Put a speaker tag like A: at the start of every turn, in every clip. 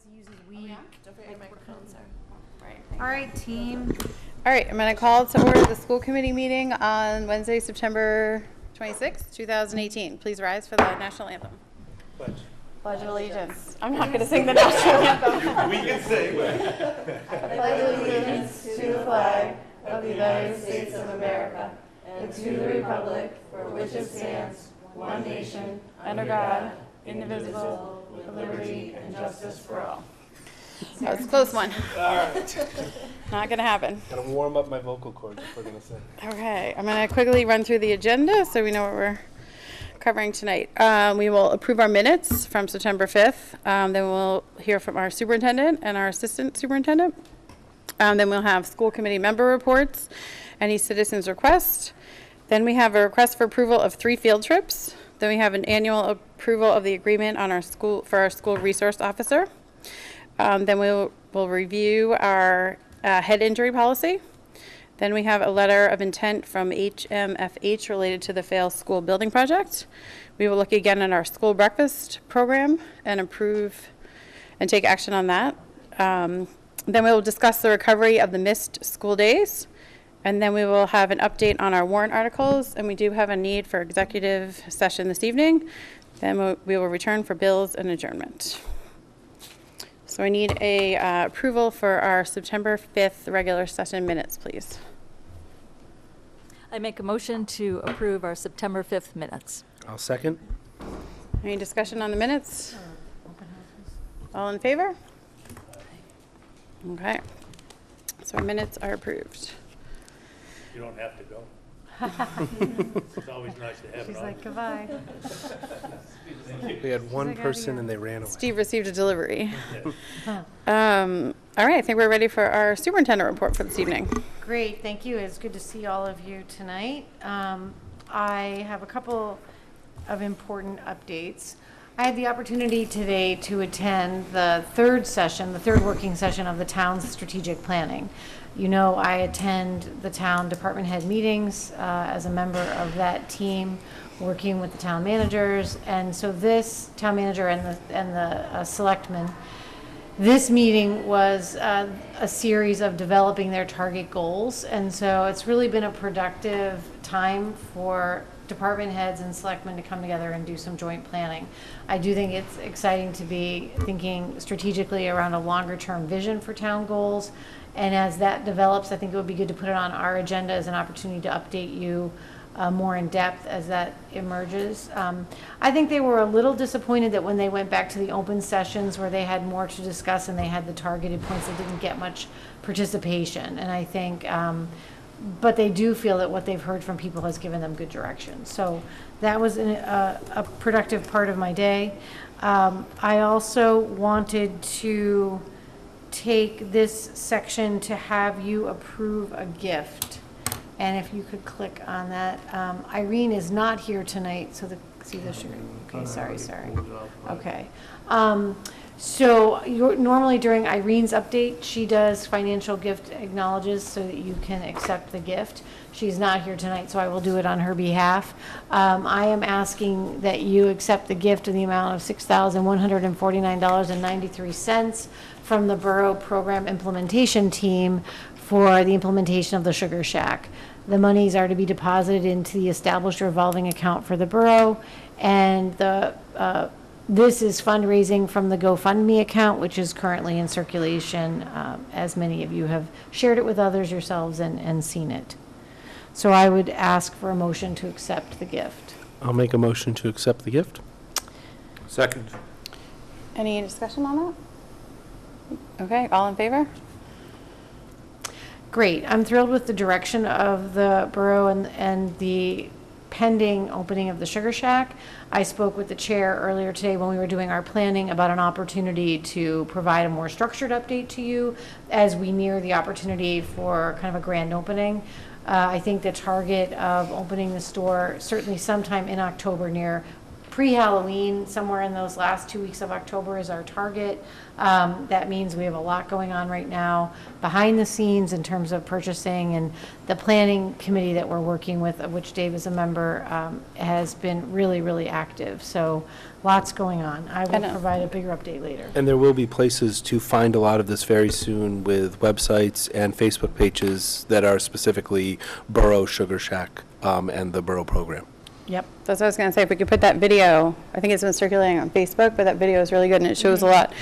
A: he uses we.
B: Oh, yeah? Don't forget your microphone, sir.
A: Right. All right, team.
C: All right, I'm going to call to order the school committee meeting on Wednesday, September 26th, 2018. Please rise for the national anthem. Pledge of allegiance. I'm not going to sing the national anthem.
D: We can sing.
C: Pledge allegiance to the flag of the United States of America and to the republic for which it stands, one nation, under God, indivisible, with liberty and justice for all. That was a close one.
D: All right.
C: Not going to happen.
D: Gotta warm up my vocal cords if we're gonna sing.
C: Okay, I'm going to quickly run through the agenda so we know what we're covering tonight. We will approve our minutes from September 5th. Then we'll hear from our superintendent and our assistant superintendent. Then we'll have school committee member reports, any citizens' requests. Then we have a request for approval of 3 field trips. Then we have an annual approval of the agreement on our school for our school resource officer. Then we'll review our head injury policy. Then we have a letter of intent from HMFH related to the failed school building project. We will look again at our school breakfast program and approve and take action on that. Then we will discuss the recovery of the missed school days. And then we will have an update on our warrant articles. And we do have a need for executive session this evening. Then we will return for bills and adjournment. So I need a approval for our September 5th regular session minutes, please.
E: I make a motion to approve our September 5th minutes.
D: I'll second.
C: Any discussion on the minutes? All in favor? Okay. So our minutes are approved.
F: You don't have to go. It's always nice to have it
A: She's
F: on.
A: like, goodbye.
D: We had one
A: like,
D: person
A: "Outta
D: and they ran away.
C: Steve received a delivery.
F: Yeah.
C: All right, I think we're ready for our superintendent report for this evening.
A: Great, thank you. It's good to see all of you tonight. I have a couple of important updates. I had the opportunity today to attend the third working session of the town's strategic planning. You know, I attend the town department head meetings as a member of that team, working with the town managers, and so this town manager and the selectmen. This meeting was a series of developing their target goals, and so it's really been a productive time for department heads and selectmen to come together and do some joint planning. I do think it's exciting to be thinking strategically around a longer term vision for town goals. And as that develops, I think it would be good to put it on our agenda as an opportunity to update you more in depth as that emerges. I think they were a little disappointed that when they went back to the open sessions where they had more to discuss and they had the targeted points, they didn't get much participation. And I think, but they do feel that what they've heard from people has given them good direction. So that was a productive part of my day. I also wanted to take this section to have you approve a gift. And if you could click on that. Irene is not here tonight, so see the sugar. Okay, sorry. Okay. So normally during Irene's update, she does financial gift acknowledges so that you can accept the gift. She's not here tonight, so I will do it on her behalf. I am asking that you accept the gift in the amount of $6,149.93 from the Borough Program Implementation Team for the implementation of the Sugar Shack. The monies are to be deposited into the established revolving account for the borough, and this is fundraising from the GoFundMe account, which is currently in circulation, as many of you have shared it with others yourselves and seen it. So I would ask for a motion to accept the gift.
D: I'll make a motion to accept the gift. Second.
C: Any discussion on that? Okay, all in favor?
A: Great. I'm thrilled with the direction of the borough and the pending opening of the Sugar Shack. I spoke with the chair earlier today when we were doing our planning about an opportunity to provide a more structured update to you as we near the opportunity for kind of a grand opening. I think the target of opening the store certainly sometime in October near pre-Halloween, somewhere in those last 2 weeks of October is our target. That means we have a lot going on right now behind the scenes in terms of purchasing, and the planning committee that we're working with, of which Dave is a member, has been really, really active. So lots going on. I will provide a bigger update later.
D: And there will be places to find a lot of this very soon, with websites and Facebook pages that are specifically Borough Sugar Shack and the Borough program.
A: Yep.
C: That's what I was going to say. If we could put that video, I think it's been circulating on Facebook, but that video is really good, and it shows a lot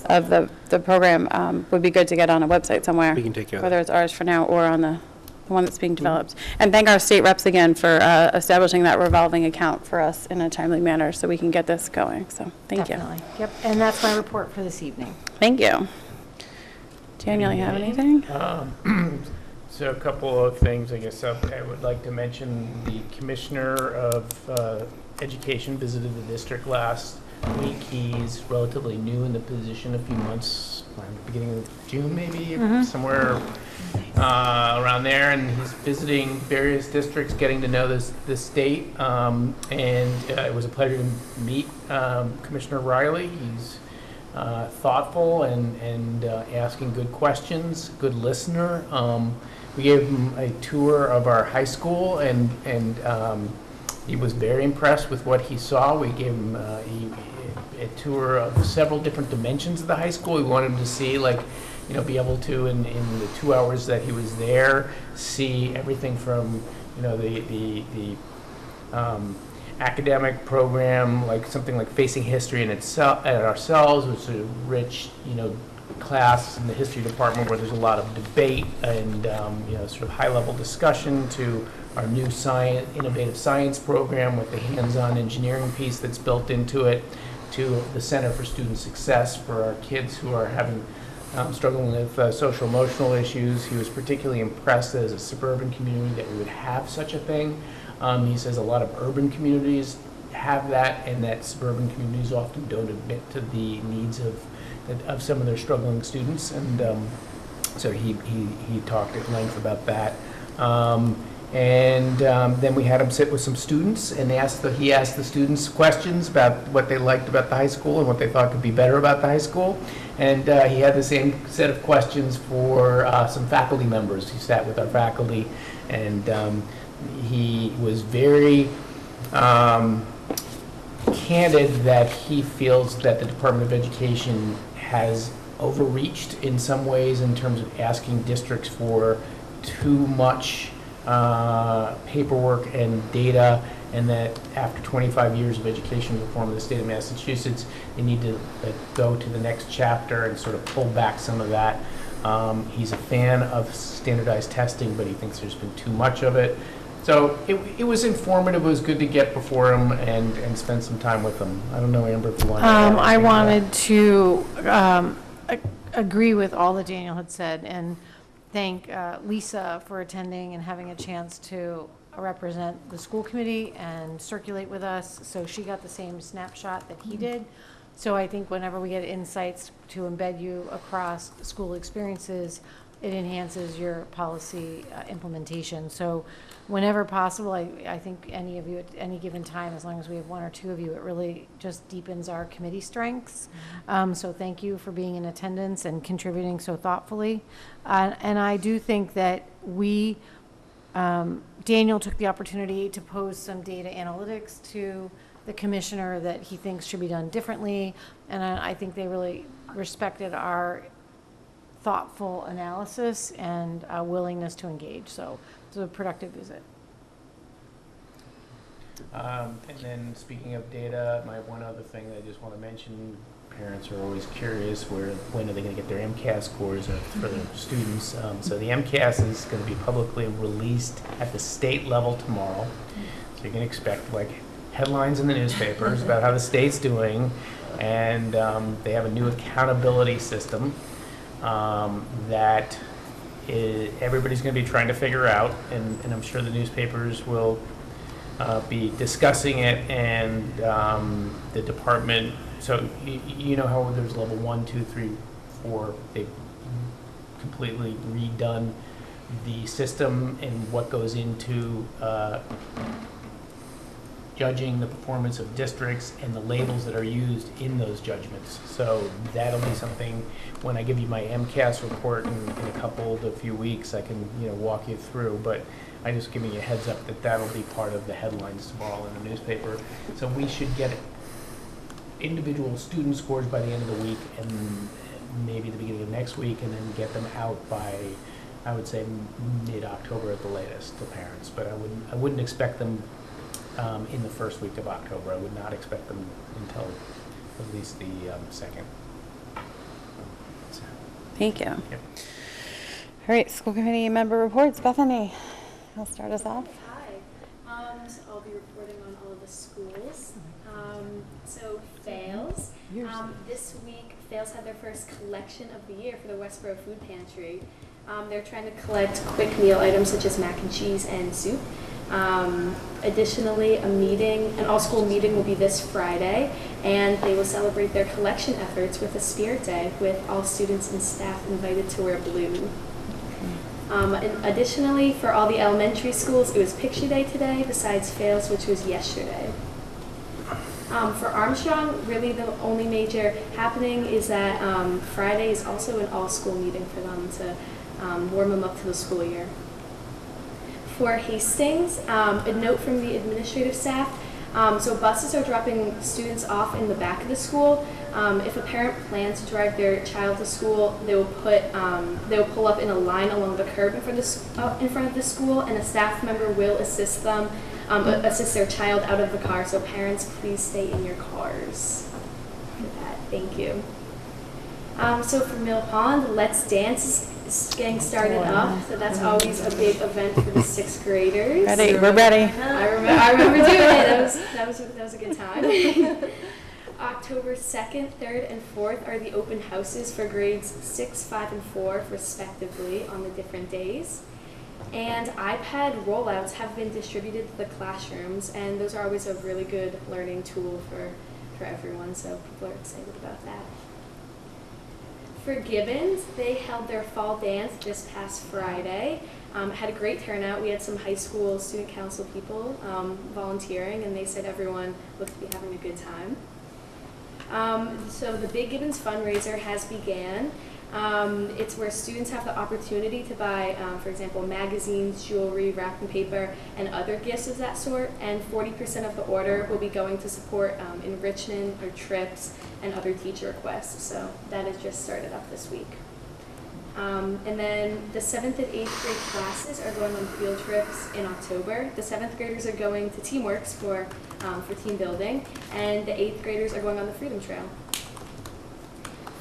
C: of the program. Would be good to get on a website somewhere.
D: We can take care of
C: whether
D: that.
C: it's ours for now or on the one that's being developed. And thank our state reps again for establishing that revolving account for us in a timely manner so we can get this going. So thank you.
A: Definitely. Yep. And that's my report for this evening.
C: Thank you. Daniel, you have anything?
G: So a couple of things, I guess I would like to mention. The Commissioner of Education visited the district last week. He's relatively new in the position, a few months, beginning of June maybe, somewhere around there, and he's visiting various districts, getting to know the state, and it was a pleasure to meet Commissioner Riley. He's thoughtful and asking good questions, good listener. We gave him a tour of our high school, and he was very impressed with what he saw. We gave him a tour of several different dimensions of the high school. We wanted him to see, like, you know, be able to, in the 2 hours that he was there, see everything from, you know, the academic program, like something like Facing History in itself, and ourselves, which is a rich, you know, class in the history department where there's a lot of debate and you know, sort of high-level discussion, to our new innovative science program with the hands-on engineering piece that's built into it, to the Center for Student Success for our kids who are having struggling with social emotional issues. He was particularly impressed as a suburban community that we would have such a thing. He says a lot of urban communities have that, and that suburban communities often don't admit to the needs of some of their struggling students, and so he talked at length about that. Then we had him sit with some students, and he asked the students questions about what they liked about the high school and what they thought could be better about the high school. And he had the same set of questions for some faculty members. He sat with our faculty, and he was very candid that he feels that the Department of Education has overreached in some ways in terms of asking districts for too much paperwork and data, and that after 25 years of education reform in the state of Massachusetts, they need to go to the next chapter and sort of pull back some of that. He's a fan of standardized testing, but he thinks there's been too much of it. So it was informative. It was good to get before him and spend some time with him. I don't know, Amber, if you want to add
A: I
G: anything
A: wanted to agree with all that Daniel had said, and thank Lisa for attending and having a chance to represent the school committee and circulate with us. So she got the same snapshot that he did. So I think whenever we get insights to embed you across school experiences, it enhances your policy implementation. So whenever possible, I think any of you at any given time, as long as we have one or two of you, it really just deepens our committee strengths. So thank you for being in attendance and contributing so thoughtfully. And I do think that Daniel took the opportunity to pose some data analytics to the commissioner that he thinks should be done differently. And I think they really respected our thoughtful analysis and willingness to engage. So it was a productive visit.
G: And then speaking of data, my one other thing that I just want to mention, parents are always curious when are they going to get their MCAS scores for their students. So the MCAS is going to be publicly released at the state level tomorrow. So you can expect like headlines in the newspapers about how the state's doing, and they have a new accountability system that everybody's going to be trying to figure out, and I'm sure the newspapers will be discussing it, and the department. So you know how there's level 1, 2, 3, 4. They've completely redone the system and what goes into judging the performance of districts and the labels that are used in those judgments. So that'll be something, when I give you my MCAS report in a couple to few weeks, I can, walk you through. But I'm just giving you a heads up that that'll be part of the headlines tomorrow in the newspaper. So we should get individual student scores by the end of the week and maybe the beginning of next week, and then get them out by, I would say, mid-October at the latest to parents. But I wouldn't expect them in the first week of October. I would not expect them until at least the second.
C: Thank you.
G: Yep.
C: All right, school committee member reports. Bethany, you'll start us off.
B: Hi. So I'll be reporting on all of the schools. So Fails. This week, Fails had their first collection of the year for the Westborough Food Pantry. They're trying to collect quick meal items such as mac and cheese and soup. Additionally, an all-school meeting will be this Friday, and they will celebrate their collection efforts with a spirit day with all students and staff invited to wear blue. And additionally, for all the elementary schools, it was picture day today, besides Fails, which was yesterday. For Armstrong, really the only major happening is that Friday is also an all-school meeting for them to warm them up to the school year. For Hastings, a note from the administrative staff. So buses are dropping students off in the back of the school. If a parent plans to drive their child to school, they will pull up in a line along the curb in front of the school, and a staff member will assist them, assist their child out of the car. So parents, please stay in your cars. For that, thank you. So for Mill Pond, Let's Dance is getting started up. So that's always a big event for the 6th graders.
C: Ready? We're ready.
B: I remember doing it. That was a good time. October 2nd, 3rd, and 4th are the open houses for grades 6, 5, and 4, respectively, on the different days. And iPad rollouts have been distributed to the classrooms, and those are always a really good learning tool for everyone, so people are excited about that. For Gibbons, they held their fall dance this past Friday. Had a great turnout. We had some high school student council people volunteering, and they said everyone looked to be having a good time. So the Big Gibbons fundraiser has began. It's where students have the opportunity to buy, for example, magazines, jewelry, wrapping paper, and other gifts of that sort, and 40% of the order will be going to support enrichment or trips and other teacher requests. So that has just started up this week. And then the 7th and 8th grade classes are going on field trips in October. The 7th graders are going to Teamworks for team building, and the 8th graders are going on the Freedom Trail.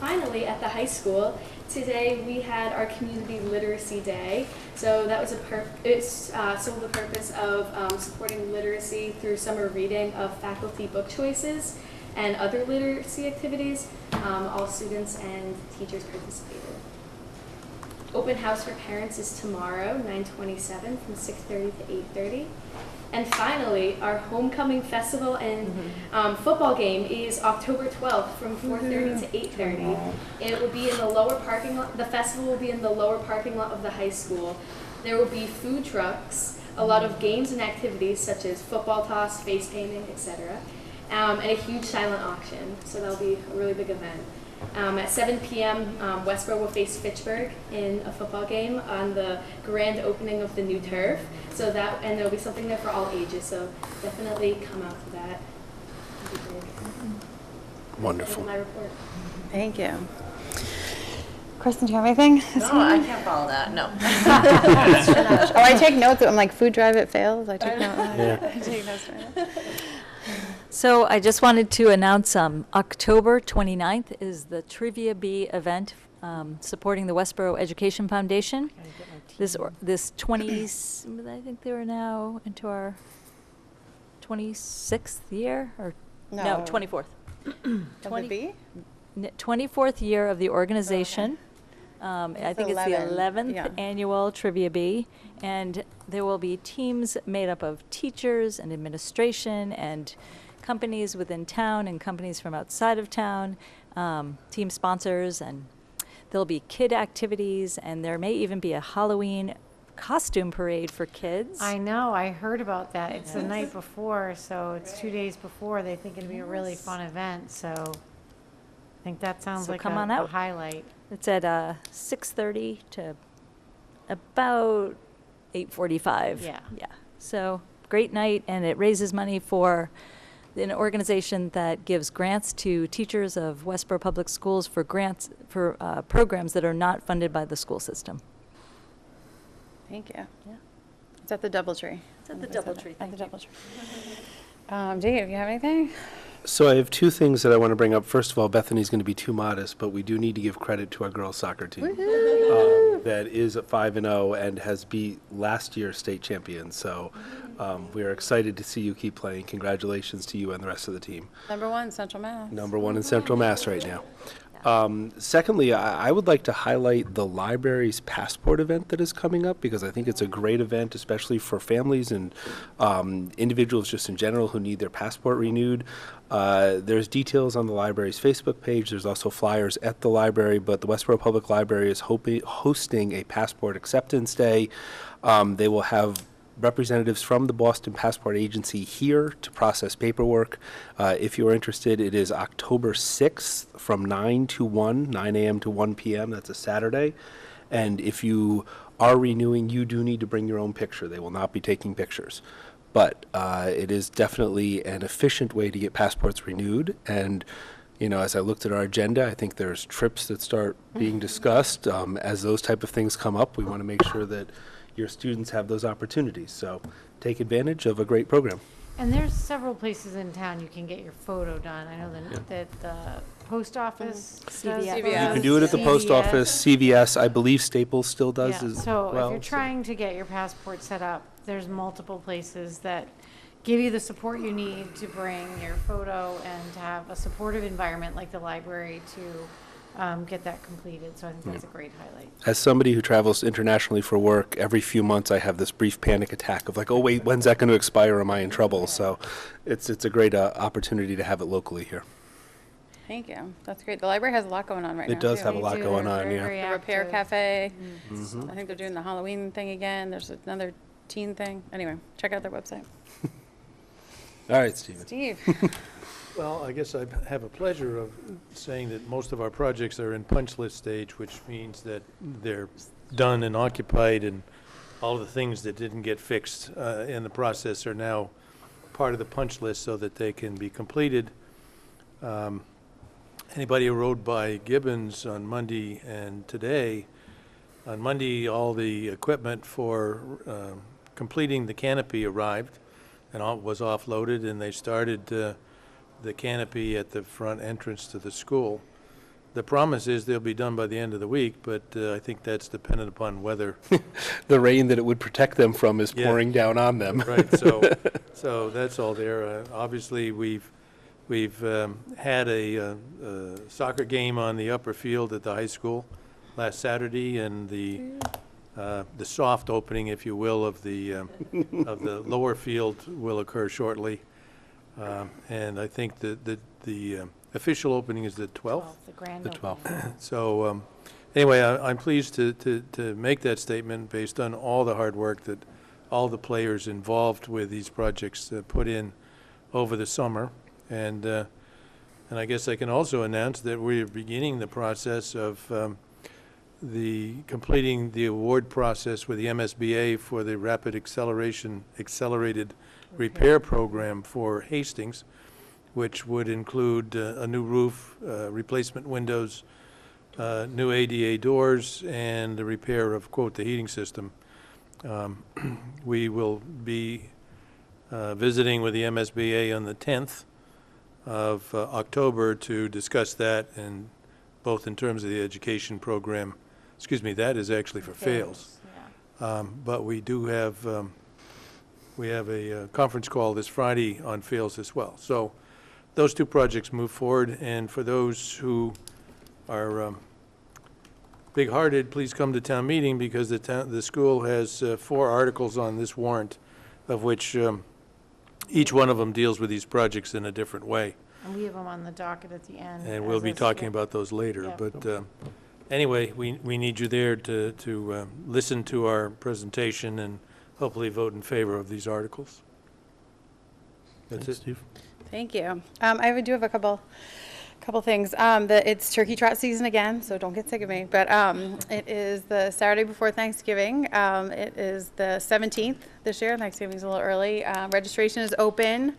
B: Finally, at the high school, today we had our Community Literacy Day. So that was the purpose of supporting literacy through summer reading of faculty book choices and other literacy activities. All students and teachers participated. Open house for parents is tomorrow, 9/27, from 6:30 to 8:30. And finally, our homecoming festival and football game is October 12th from 4:30 to 8:30. It will be in the lower parking lot. The festival will be in the lower parking lot of the high school. There will be food trucks, a lot of games and activities such as football toss, face painting, etc., and a huge silent auction. So that'll be a really big event. At 7 p.m., Westborough will face Fitchburg in a football game on the grand opening of the new turf. So and there'll be something there for all ages. So definitely come out to that. It'll be big.
D: Wonderful.
B: That's my report.
C: Thank you. Kristen, do you have anything?
H: No, I can't follow that, no.
C: Oh, I take notes. I'm like, food drive, it fails. I take notes.
D: Yeah.
C: I take notes.
E: So I just wanted to announce October 29th is the Trivia Bee event supporting the Westborough Education Foundation. This 20, I think they were now into our 26th year, or no 24th. 24th year of the organization. I think it's the 11th annual Trivia Bee, and there will be teams made up of teachers and administration and companies within town and companies from outside of town, team sponsors, and there'll be kid activities, and there may even be a Halloween costume parade for kids.
A: I know, I heard about that. It's the night before, so it's 2 days before. They think it'd be a really fun event, so I think that sounds
E: So
A: like
E: come on
A: a
E: out.
A: highlight.
E: It's at 6:30 to about 8:45.
A: Yeah.
E: Yeah. So great night, and it raises money for an organization that gives grants to teachers of Westborough Public Schools for grants for programs that are not funded by the school system.
C: Thank you.
E: Yeah.
C: It's at the Doubletree.
E: It's at the Doubletree.
C: At the Doubletree. Dave, you have anything?
D: So I have two things that I want to bring up. First of all, Bethany's going to be too modest, but we do need to give credit to our girls' soccer team that is at 5-0 and has beat last year's state champions. So we are excited to see you keep playing. Congratulations to you and the rest of the team.
C: Number 1, Central Mass.
D: Number 1 in Central Mass right now. Secondly, I would like to highlight the library's passport event that is coming up, because I think it's a great event, especially for families and individuals just in general who need their passport renewed. There's details on the library's Facebook page. There's also flyers at the library, but the Westborough Public Library is hosting a passport acceptance day. They will have representatives from the Boston Passport Agency here to process paperwork. If you're interested, it is October 6th from 9 a.m. to 1 p.m. That's a Saturday. And if you are renewing, you do need to bring your own picture. They will not be taking pictures. But it is definitely an efficient way to get passports renewed. And, you know, as I looked at our agenda, I think there's trips that start being discussed. As those type of things come up, we want to make sure that your students have those opportunities. So take advantage of a great program.
A: And there's several places in town you can get your photo done. I know that the post office does
E: CVS.
A: photos,
C: You
D: You can do it at the post
A: CVS.
D: office, CVS, I believe Staples still does
A: Yeah,
D: as
A: so
D: well.
A: if you're trying to get your passport set up, there's multiple places that give you the support you need to bring your photo and to have a supportive environment like the library to get that completed. So I think that's a great highlight.
D: As somebody who travels internationally for work, every few months I have this brief panic attack of like, oh wait, when's that going to expire? Am I in trouble? So it's a great opportunity to have it locally here.
C: Thank you. That's great. The library has a lot going on right now.
D: It does
C: too.
D: have a lot
A: They do.
D: going
A: They're
D: on,
A: very,
D: yeah.
A: very
C: The Repair
A: active.
C: Cafe.
D: Mhm.
C: I think they're doing the Halloween thing again. There's another teen thing. Anyway, check out their website.
D: All right, Stephen.
C: Steve.
F: Well, I guess I have a pleasure of saying that most of our projects are in punch list stage, which means that they're done and occupied, and all the things that didn't get fixed in the process are now part of the punch list so that they can be completed. Anybody who rode by Gibbons on Monday and today, on Monday, all the equipment for completing the canopy arrived and all was offloaded, and they started the canopy at the front entrance to the school. The promise is they'll be done by the end of the week, but I think that's dependent upon weather.
D: The rain that it would protect them from is
F: Yeah.
D: pouring down on them.
F: Right, so that's all there. Obviously, we've had a soccer game on the upper field at the high school last Saturday, and the soft opening, if you will, of the lower field will occur shortly. And I think the official opening is the 12th.
A: The grand
D: The
A: opening.
D: 12th.
F: So anyway, I'm pleased to make that statement based on all the hard work that all the players involved with these projects put in over the summer. And I guess I can also announce that we're beginning the process of completing the award process with the MSBA for the accelerated repair program for Hastings, which would include a new roof, replacement windows, new ADA doors, and the repair of, quote, the heating system. We will be visiting with the MSBA on the 10th of October to discuss that, and both in terms of the education program. Excuse me, that is actually for fails.
A: Yeah.
F: But we do have, we have a conference call this Friday on fails as well. So those two projects move forward, and for those who are big-hearted, please come to town meeting, because the school has 4 articles on this warrant, of which each one of them deals with these projects in a different way.
A: And we have them on the docket at the end.
F: And we'll
A: as
F: be
A: a
F: talking
A: skip.
F: about those later.
A: Yeah.
F: But anyway, we need you there to listen to our presentation and hopefully vote in favor of these articles. That's
D: Thanks,
F: it.
D: Steve.
C: Thank you. I do have a couple things. It's turkey trot season again, so don't get sick of me. But it is the Saturday before Thanksgiving. It is the 17th this year. Thanksgiving's a little early. Registration is open.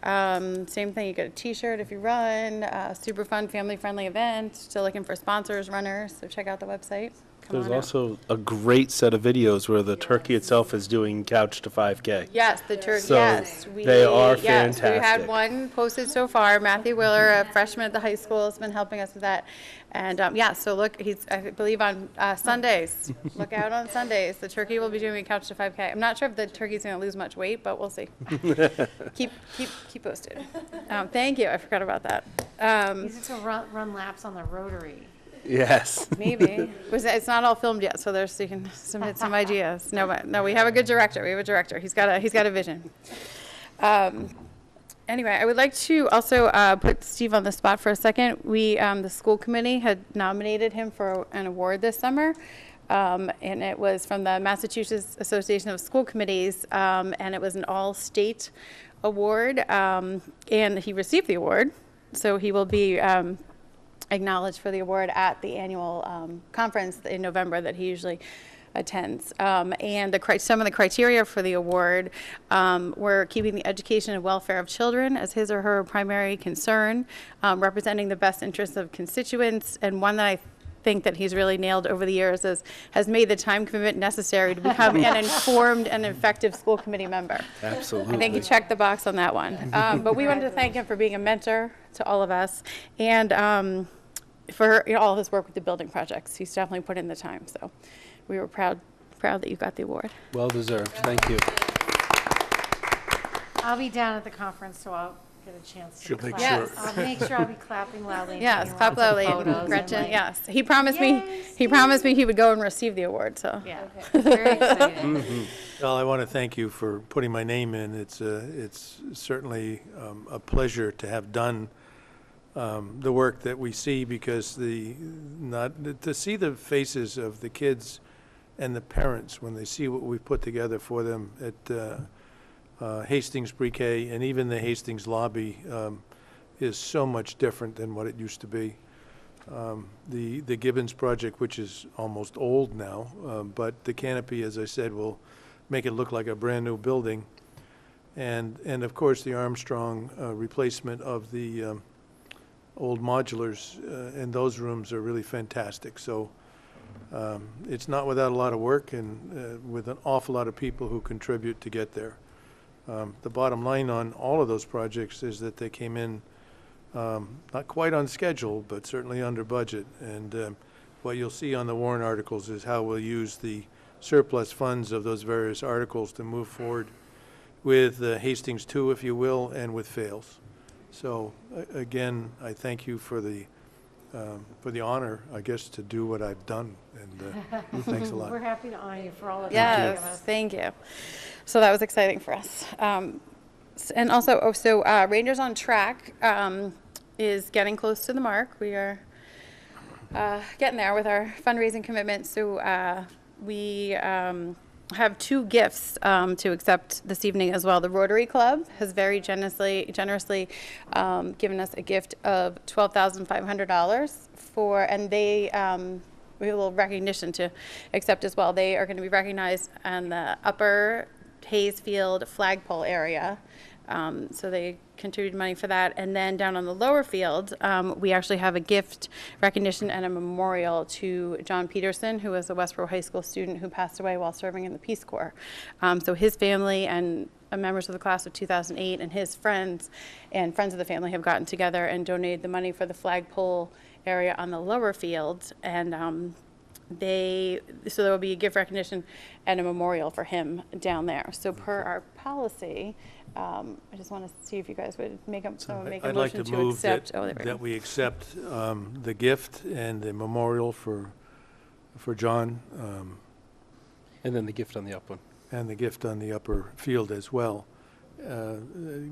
C: Same thing, you get a t-shirt if you run. Super fun, family-friendly event. Still looking for sponsors, runners, so check out the website. Come
D: There's
C: on out.
D: also a great set of videos where the turkey itself is doing couch to 5K.
C: Yes, the turkey,
D: So
C: yes.
D: they are
C: Yes, we had
D: fantastic.
C: one posted so far. Matthew Willer, a freshman at the high school, has been helping us with that. And, yeah, so look, he's, I believe on Sundays. Look out on Sundays. The turkey will be doing couch to 5K. I'm not sure if the turkey's going to lose much weight, but we'll see. Keep posted. Thank you. I forgot about that.
A: Easy to run laps on the rotary.
D: Yes.
C: Maybe. It's not all filmed yet, so you can submit some ideas. No, we have a good director. We have a director. He's got a vision. Anyway, I would like to also put Steve on the spot for a second. The school committee had nominated him for an award this summer, and it was from the Massachusetts Association of School Committees, and it was an all-state award, and he received the award, so he will be acknowledged for the award at the annual conference in November that he usually attends. And some of the criteria for the award were keeping the education and welfare of children as his or her primary concern, representing the best interests of constituents, and one that I think that he's really nailed over the years has made the time commitment necessary to become an informed and effective school committee member.
D: Absolutely.
C: I think he checked the box on that one. But we wanted to thank him for being a mentor to all of us, and for all of his work with the building projects. He's definitely put in the time. So we were proud that you got the award.
D: Well deserved. Thank you.
A: I'll be down at the conference, so I'll get a chance to
F: She'll make
A: clap.
C: sure.
A: I'll make sure I'll be clapping loudly. and
C: Yes,
A: taking
C: clap
A: lots of
C: loudly.
A: photos and,
C: Gretchen,
A: like,
C: yes. He promised me.
A: Yay,
C: He promised me he would go and receive the award. So
A: Yeah, very exciting.
F: Well, I want to thank you for putting my name in. It's certainly a pleasure to have done the work that we see, because to see the faces of the kids and the parents when they see what we put together for them at Hastings Pre-K and even the Hastings lobby is so much different than what it used to be. The Gibbons project, which is almost old now, but the canopy, as I said, will make it look like a brand new building. And of course the Armstrong replacement of the old modulars in those rooms are really fantastic. So it's not without a lot of work and with an awful lot of people who contribute to get there. The bottom line on all of those projects is that they came in not quite on schedule, but certainly under budget. And what you'll see on the warrant articles is how we'll use the surplus funds of those various articles to move forward with Hastings 2, if you will, and with Fails. So again, I thank you for the honor, I guess, to do what I've done, and thanks a lot.
A: We're happy to honor you for all of that.
C: yes, thank you. So that was exciting for us. And also, Rangers on Track is getting close to the mark. We are getting there with our fundraising commitment. So we have two gifts to accept this evening as well. The Rotary Club has very generously given us a gift of $12,500 and they we have a little recognition to accept as well. They are going to be recognized on the Upper Hayesfield flagpole area. So they contributed money for that. And then down on the lower field, we actually have a gift recognition and a memorial to John Peterson, who was a Westborough High School student who passed away while serving in the Peace Corps. So his family and members of the class of 2008 and his friends and friends of the family have gotten together and donated the money for the flagpole area on the lower field. And so there will be a gift recognition and a memorial for him down there. So per our policy, I just want to see if you guys would make a
F: I'd like
C: motion
F: to
C: to
F: move
C: accept.
F: that we accept the gift and the memorial for John,
D: And then the gift on the up one.
F: and the gift on the upper field as well.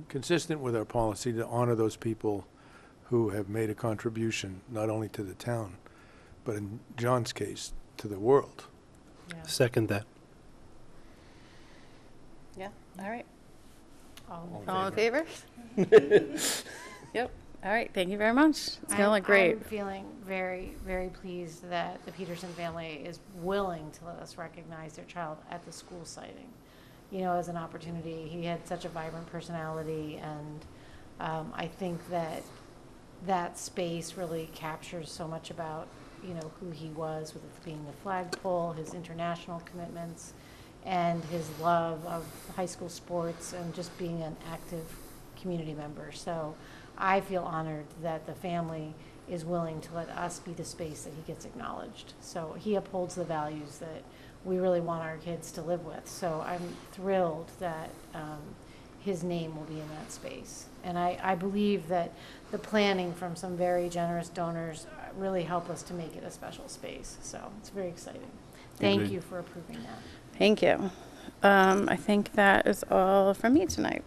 F: Consistent with our policy to honor those people who have made a contribution, not only to the town, but in John's case, to the world.
A: Yeah.
D: Second that.
C: Yeah, all right.
A: All
C: All in favor? Yep, all right, thank you very much. It's gonna look great.
A: I'm feeling very, very pleased that the Peterson family is willing to let us recognize their child at the school sighting, you know, as an opportunity. He had such a vibrant personality, and I think that that space really captures so much about, you know, who he was, with it being the flagpole, his international commitments, and his love of high school sports and just being an active community member. So I feel honored that the family is willing to let us be the space that he gets acknowledged. So he upholds the values that we really want our kids to live with. So I'm thrilled that his name will be in that space. And I believe that the planning from some very generous donors really help us to make it a special space. So it's very exciting. Thank
D: Agreed.
A: you for approving that.
C: Thank you. I think that is all from me tonight.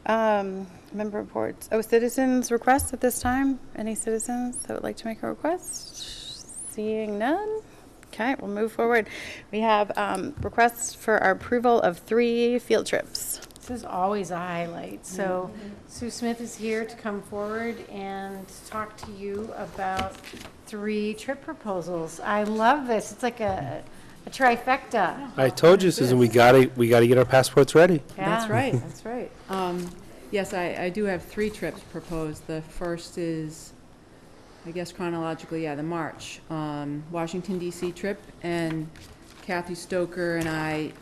C: Member reports. Oh, citizens requests at this time? Any citizens that would like to make a request? Seeing none? Okay, we'll move forward. We have requests for our approval of 3 field trips.
A: This is always a highlight. So Sue Smith is here to come forward and talk to you about 3 trip proposals. I love this. It's like a trifecta.
D: I told you, Susan, we gotta get our passports ready.
A: Yeah.
I: That's right, that's right. Yes, I do have 3 trips proposed. The first is, I guess chronologically, the March, Washington DC trip, and Kathy Stoker and I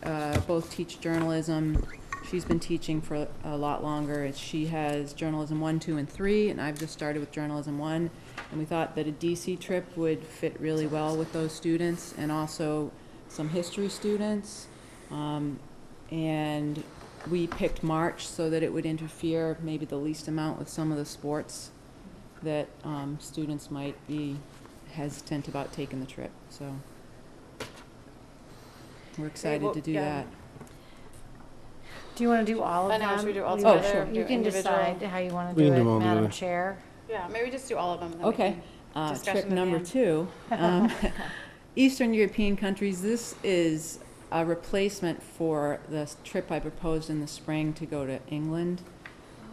I: both teach journalism. She's been teaching for a lot longer. She has journalism 1, 2, and 3, and I've just started with journalism 1, and we thought that a DC trip would fit really well with those students, and also some history students, and we picked March so that it would interfere maybe the least amount with some of the sports that students might be hesitant about taking the trip. So we're excited to do that.
A: Do you want to do all of
C: I
A: them?
C: know, should we do all
A: You-
I: together, sure.
A: You
C: do
A: can
C: individual?
A: decide how you want to
D: We
A: do
D: can
A: it,
D: do them all
A: Madam
D: together.
A: Chair.
C: Yeah, maybe just do all of them. And then we
I: Okay.
C: can- discussion
I: Trip
C: at the
I: number
C: end.
I: 2, Eastern European countries. This is a replacement for the trip I proposed in the spring to go to England.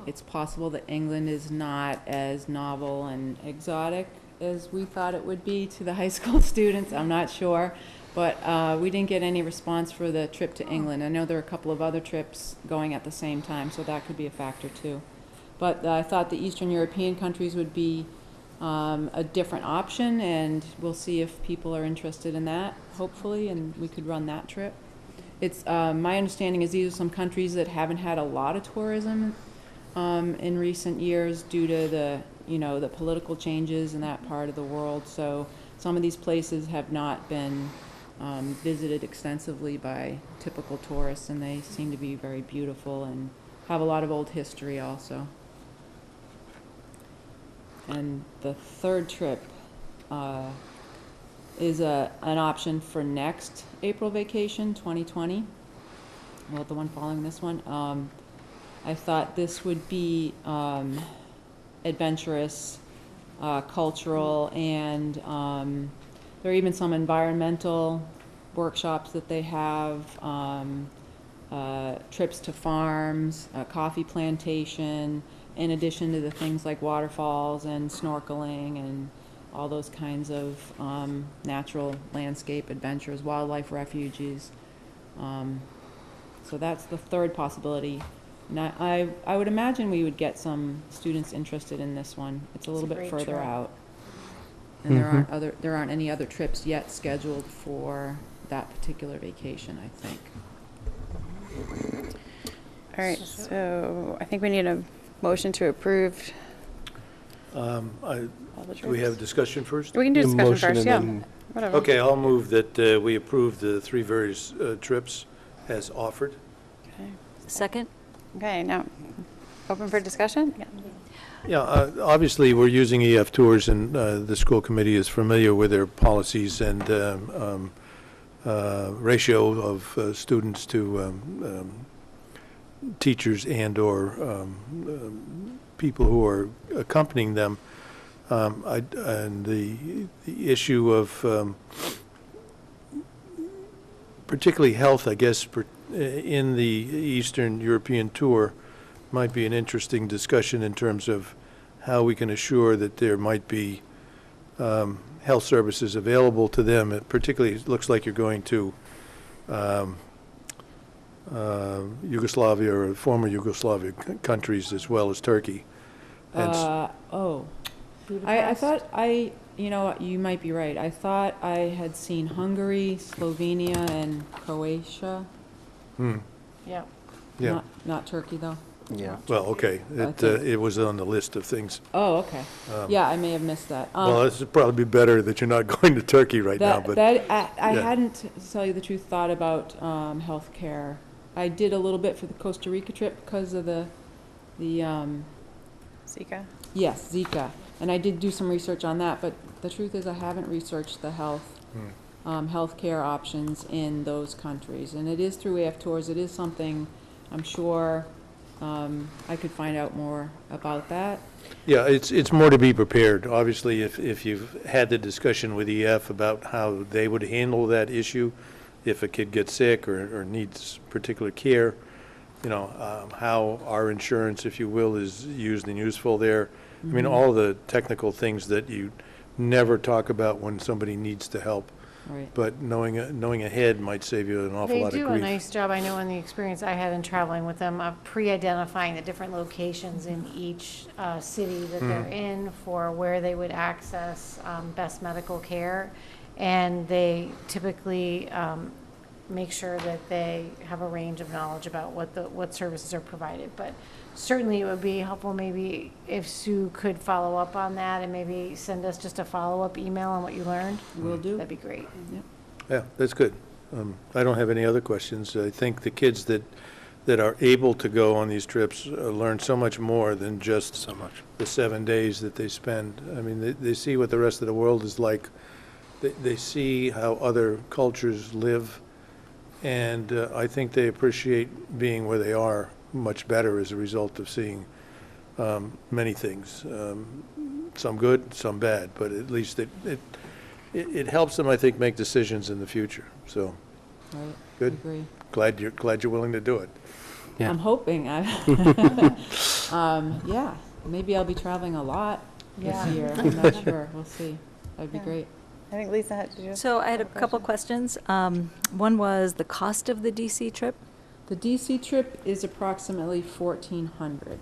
I: It's possible that England is not as novel and exotic as we thought it would be to the high school students. I'm not sure. But we didn't get any response for the trip to England. I know there are a couple of other trips going at the same time, so that could be a factor too. But I thought the Eastern European countries would be a different option, and we'll see if people are interested in that, hopefully, and we could run that trip. It's my understanding is these are some countries that haven't had a lot of tourism in recent years due to the political changes in that part of the world. So some of these places have not been visited extensively by typical tourists, and they seem to be very beautiful and have a lot of old history also. And the third trip is an option for next April vacation, 2020. Well, the one following this one. I thought this would be adventurous, cultural, and there are even some environmental workshops that they have, trips to farms, a coffee plantation, in addition to the things like waterfalls and snorkeling and all those kinds of natural landscape adventures, wildlife refuges. So that's the third possibility. And I would imagine we would get some students interested in this one. It's a little bit
A: great
I: further
A: trip.
I: out. And there aren't any other trips yet scheduled for that particular vacation, I think.
C: All right, so I think we need a motion to approve all the
F: Do we have
C: trips.
F: discussion first?
C: We can do
D: The
C: discussion
D: motion
C: first,
D: and
C: yeah.
D: then-
C: Whatever.
F: Okay, I'll move that we approve the 3 various trips as offered.
C: Okay.
E: Second?
C: Okay, now, open for discussion? Yeah.
F: Yeah, obviously, we're using EF Tours, and the school committee is familiar with their policies and ratio of students to teachers and/or people who are accompanying them. And the issue of particularly health, I guess, in the Eastern European tour might be an interesting discussion in terms of how we can assure that there might be health services available to them. It particularly looks like you're going to Yugoslavia or former Yugoslavia countries as well as Turkey. And
I: I thought you know what, you might be right. I thought I had seen Hungary, Slovenia, and Croatia.
A: Yeah.
F: Yeah.
I: Not Turkey, though.
D: Yeah.
F: Well, okay. It was on the list of things.
I: Oh, okay. Yeah, I may have missed that.
F: Well, this would probably be better that you're not going to Turkey right now, but.
I: I
F: yeah.
I: hadn't, to tell you the truth, thought about healthcare. I did a little bit for the Costa Rica trip because of the
C: Zika?
I: yes, Zika. And I did do some research on that, but the truth is I haven't researched the healthcare options in those countries. And it is through AF Tours. It is something I'm sure I could find out more about that.
F: Yeah, it's more to be prepared. Obviously, if you've had the discussion with EF about how they would handle that issue, if a kid gets sick or needs particular care, you know, how our insurance, if you will, is used and useful there. I mean, all the technical things that you never talk about when somebody needs to help.
I: Right.
F: But knowing ahead might save you an awful lot of grief.
A: They do a nice job, I know in the experience I had in traveling with them, of pre-identifying the different locations in each city that they're in for where they would access best medical care. And they typically make sure that they have a range of knowledge about what services are provided. But certainly it would be helpful maybe if Sue could follow up on that and maybe send us just a follow-up email on what you learned.
I: Will do.
A: That'd be great.
I: Yep.
F: Yeah, that's good. I don't have any other questions. I think the kids that are able to go on these trips learn so much more than just the 7 days that they spend. I mean, they see what the rest of the world is like. They see how other cultures live, and I think they appreciate being where they are much better as a result of seeing many things. Some good, some bad, but at least it helps them, I think, make decisions in the future. So,
I: Right.
F: good.
I: I agree.
F: Glad you're willing to do it.
D: Yeah.
I: I'm hoping. Yeah, maybe I'll be traveling a lot
A: Yeah.
I: this year. I'm not sure. We'll see. That'd be great.
C: I think Lisa had to do.
E: So I had a couple questions. One was the cost of the DC trip.
I: The DC trip is approximately $1,400.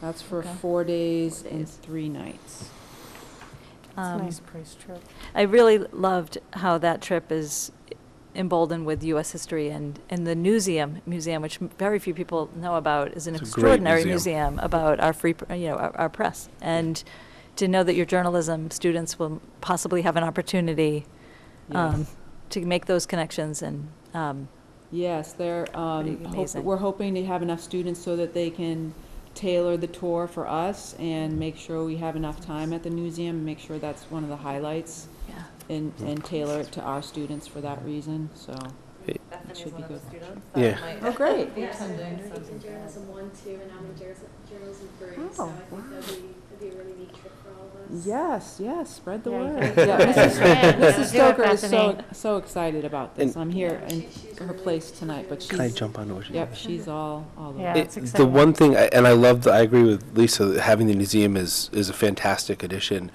I: That's for
E: Okay.
I: 4 days
E: 4
I: and
E: days.
I: 3 nights.
A: It's a nice price trip.
E: I really loved how that trip is emboldened with U.S. history and the museum, which very few people know about, is an
D: It's a great
E: extraordinary
D: museum.
E: museum about our free, our press. And to know that your journalism students will possibly have an opportunity
I: Yes.
E: to make those connections and.
I: Yes, they're,
E: amazing.
I: we're hoping to have enough students so that they can tailor the tour for us and make sure we have enough time at the museum, and make sure that's one of the highlights,
E: Yeah.
I: and tailor it to our students for that reason, so. It should be good.
D: Yeah.
I: Oh, great.
B: Yeah, so in journalism 1, 2, and I'm in journalism 3, so I think that'd be a really neat trip for all of us.
I: Yes, spread the
A: Yeah,
I: word.
A: you
I: Yeah,
A: gotta-
I: Mrs.
A: Yeah,
I: Mrs.
A: do it,
I: Stoker is
A: Bethany.
I: so excited about this.
D: And-
I: I'm here in her place tonight, but
D: Can I
I: she's,
D: jump onto what you
I: yep, she's all over
A: Yeah.
I: it.
A: It's
D: The
A: exciting.
D: one thing, and I love, I agree with Lisa, having the museum is a fantastic addition.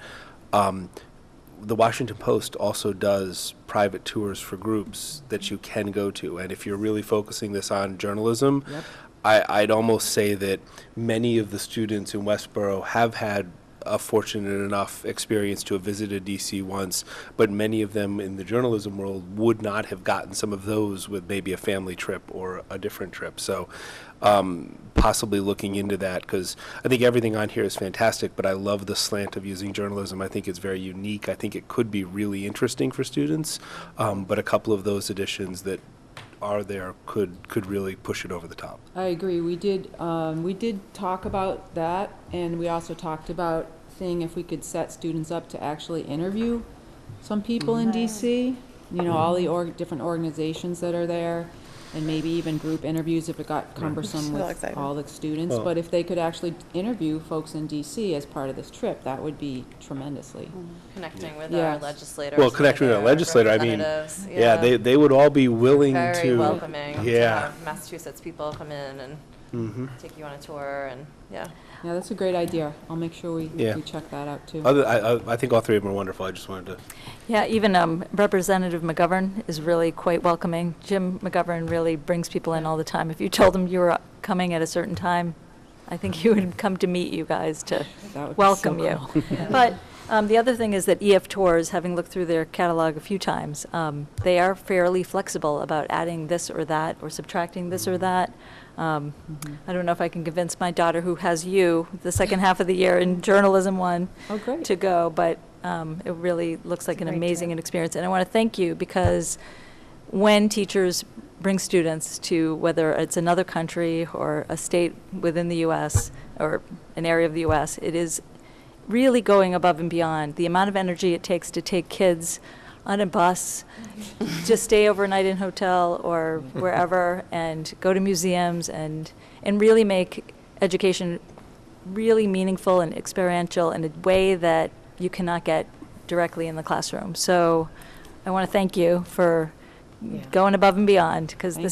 D: The Washington Post also does private tours for groups that you can go to, and if you're really focusing this on journalism,
I: Yep.
D: I'd almost say that many of the students in Westborough have had a fortunate enough experience to have visited DC once, but many of them in the journalism world would not have gotten some of those with maybe a family trip or a different trip. So possibly looking into that, because I think everything on here is fantastic, but I love the slant of using journalism. I think it's very unique. I think it could be really interesting for students, but a couple of those additions that are there could really push it over the top.
I: I agree. We did talk about that, and we also talked about seeing if we could set students up to actually interview some people in DC, all the different organizations that are there, and maybe even group interviews if it got cumbersome
C: So
I: with
C: excited.
I: all the students.
D: Well-
I: But if they could actually interview folks in DC as part of this trip, that would be tremendously.
H: Connecting with
I: Yes.
H: our legislators.
D: Well, connecting with our
H: our
D: legislator, I mean,
H: representatives,
D: yeah, they would all be willing
H: very
D: to.
H: welcoming to
D: Yeah.
H: have Massachusetts people come in and take you on a tour, and yeah.
I: Yeah, that's a great idea. I'll make sure we
D: Yeah.
I: check that out too.
D: I think all three of them are wonderful. I just wanted to.
E: Yeah, even Representative McGovern is really quite welcoming. Jim McGovern really brings people in all the time. If you told him you were coming at a certain time, I think he would come to meet you guys to
I: That would be so
E: welcome you.
I: cool.
E: But the other thing is that EF Tours, having looked through their catalog a few times, they are fairly flexible about adding this or that or subtracting this or that. I don't know if I can convince my daughter, who has you the second half of the year in journalism one,
I: Oh, great.
E: to go, but it really looks like an
A: great
E: amazing
A: trip.
E: experience. And I want to thank you, because when teachers bring students to, whether it's another country or a state within the U.S. or an area of the U.S., it is really going above and beyond. The amount of energy it takes to take kids on a bus, just stay overnight in hotel or wherever, and go to museums and really make education really meaningful and experiential in a way that you cannot get directly in the classroom. So I want to thank you for going above and beyond, because
I: Thank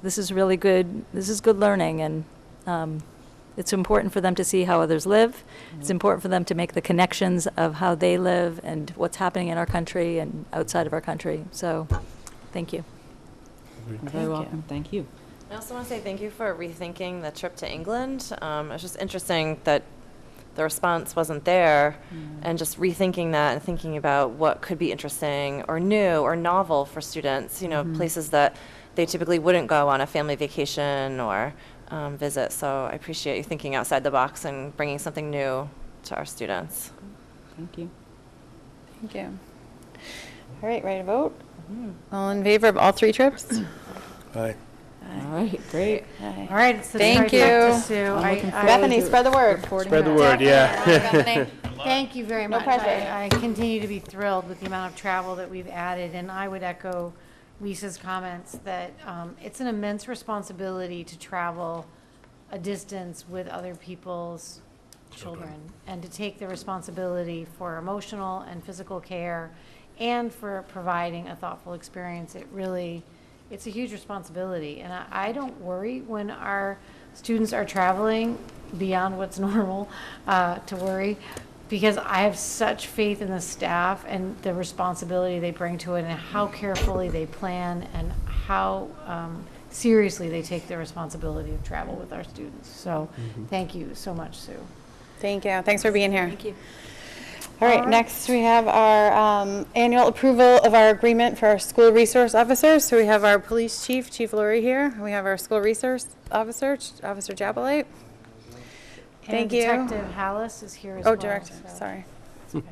E: this is really good. This is good learning, and it's important for them to see how others live. It's important for them to make the connections of how they live and what's happening in our country and outside of our country. So, thank you.
I: You're very welcome. Thank you.
H: I also want to say thank you for rethinking the trip to England. It's just interesting that the response wasn't there, and just rethinking that and thinking about what could be interesting or new or novel for students, places that they typically wouldn't go on a family vacation or visit. So I appreciate you thinking outside the box and bringing something new to our students.
I: Thank you.
C: Thank you. All right, ready to vote? All in favor of all three trips?
F: Aye.
I: All right, great.
C: Aye.
A: All right, it's the
C: Thank
A: trifecta,
C: you.
A: Sue.
I: I'm looking forward
C: Bethany,
I: to
C: spread the word.
I: reporting
D: Spread the
I: back.
D: word, yeah.
A: Thank you very
C: No
A: much.
C: pressure.
A: I continue to be thrilled with the amount of travel that we've added, and I would echo Lisa's comments that it's an immense responsibility to travel a distance with other people's children, and to take the responsibility for emotional and physical care and for providing a thoughtful experience. It's a huge responsibility, and I don't worry when our students are traveling beyond what's normal to worry, because I have such faith in the staff and the responsibility they bring to it, and how carefully they plan, and how seriously they take the responsibility of travel with our students. So thank you so much, Sue.
C: Thank you. Thanks for being here.
E: Thank you.
C: All right, next we have our annual approval of our agreement for our school resource officers. So we have our police chief, Chief Laurie here. We have our school resource officer, Officer Jabalite. Thank you.
A: And Detective Hallis is here as
C: Oh,
A: well.
C: Director,
A: so
C: sorry.
A: it's okay.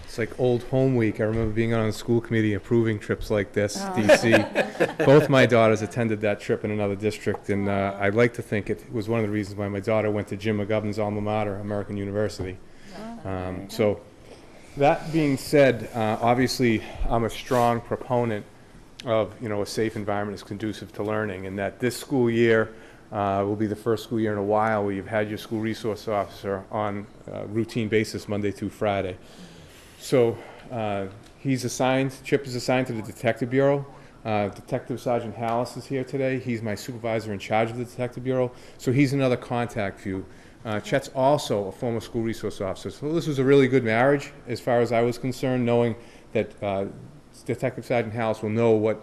J: It's like old home week. I remember being on the school committee approving trips like this, DC. Both my daughters attended that trip in another district, and I'd like to think it was one of the reasons why my daughter went to Jim McGovern's alma mater, American University. So that being said, obviously I'm a strong proponent of, a safe environment is conducive to learning, and that this school year will be the first school year in a while where you've had your school resource officer on a routine basis Monday through Friday. So Chip is assigned to the Detective Bureau. Detective Sergeant Hallis is here today. He's my supervisor in charge of the Detective Bureau, so he's another contact for you. Chet's also a former school resource officer, so this was a really good marriage as far as I was concerned, knowing that Detective Sergeant Hallis will know what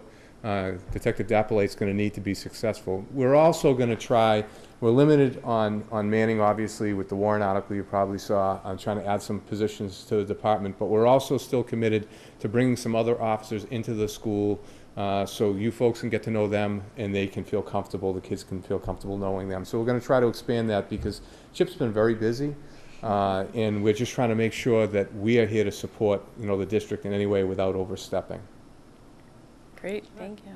J: Detective Dapolate's going to need to be successful. We're also going to try, we're limited on manning, obviously, with the warrant article you probably saw. I'm trying to add some positions to the department, but we're also still committed to bringing some other officers into the school so you folks can get to know them and they can feel comfortable, the kids can feel comfortable knowing them. So we're going to try to expand that because Chip's been very busy, and we're just trying to make sure that we are here to support, the district in any way without overstepping.
C: Great, thank you.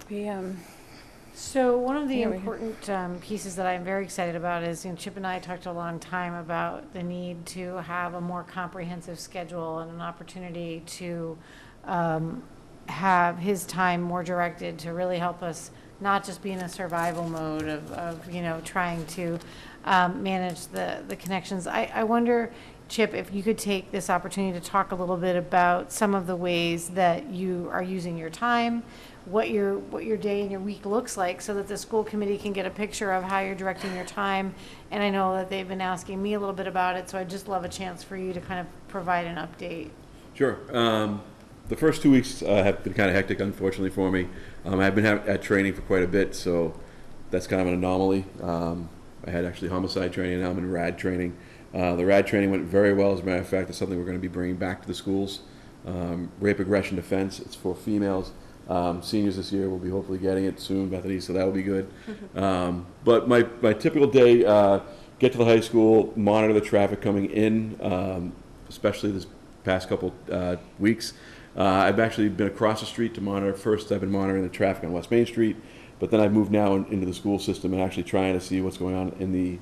C: We,
A: So one of the
C: Here we go.
A: important pieces that I'm very excited about is, Chip and I talked a long time about the need to have a more comprehensive schedule and an opportunity to have his time more directed to really help us not just be in a survival mode of you know, trying to manage the connections. I wonder, Chip, if you could take this opportunity to talk a little bit about some of the ways that you are using your time, what your day and your week looks like, so that the school committee can get a picture of how you're directing your time. And I know that they've been asking me a little bit about it, so I'd just love a chance for you to kind of provide an update.
K: Sure. The first 2 weeks have been kind of hectic, unfortunately, for me. I've been at training for quite a bit, so that's kind of an anomaly. I had actually homicide training, and now I'm in RAD training. The RAD training went very well. As a matter of fact, it's something we're going to be bringing back to the schools. Rape, aggression, defense. It's for females. Seniors this year will be hopefully getting it soon, Bethany, so that'll be good. But my typical day, get to the high school, monitor the traffic coming in, especially this past couple weeks. I've actually been across the street to monitor. First, I've been monitoring the traffic on West Main Street, but then I've moved now into the school system and actually trying to see what's going on in the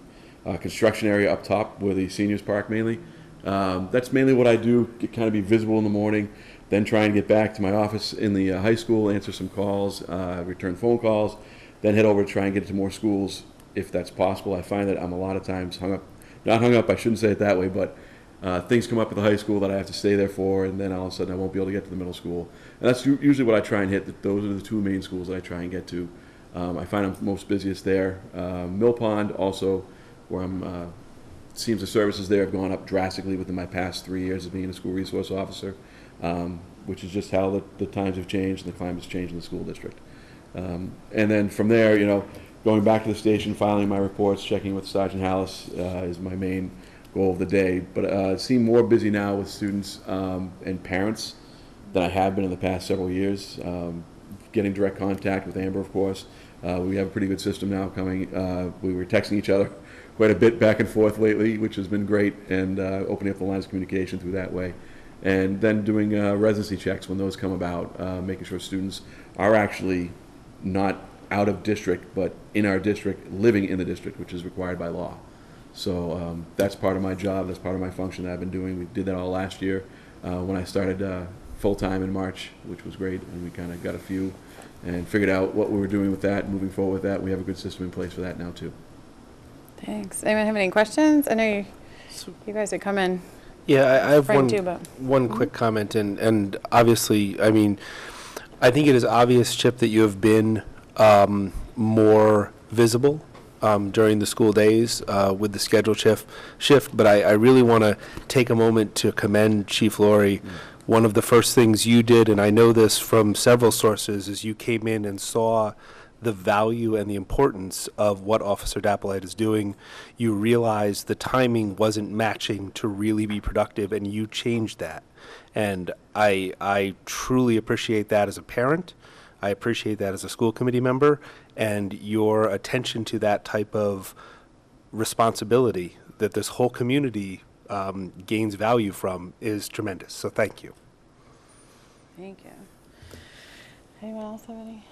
K: construction area up top where the seniors park mainly. That's mainly what I do, kind of be visible in the morning, then try and get back to my office in the high school, answer some calls, return phone calls, then head over to try and get to more schools if that's possible. I find that I'm a lot of times not hung up, I shouldn't say it that way, but things come up at the high school that I have to stay there for, and then all of a sudden I won't be able to get to the middle school. And that's usually what I try and hit. Those are the two main schools that I try and get to. I find I'm most busiest there. Mill Pond also, where I'm, seems the services there have gone up drastically within my past 3 years of being a school resource officer, which is just how the times have changed and the climate's changed in the school district. And then from there, you know, going back to the station, filing my reports, checking with Sergeant Hallis is my main goal of the day. But I seem more busy now with students and parents than I have been in the past several years. Getting direct contact with Amber, of course. We have a pretty good system now coming. We were texting each other quite a bit back and forth lately, which has been great, and opening up the lines of communication through that way. And then doing residency checks when those come about, making sure students are actually not out of district, but in our district, living in the district, which is required by law. So that's part of my job, that's part of my function that I've been doing. We did that all last year when I started full-time in March, which was great, and we kind of got a few and figured out what we were doing with that, moving forward with that. We have a good system in place for that now, too.
C: Thanks. Anyone have any questions? I know you guys are coming.
D: Yeah, I have
C: Frank,
D: one quick comment, and obviously, I mean, I think it is obvious, Chip, that you have been more visible during the school days with the schedule shift, but I really want to take a moment to commend Chief Laurie. One of the first things you did, and I know this from several sources, is you came in and saw the value and the importance of what Officer Dapplite is doing. You realized the timing wasn't matching to really be productive, and you changed that. And I truly appreciate that as a parent. I appreciate that as a school committee member, and your attention to that type of responsibility that this whole community gains value from is tremendous. So thank you.
C: Thank you. Anyone else have any?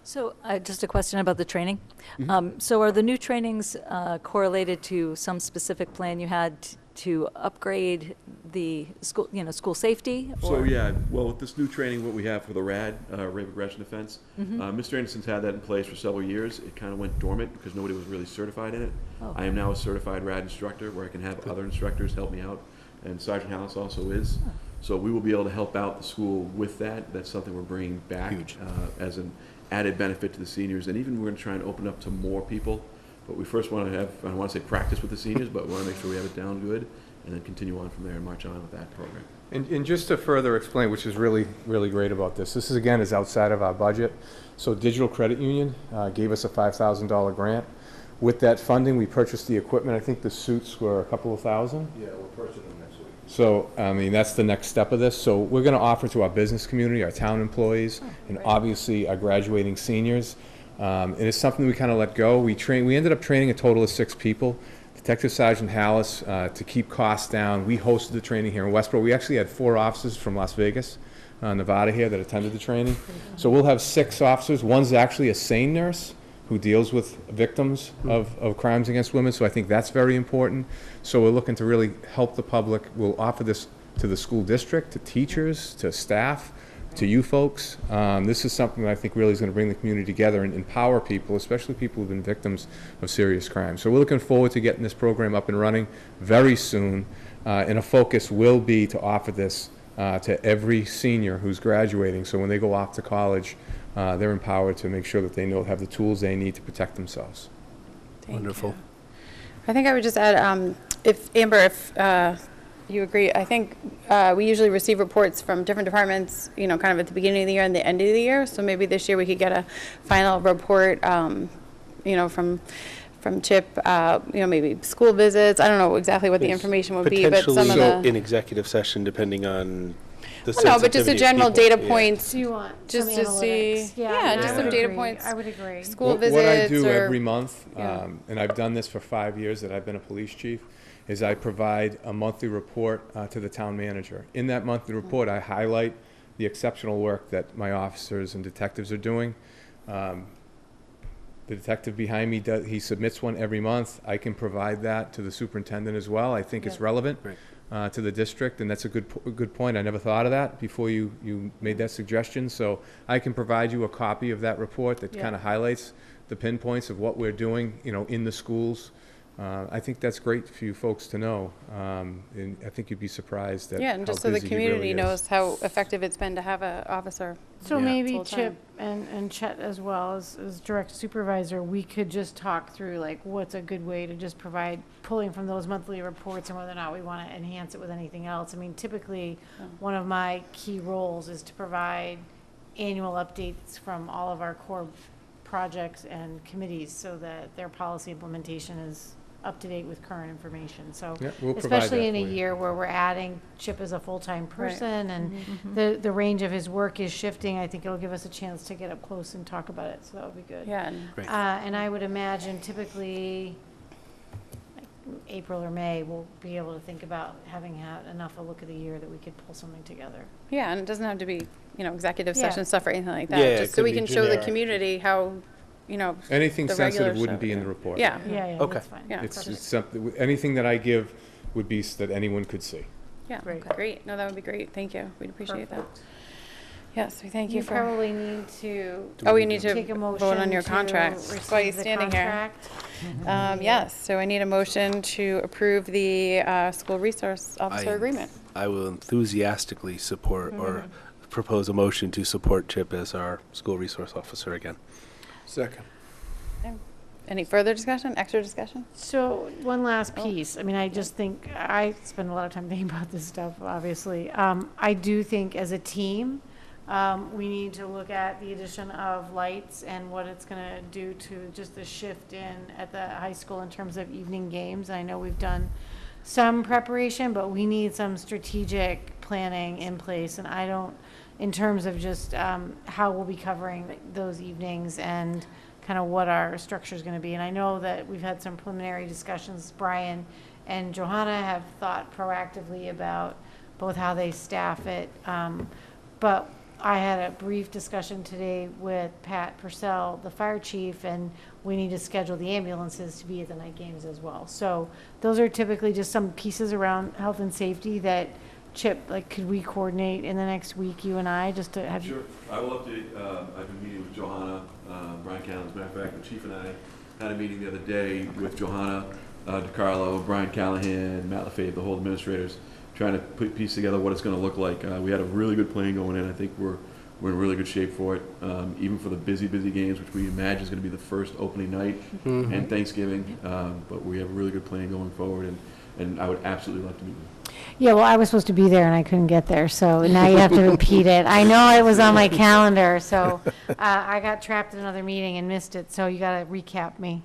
E: So just a question about the training. So are the new trainings correlated to some specific plan you had to upgrade the school, school safety?
K: So yeah, well, with this new training, what we have for the RAD, Rape, Aggression, Defense, Mr. Anderson's had that in place for several years. It kind of went dormant because nobody was really certified in it.
E: Oh.
K: I am now a certified RAD instructor where I can have other instructors help me out, and Sergeant Hallis also is.
E: Oh.
K: So we will be able to help out the school with that. That's something we're bringing back as an added benefit to the seniors, and even we're going to try and open up to more people. But we first want to have, I don't want to say practice with the seniors, but we want to make sure we have it down good, and then continue on from there and march on with that program.
J: And just to further explain, which is really, really great about this is again is outside of our budget. So Digital Credit Union gave us a $5,000 grant. With that funding, we purchased the equipment. I think the suits were a couple of thousand.
K: Yeah, we're purchasing them next week.
J: So, I mean, that's the next step of this. So we're going to offer to our business community, our town employees, and obviously our graduating seniors. And it's something we kind of let go. We ended up training a total of 6 people. Detective Sergeant Hallis, to keep costs down, we hosted the training here in Westborough. We actually had 4 officers from Las Vegas, Nevada here that attended the training. So we'll have 6 officers. One's actually a SANE nurse who deals with victims of crimes against women. So I think that's very important. So we're looking to really help the public. We'll offer this to the school district, to teachers, to staff, to you folks. This is something that I think really is going to bring the community together and empower people, especially people who've been victims of serious crime. So we're looking forward to getting this program up and running very soon, and a focus will be to offer this to every senior who's graduating, so when they go off to college, they're empowered to make sure that they have the tools they need to protect themselves.
D: Wonderful.
C: I think I would just add, if you agree, I think we usually receive reports from different departments, kind of at the beginning of the year and the end of the year. So maybe this year we could get a final report, from Chip, maybe school visits. I don't know exactly what the information would be, but some of
D: Potentially in executive session, depending on the
C: no, but just a
D: sensitivity of
C: general
D: people.
C: data points.
A: Do you want
C: Just
A: some
C: to see,
A: analytics?
C: yeah, just
A: I
C: some
A: would
C: data
A: agree.
C: points.
A: I would agree.
C: School visits.
J: What I do
C: or,
J: every month,
C: Yeah.
J: and I've done this for 5 years that I've been a police chief, is I provide a monthly report to the town manager. In that monthly report, I highlight the exceptional work that my officers and detectives are doing. The detective behind me, he submits one every month. I can provide that to the superintendent as well. I think it's relevant to the district, and that's a good point. I never thought of that before you made that suggestion. So I can provide you a copy of that report that kind of highlights the pinpoints of what we're doing, in the schools. I think that's great for you folks to know, and I think you'd be surprised at
C: and just
J: how
C: so the
J: busy he
C: community
J: really is.
C: knows how effective it's been to have an officer.
A: So
J: Yeah.
A: maybe
C: Full-time.
A: Chip and Chet as well as direct supervisor, we could just talk through like what's a good way to just provide, pulling from those monthly reports and whether or not we want to enhance it with anything else. I mean, typically, one of my key roles is to provide annual updates from all of our core projects and committees so that their policy implementation is up to date with current information. So
J: Yeah, we'll provide
A: especially
J: that
A: in a
J: for you.
A: year where we're adding Chip as a full-time person and
C: Mm-hmm.
A: the range of his work is shifting, I think it'll give us a chance to get up close and talk about it. So that would be good.
C: Yeah, and
D: Great.
A: And I would imagine typically like April or May, we'll be able to think about having had enough a look at the year that we could pull something together.
C: yeah, and it doesn't have to be, executive
A: Yeah.
C: session stuff or anything like that.
D: Yeah, it
C: just so
D: could
C: we
D: be
C: can show the
D: generic.
C: community how,
J: Anything
C: the
J: sensitive
C: regular
J: wouldn't
C: stuff,
J: be in
C: yeah.
J: the report.
C: Yeah.
A: Yeah,
D: Okay.
A: that's fine.
C: Yeah.
J: It's
A: Perfect.
J: something, anything that I give would be that anyone could see.
C: Yeah,
A: Great.
C: great. No, that would be great. Thank you. We'd appreciate that.
A: Perfect.
C: Yes, we thank you
A: You
C: for.
A: probably need to
C: Oh, we need to
A: take a motion
C: vote on your
A: to
C: contract. That's why he's
A: receive the
C: standing here.
A: contract.
C: Yes, so I need a motion to approve the school resource officer agreement.
D: I will enthusiastically support or propose a motion to support Chip as our school resource officer again.
F: Second.
C: Any further discussion, extra discussion?
A: So one last
C: Oh.
A: piece. I mean, I just think, I spend a lot of time thinking about this stuff, obviously. I do think as a team, we need to look at the addition of lights and what it's going to do to just the shift in at the high school in terms of evening games. I know we've done some preparation, but we need some strategic planning in place. And I don't, in terms of just how we'll be covering those evenings and kind of what our structure is going to be. And I know that we've had some preliminary discussions. Brian and Johanna have thought proactively about both how they staff it. But I had a brief discussion today with Pat Purcell, the fire chief, and we need to schedule the ambulances to be at the night games as well. So those are typically just some pieces around health and safety that Chip, like, could we coordinate in the next week, you and I, just to have
K: Sure, I will update, I've been meeting with Johanna, Brian Callen, as a matter of fact, the chief and I had a meeting the other day with Johanna, DiCarlo, Brian Callahan, Matt LaFave, the whole administrators, trying to piece together what it's gonna look like. We had a really good plan going in, I think we're in really good shape for it, even for the busy games, which we imagine is gonna be the first opening night and Thanksgiving, but we have a really good plan going forward, and I would absolutely love to meet with you.
A: Yeah, well, I was supposed to be there and I couldn't get there, so now you have to repeat it. I know it was on my calendar, so I got trapped in another meeting and missed it, so you got to recap me.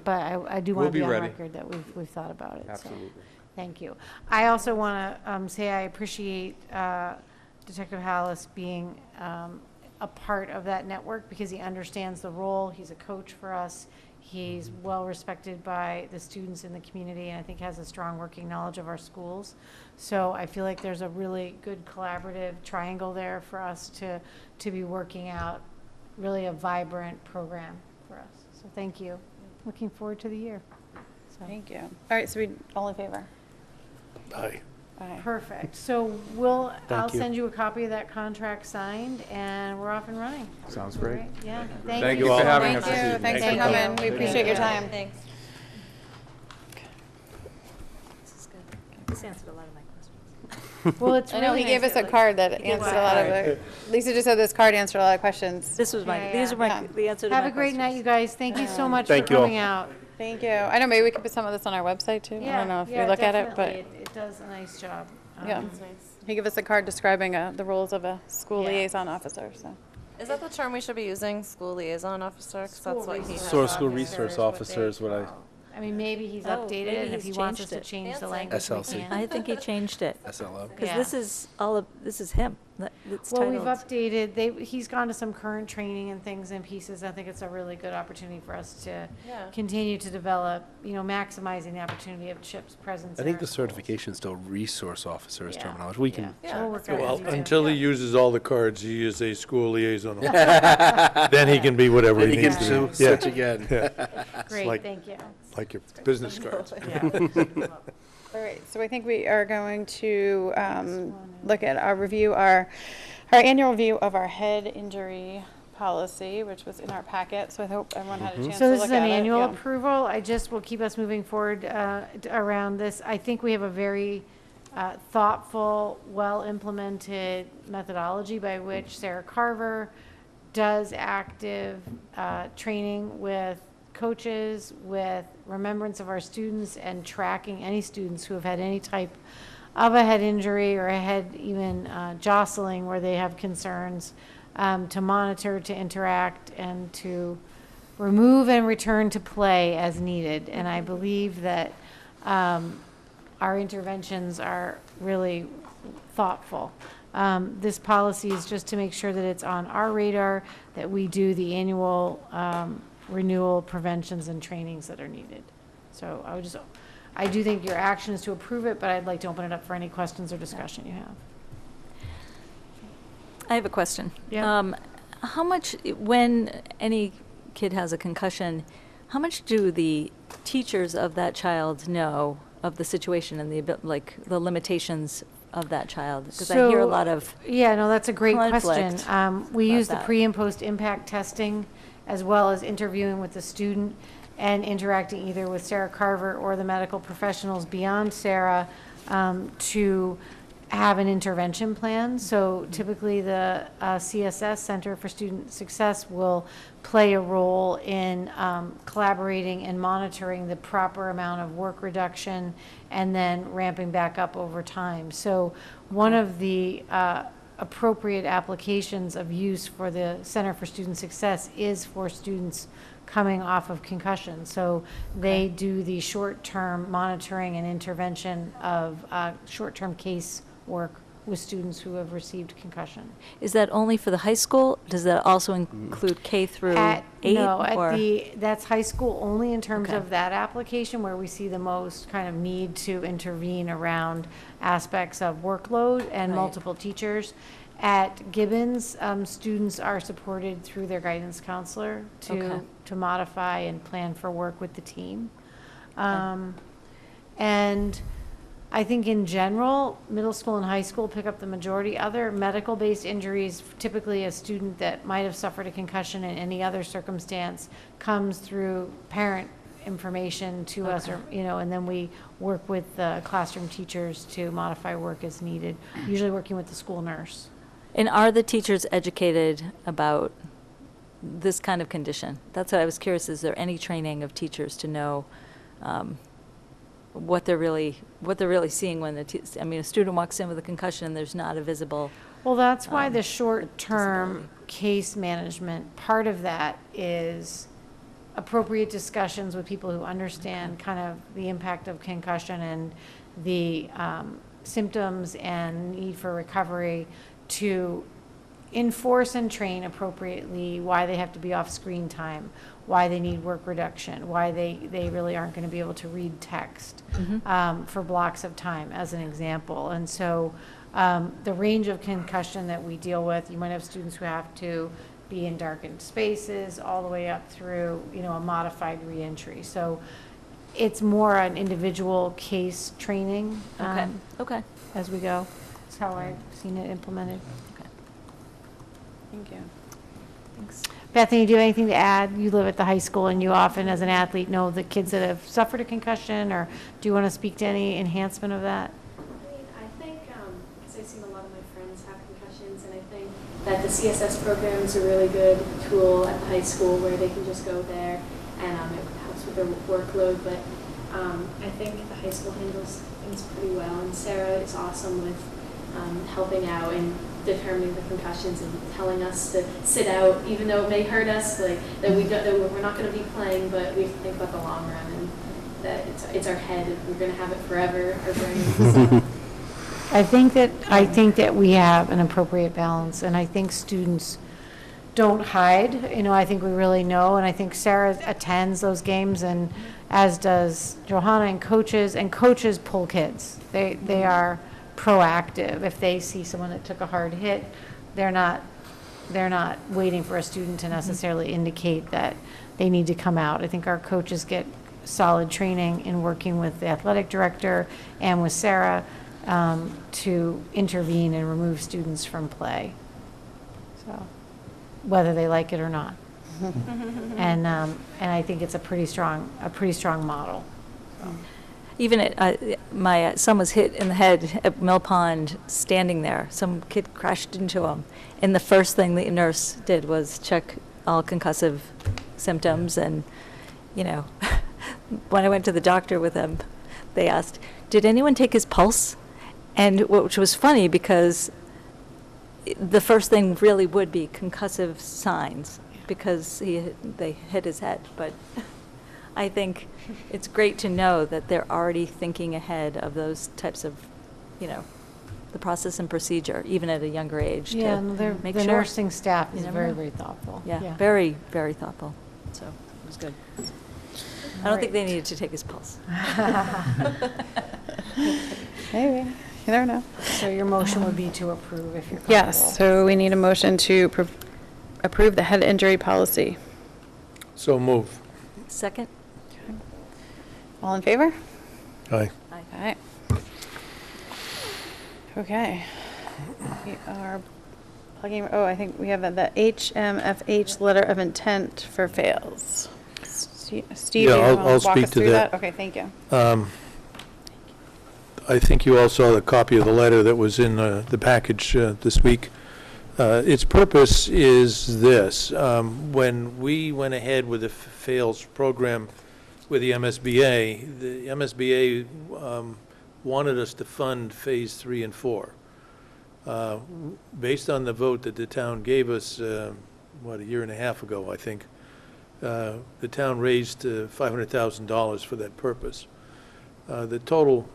A: But I do want
J: We'll
A: to be
J: be
A: on
J: ready.
A: record that we've thought about it. so
J: Absolutely.
A: Thank you. I also want to say I appreciate Detective Hallis being a part of that network because he understands the role. He's a coach for us. He's well respected by the students in the community and I think has a strong working knowledge of our schools. So I feel like there's a really good collaborative triangle there for us to be working out really a vibrant program for us. So thank you. Looking forward to the year. So.
C: Thank you. All right, so we, all in favor?
D: Aye.
A: Perfect. So I'll
D: you.
A: send you a copy of that contract signed, and we're off and running.
J: Sounds
A: All
J: great.
A: right, yeah.
J: Thank you
A: so
J: all for having
A: much.
J: us this evening.
C: Thanks for
A: Thank
C: coming.
A: you.
C: We appreciate your time.
H: Thanks.
E: This is good. This answered a lot of my questions.
A: Well, it's
C: I know,
A: really
C: he gave
A: nice
C: us a
A: that,
C: card that answered a lot of
A: Right.
C: it. Lisa just said this card answered a lot of questions.
E: This was my,
A: Yeah,
E: these are my,
C: yeah.
E: the answer to my
A: Have a great night, you
E: questions.
A: guys. Thank you so much for
D: Thank you all.
A: coming out.
C: Thank you. I know, maybe we could put some of this on our website too. I don't know if you look at it, but
A: definitely. It does a nice job.
C: yeah. He gave us a card describing the roles of a school
A: Yeah.
C: liaison officer, so.
H: Is that the term we should be using, school liaison officer? 'Cause that's what he has.
D: School resource officer is what I-
A: I mean, maybe he's
E: Oh,
A: updated
E: maybe
A: it, and if
E: he's
A: he wants us
E: changed
A: to
E: it.
A: change the
H: Fancy.
A: language, we
D: SLC.
A: can.
E: I think he changed it.
D: SLO.
E: Because
A: Yeah.
E: this is this is him. It's
A: Well, we've
E: titled.
A: updated, he's gone to some current training and things and pieces. I think it's a really good opportunity for us to
H: Yeah.
A: continue to develop, maximizing the opportunity of CHIP's presence.
D: I
A: in
D: think
A: our
D: the
A: schools.
D: certification is still resource officer is
A: Yeah.
D: terminology. We can,
A: Yeah.
H: Yeah.
A: We'll work on it
F: Well,
A: as we go.
F: until he uses all the cards, he is a school liaison. Then he can be whatever he
D: he
F: needs
D: can
F: to be.
D: switch again.
A: Great,
F: like-
A: thank you.
F: Like your business cards.
C: All right, so I think we are going to look at our annual review of our head injury policy, which was in our packet, so I hope everyone had a chance to
A: So
C: look
A: this is
C: at
A: an
C: it.
A: annual
C: Yeah.
A: approval. I just will keep us moving forward around this. I think we have a very thoughtful, well-implemented methodology by which Sarah Carver does active training with coaches, with remembrance of our students, and tracking any students who have had any type of a head injury or a head even jostling where they have concerns, to monitor, to interact, and to remove and return to play as needed. And I believe that our interventions are really thoughtful. This policy is just to make sure that it's on our radar, that we do the annual renewal preventions and trainings that are needed. So I do think your action is to approve it, but I'd like to open it up for any questions or discussion you have.
E: I have a question.
A: Yeah.
E: How much, when any kid has a concussion, how much do the teachers of that child know of the situation and the limitations of that child? Because I hear a lot of.
A: Yeah, no, that's a great question.
E: conflict
A: We
E: about
A: use the
E: that.
A: pre and post impact testing, as well as interviewing with the student and interacting either with Sarah Carver or the medical professionals beyond Sarah to have an intervention plan. So typically the CSS, Center for Student Success, will play a role in collaborating and monitoring the proper amount of work reduction and then ramping back up over time. So one of the appropriate applications of use for the Center for Student Success is for students coming off of concussion. So they do the short-term monitoring and intervention of short-term case work with students who have received concussion.
E: Is that only for the high school? Does that also include K through 8?
A: That's high school only in terms
E: Okay.
A: of that application, where we see the most kind of need to intervene around aspects of workload and
E: Right.
A: multiple teachers. At Gibbons, students are supported through their guidance counselor
E: Okay.
A: to modify and plan for work with the team. And I think in general, middle school and high school pick up the majority. Other medical-based injuries, typically a student that might have suffered a concussion in any other circumstance comes through parent information to us, or, and then we work with the classroom teachers to modify work as needed, usually working with the school nurse.
E: And are the teachers educated about this kind of condition? That's what I was curious. Is there any training of teachers to know what they're really seeing when a student walks in with a concussion and there's not a visible.
A: Well, that's why the short-term
E: disability.
A: case management, part of that is appropriate discussions with people who understand kind of the impact of concussion and the symptoms and need for recovery, to enforce and train appropriately why they have to be off screen time, why they need work reduction, why they really aren't going to be able to read text for blocks of time, as an example. And so the range of concussion that we deal with, you might have students who have to be in darkened spaces all the way up through, a modified reentry. So it's more an individual case training.
E: Okay, okay.
A: As we go. That's how I've seen it implemented.
C: Thank you.
E: Thanks.
A: Bethany, do you have anything to add? You live at the high school and you often, as an athlete, know the kids that have suffered a concussion, or do you want to speak to any enhancement of that?
B: I think, because I've seen a lot of my friends have concussions, and I think that the CSS program is a really good tool at the high school where they can just go there, and it helps with their workload. But I think the high school handles things pretty well, and Sarah is awesome with helping out and determining the concussions and telling us to sit out, even though it may hurt us, like that we're not going to be playing, but we have to think about the long run, and that it's our head, and we're going to have it forever, our brains. So.
A: I think that we have an appropriate balance, and I think students don't hide. You know, I think we really know, and I think Sarah attends those games, and as does Johanna, and coaches pull kids. They are proactive. If they see someone that took a hard hit, they're not waiting for a student to necessarily indicate that they need to come out. I think our coaches get solid training in working with the athletic director and with Sarah to intervene and remove students from play. So, whether they like it or not. And I think it's a pretty strong model. So.
E: Even my son was hit in the head at Mill Pond, standing there. Some kid crashed into him, and the first thing the nurse did was check all concussive symptoms. And you know, when I went to the doctor with him, they asked, "Did anyone take his pulse?" And which was funny because the first thing really would be concussive signs because they hit his head, but. I think it's great to know that they're already thinking ahead of those types of, you know, the process and procedure, even at a younger age.
A: Yeah,
E: to
A: and
E: make
A: the
E: sure.
A: nursing staff is
E: You never
A: very,
E: know.
A: very thoughtful.
E: Yeah, very, very thoughtful. So it was good. I don't think they needed to take his pulse.
C: Maybe. You never know.
A: So your motion would be to approve if you're comfortable.
C: Yes, so we need a motion to approve the head injury policy.
F: So move.
E: Second?
C: All in favor?
F: Aye.
E: Aye.
C: All right. Okay. We are plugging, I think we have the HMFH letter of intent for fails. Steve,
F: Yeah,
C: you
F: I'll
C: wanna walk
F: speak
C: us
F: to
C: through
F: that.
C: Okay, thank you.
F: I think you all saw the copy of the letter that was in the package this week. Its purpose is this. When we went ahead with the fails program with the MSBA wanted us to fund Phase 3 and 4. Based on the vote that the town gave us, a year and a half ago, I think, the town raised $500,000 for that purpose. The total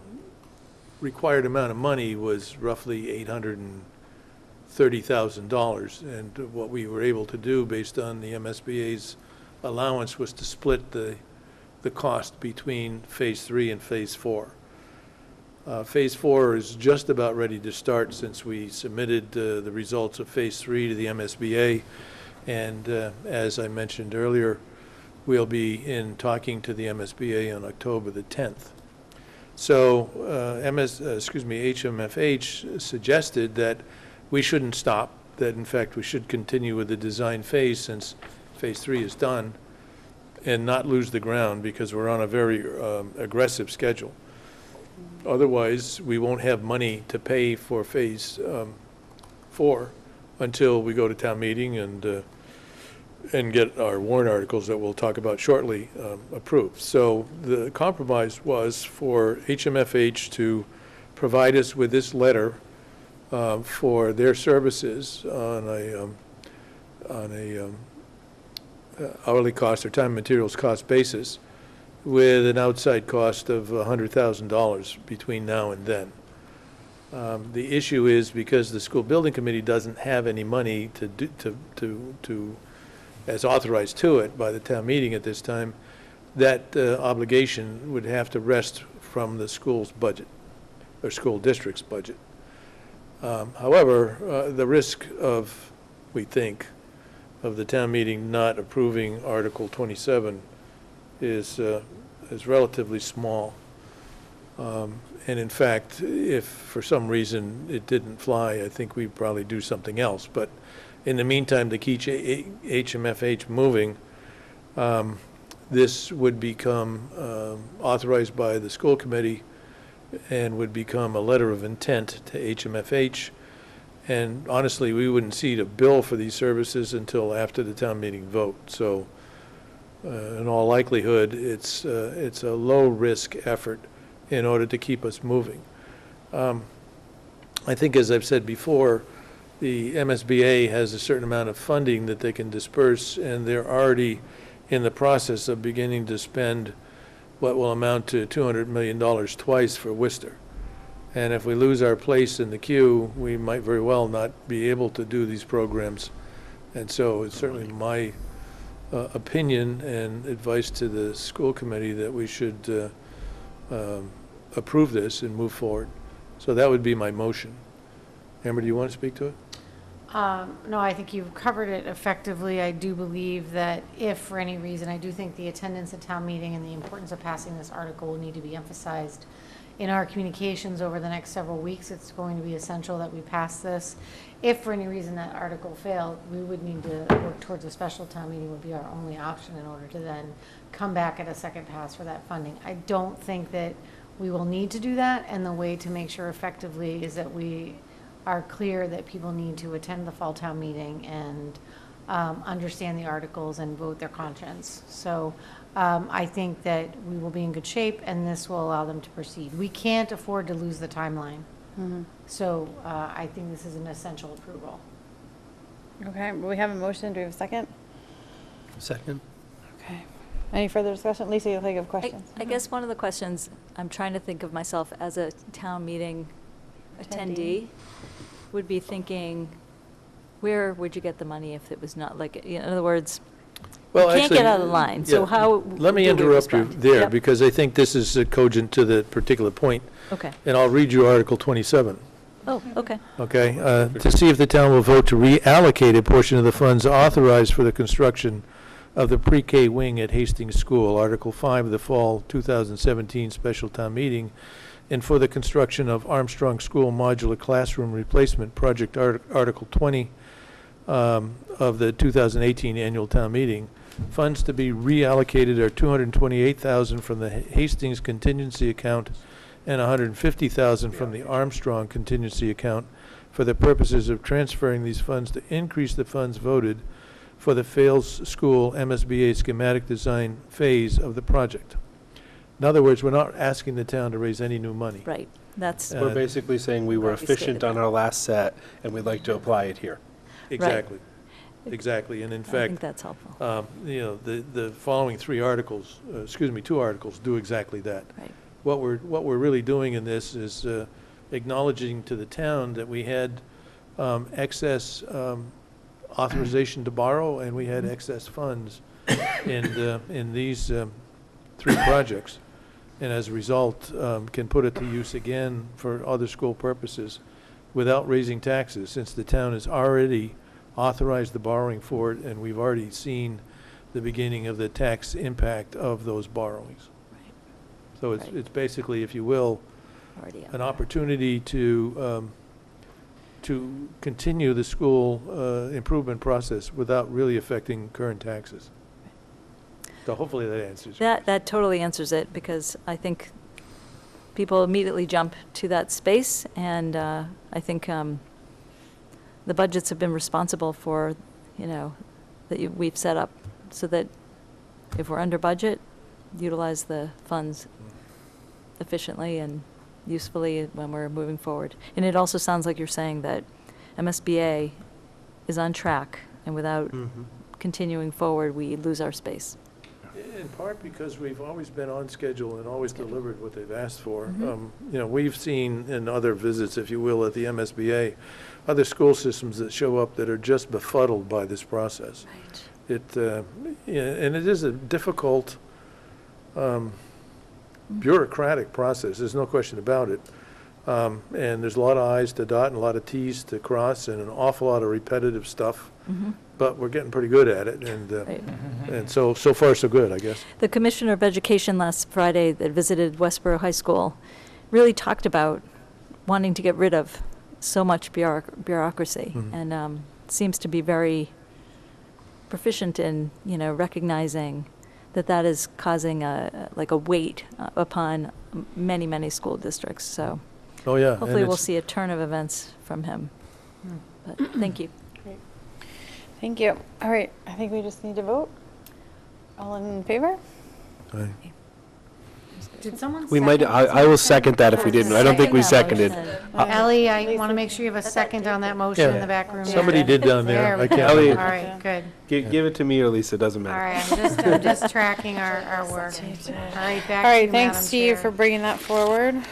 F: required amount of money was roughly $830,000, and what we were able to do based on the MSBA's allowance was to split the cost between Phase 3 and Phase 4. Phase 4 is just about ready to start since we submitted the results of Phase 3 to the MSBA, and as I mentioned earlier, we'll be talking to the MSBA on October the 10th. So HMFH suggested that we shouldn't stop, that in fact we should continue with the design phase since Phase 3 is done, and not lose the ground because we're on a very aggressive schedule. Otherwise, we won't have money to pay for Phase 4 until we go to town meeting and get our warrant articles that we'll talk about shortly approved. So the compromise was for HMFH to provide us with this letter for their services on a hourly cost or time and materials cost basis with an outside cost of $100,000 between now and then. The issue is because the school building committee doesn't have any money to as authorized to it by the town meeting at this time, that obligation would have to rest from the school's budget or school district's budget. However, the risk of, we think, of the town meeting not approving Article 27 is is relatively small. And in fact, if for some reason it didn't fly, I think we'd probably do something else. But in the meantime, to keep HMFH moving, this would become authorized by the school committee and would become a letter of intent to HMFH. And honestly, we wouldn't see the bill for these services until after the town meeting vote. So in all likelihood, it's a low-risk effort in order to keep us moving. I think, as I've said before, the MSBA has a certain amount of funding that they can disperse, and they're already in the process of beginning to spend what will amount to $200 million twice for Worcester. And if we lose our place in the queue, we might very well not be able to do these programs. And so it's certainly my opinion and advice to the school committee that we should approve this and move forward. So that would be my motion. Amber, do you want to speak to it?
A: No, I think you've covered it effectively. I do believe that if for any reason, I do think the attendance at town meeting and the importance of passing this article will need to be emphasized in our communications over the next several weeks. It's going to be essential that we pass this. If for any reason that article failed, we would need to work towards a special town meeting would be our only option in order to then come back at a second pass for that funding. I don't think that we will need to do that, and the way to make sure effectively is that we are clear that people need to attend the fall town meeting and understand the articles and vote their conscience. So I think that we will be in good shape, and this will allow them to proceed. We can't afford to lose the timeline. So I think this is an essential approval.
C: Okay, well, we have a motion. Do we have a second?
D: Second.
C: Okay. Any further discussion? Lisa, you think of questions?
E: I guess one of the questions, I'm trying to think of myself as a town meeting attendee, would be thinking, where would you get the money if it was not, like, in other words,
F: Well,
E: you can't
F: actually,
E: get out of the line, so
F: yeah,
E: how
F: let me
E: do we
F: interrupt you
E: respond?
F: there,
E: Yep.
F: because I think this is cogent to the particular point.
E: Okay.
F: And I'll read you Article 27.
E: Oh, okay.
F: Okay, to see if the town will vote to reallocate a portion of the funds authorized for the construction of the pre-K wing at Hastings School, Article 5 of the Fall 2017 Special Town Meeting, and for the construction of Armstrong School Modular Classroom Replacement Project, Article 20 of the 2018 Annual Town Meeting. Funds to be reallocated are $228,000 from the Hastings contingency account and $150,000 from the Armstrong contingency account for the purposes of transferring these funds to increase the funds voted for the Fales School MSBA schematic design phase of the project. In other words, we're not asking the town to raise any new money.
E: Right, that's,
D: We're basically saying we were
E: Glad you stated
D: efficient on
E: that.
D: our last set, and we'd like to apply it here.
F: Exactly. Exactly, and in
E: I think
F: fact,
E: that's helpful.
F: you know, the following two articles do exactly that.
E: Right.
F: What we're really doing in this is acknowledging to the town that we had excess authorization to borrow, and we had excess funds in these three projects, and as a result, can put it to use again for other school purposes without raising taxes, since the town has already authorized the borrowing for it, and we've already seen the beginning of the tax impact of those borrowings.
E: Right.
F: So it's
E: Right.
F: it's basically, if you will,
E: Already up
F: an
E: there.
F: opportunity to continue the school improvement process without really affecting current taxes. So hopefully that answers.
E: That totally answers it, because I think people immediately jump to that space, and I think the budgets have been responsible for, that we've set up, so that if we're under budget, utilize the funds efficiently and usefully when we're moving forward. And it also sounds like you're saying that MSBA is on track, and without continuing forward, we lose our space.
F: In part because we've always been on schedule and always delivered what they've asked for. We've seen in other visits, if you will, at the MSBA, other school systems that show up that are just befuddled by this process.
E: Right.
F: And it is a difficult bureaucratic process, there's no question about it. And there's a lot of I's to dot and a lot of T's to cross and an awful lot of repetitive stuff. but we're getting pretty good at it, and
E: Right.
F: and so far so good, I guess.
E: The Commissioner of Education last Friday that visited Westborough High School really talked about wanting to get rid of so much bureaucracy, and seems to be very proficient in, recognizing that is causing a weight upon many school districts. So
F: Oh, yeah.
E: hopefully we'll see a turn of events from him. But thank you.
C: Great. Thank you. All right, I think we just need to vote. All in favor?
A: Did someone
D: We might,
A: second
D: I will second that if we didn't. I don't think we seconded.
A: Ellie, I want to make sure you have a second on that motion in the back room.
F: Somebody did down there.
A: There we
F: I
A: go.
F: can't
A: All
D: remember.
A: right, good.
D: Give it to me or Lisa, doesn't
A: All
D: matter.
A: right, I'm just tracking our work. All right, back
C: All
A: to
C: right,
A: you,
C: thanks,
A: Madam
C: Steve,
A: Chair.
C: for bringing that forward.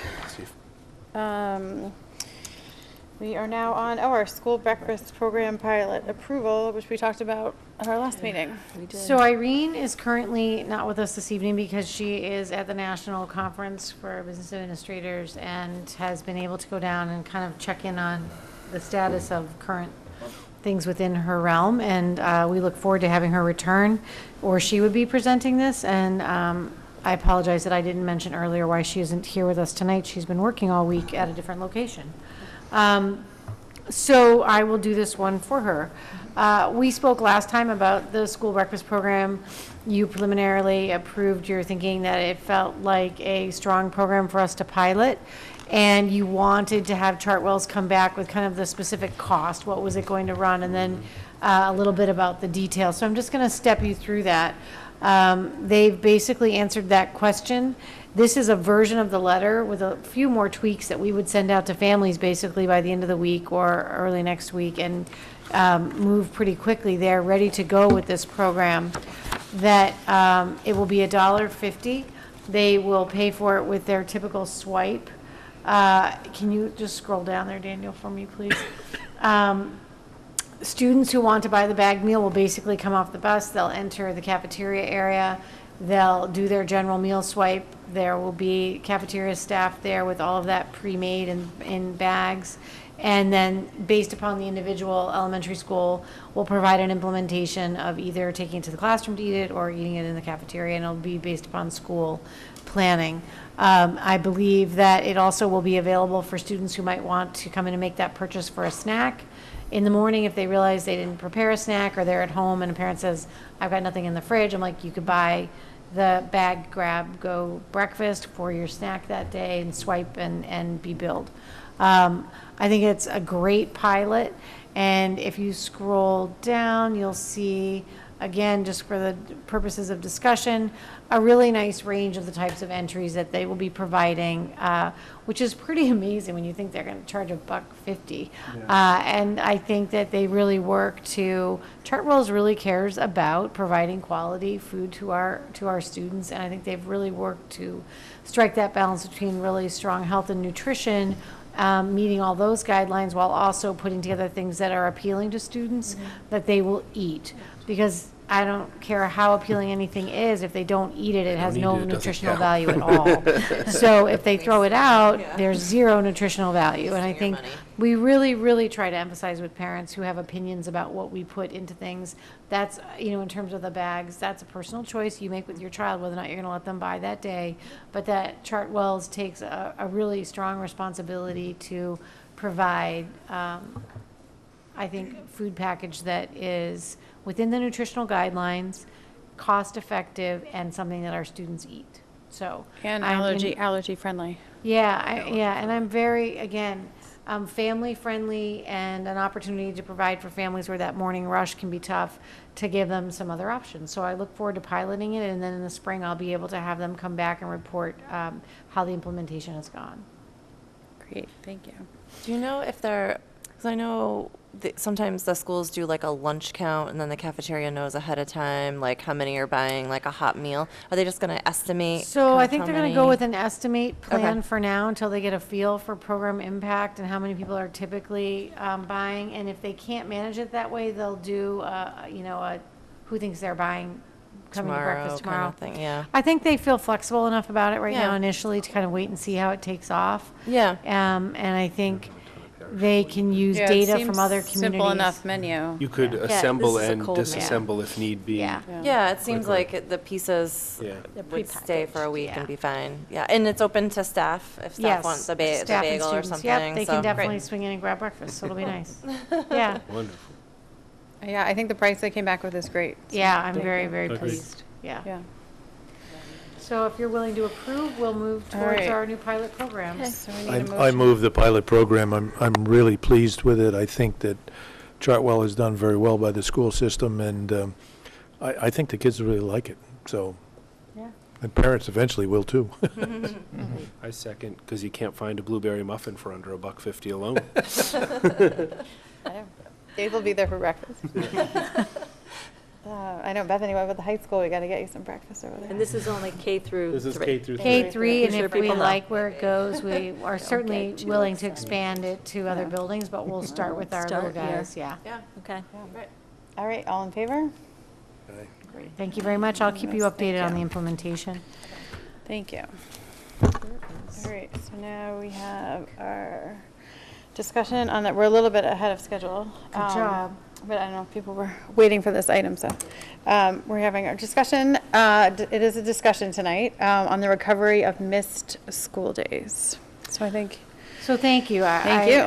C: We are now on, our school breakfast program pilot approval, which we talked about at our last meeting.
E: We did.
A: So Irene is currently not with us this evening because she is at the National Conference for Business Administrators and has been able to go down and kind of check in on the status of current things within her realm. And we look forward to having her return, or she would be presenting this. And I apologize that I didn't mention earlier why she isn't here with us tonight. She's been working all week at a different location. So I will do this one for her. We spoke last time about the school breakfast program. You preliminarily approved your thinking that it felt like a strong program for us to pilot, and you wanted to have Chartwell's come back with kind of the specific cost, what was it going to run, and then a little bit about the details. So I'm just going to step you through that. They've basically answered that question. This is a version of the letter with a few more tweaks that we would send out to families basically by the end of the week or early next week, and move pretty quickly. They're ready to go with this program. That it will be $1.50. They will pay for it with their typical swipe. Can you just scroll down there, Daniel, for me, please? Students who want to buy the bagged meal will basically come off the bus. They'll enter the cafeteria area. They'll do their general meal swipe. There will be cafeteria staff there with all of that pre-made in bags. And then, based upon the individual elementary school, will provide an implementation of either taking it to the classroom to eat it or eating it in the cafeteria, and it'll be based upon school planning. I believe that it also will be available for students who might want to come in and make that purchase for a snack in the morning if they realize they didn't prepare a snack, or they're at home and a parent says, I've got nothing in the fridge. I'm like, you could buy the bag, grab, go breakfast for your snack that day and swipe and be billed. I think it's a great pilot, and if you scroll down, you'll see, again, just for the purposes of discussion, a really nice range of the types of entries that they will be providing, which is pretty amazing when you think they're going to charge $1.50. And I think that they really work to, Chartwell's really cares about providing quality food to our students, and I think they've really worked to strike that balance between really strong health and nutrition, meeting all those guidelines while also putting together things that are appealing to students that they will eat. Because I don't care how appealing anything is, if they don't eat it, it has no nutritional value at all. So if they throw it out, there's zero nutritional value. And I think we really, really try to emphasize with parents who have opinions about what we put into things. That's, in terms of the bags, that's a personal choice you make with your child, whether or not you're going to let them buy that day. But that Chartwell's takes a really strong responsibility to provide, I think, food package that is within the nutritional guidelines, cost effective, and something that our students eat. So
C: And allergy friendly.
A: and I'm very, again, family friendly, and an opportunity to provide for families where that morning rush can be tough, to give them some other options. So I look forward to piloting it, and then in the spring I'll be able to have them come back and report how the implementation has gone.
C: Great, thank you.
H: Do you know if they're, because I know sometimes the schools do like a lunch count, and then the cafeteria knows ahead of time like how many are buying like a hot meal. Are they just going to estimate?
A: So I think
H: how
A: they're going to
H: many?
A: go with an estimate plan
H: Okay.
A: for now until they get a feel for program impact and how many people are typically buying. And if they can't manage it that way, they'll do a who thinks they're buying coming to breakfast tomorrow.
H: Kind of thing, yeah.
A: I think they feel flexible enough about it right now
H: Yeah.
A: initially to kind of wait and see how it takes off.
H: Yeah.
A: And I think they can use
C: Yeah, it
A: data
C: seems
A: from other communities.
C: Simple enough menu.
D: You could
E: Yeah,
D: assemble
E: this is a
D: and
E: cold map.
D: disassemble if need be.
A: Yeah.
H: Yeah, it seems
D: Quickly.
H: like the pieces
D: Yeah.
H: would stay for a week
A: yeah.
H: and be fine. Yeah, and it's open to staff if staff
A: Yes,
H: want the
A: staff and
H: bagel or
A: students.
H: something.
A: Yep, they
H: so
A: can definitely
H: great.
A: swing in and grab breakfast, so it'll be nice. Yeah,
D: Wonderful.
C: Yeah, I think the price they came back with is great.
A: yeah, I'm very, very
D: Agreed.
A: pleased. Yeah.
C: Yeah.
A: So if you're willing to approve, we'll move
C: All
A: towards
C: right.
A: our new pilot programs.
C: So we need a
F: I
C: motion.
F: move the pilot program. I'm really pleased with it. I think that Chartwell has done very well by the school system, and I think the kids really like it. So,
A: Yeah.
F: and parents eventually will too.
D: I second, because you can't find a blueberry muffin for under $1.50 alone.
C: Dave will be there for breakfast. I know, Bethany, what about the high school? We got to get you some breakfast over there.
E: And this is only K through 3.
D: This is K through
A: K3, and
E: Sure
A: if we
E: people know.
A: like where it goes, we are certainly
E: get too
A: willing to
E: excited.
A: expand it to other
C: Yeah.
A: buildings, but we'll start with our little
E: Start here.
A: guys, yeah.
H: Yeah.
E: Okay.
C: All right, all in favor?
A: Thank you very much. I'll keep you
C: Yes, thank
A: updated on
C: you.
A: the implementation.
C: Thank you. All right, so now we have our discussion on that. We're a little bit ahead of schedule.
A: Good job.
C: But I don't know if people were waiting for this item, so we're having our discussion. It is a discussion tonight on the recovery of missed school days. So I think,
A: So thank you.
C: Thank you.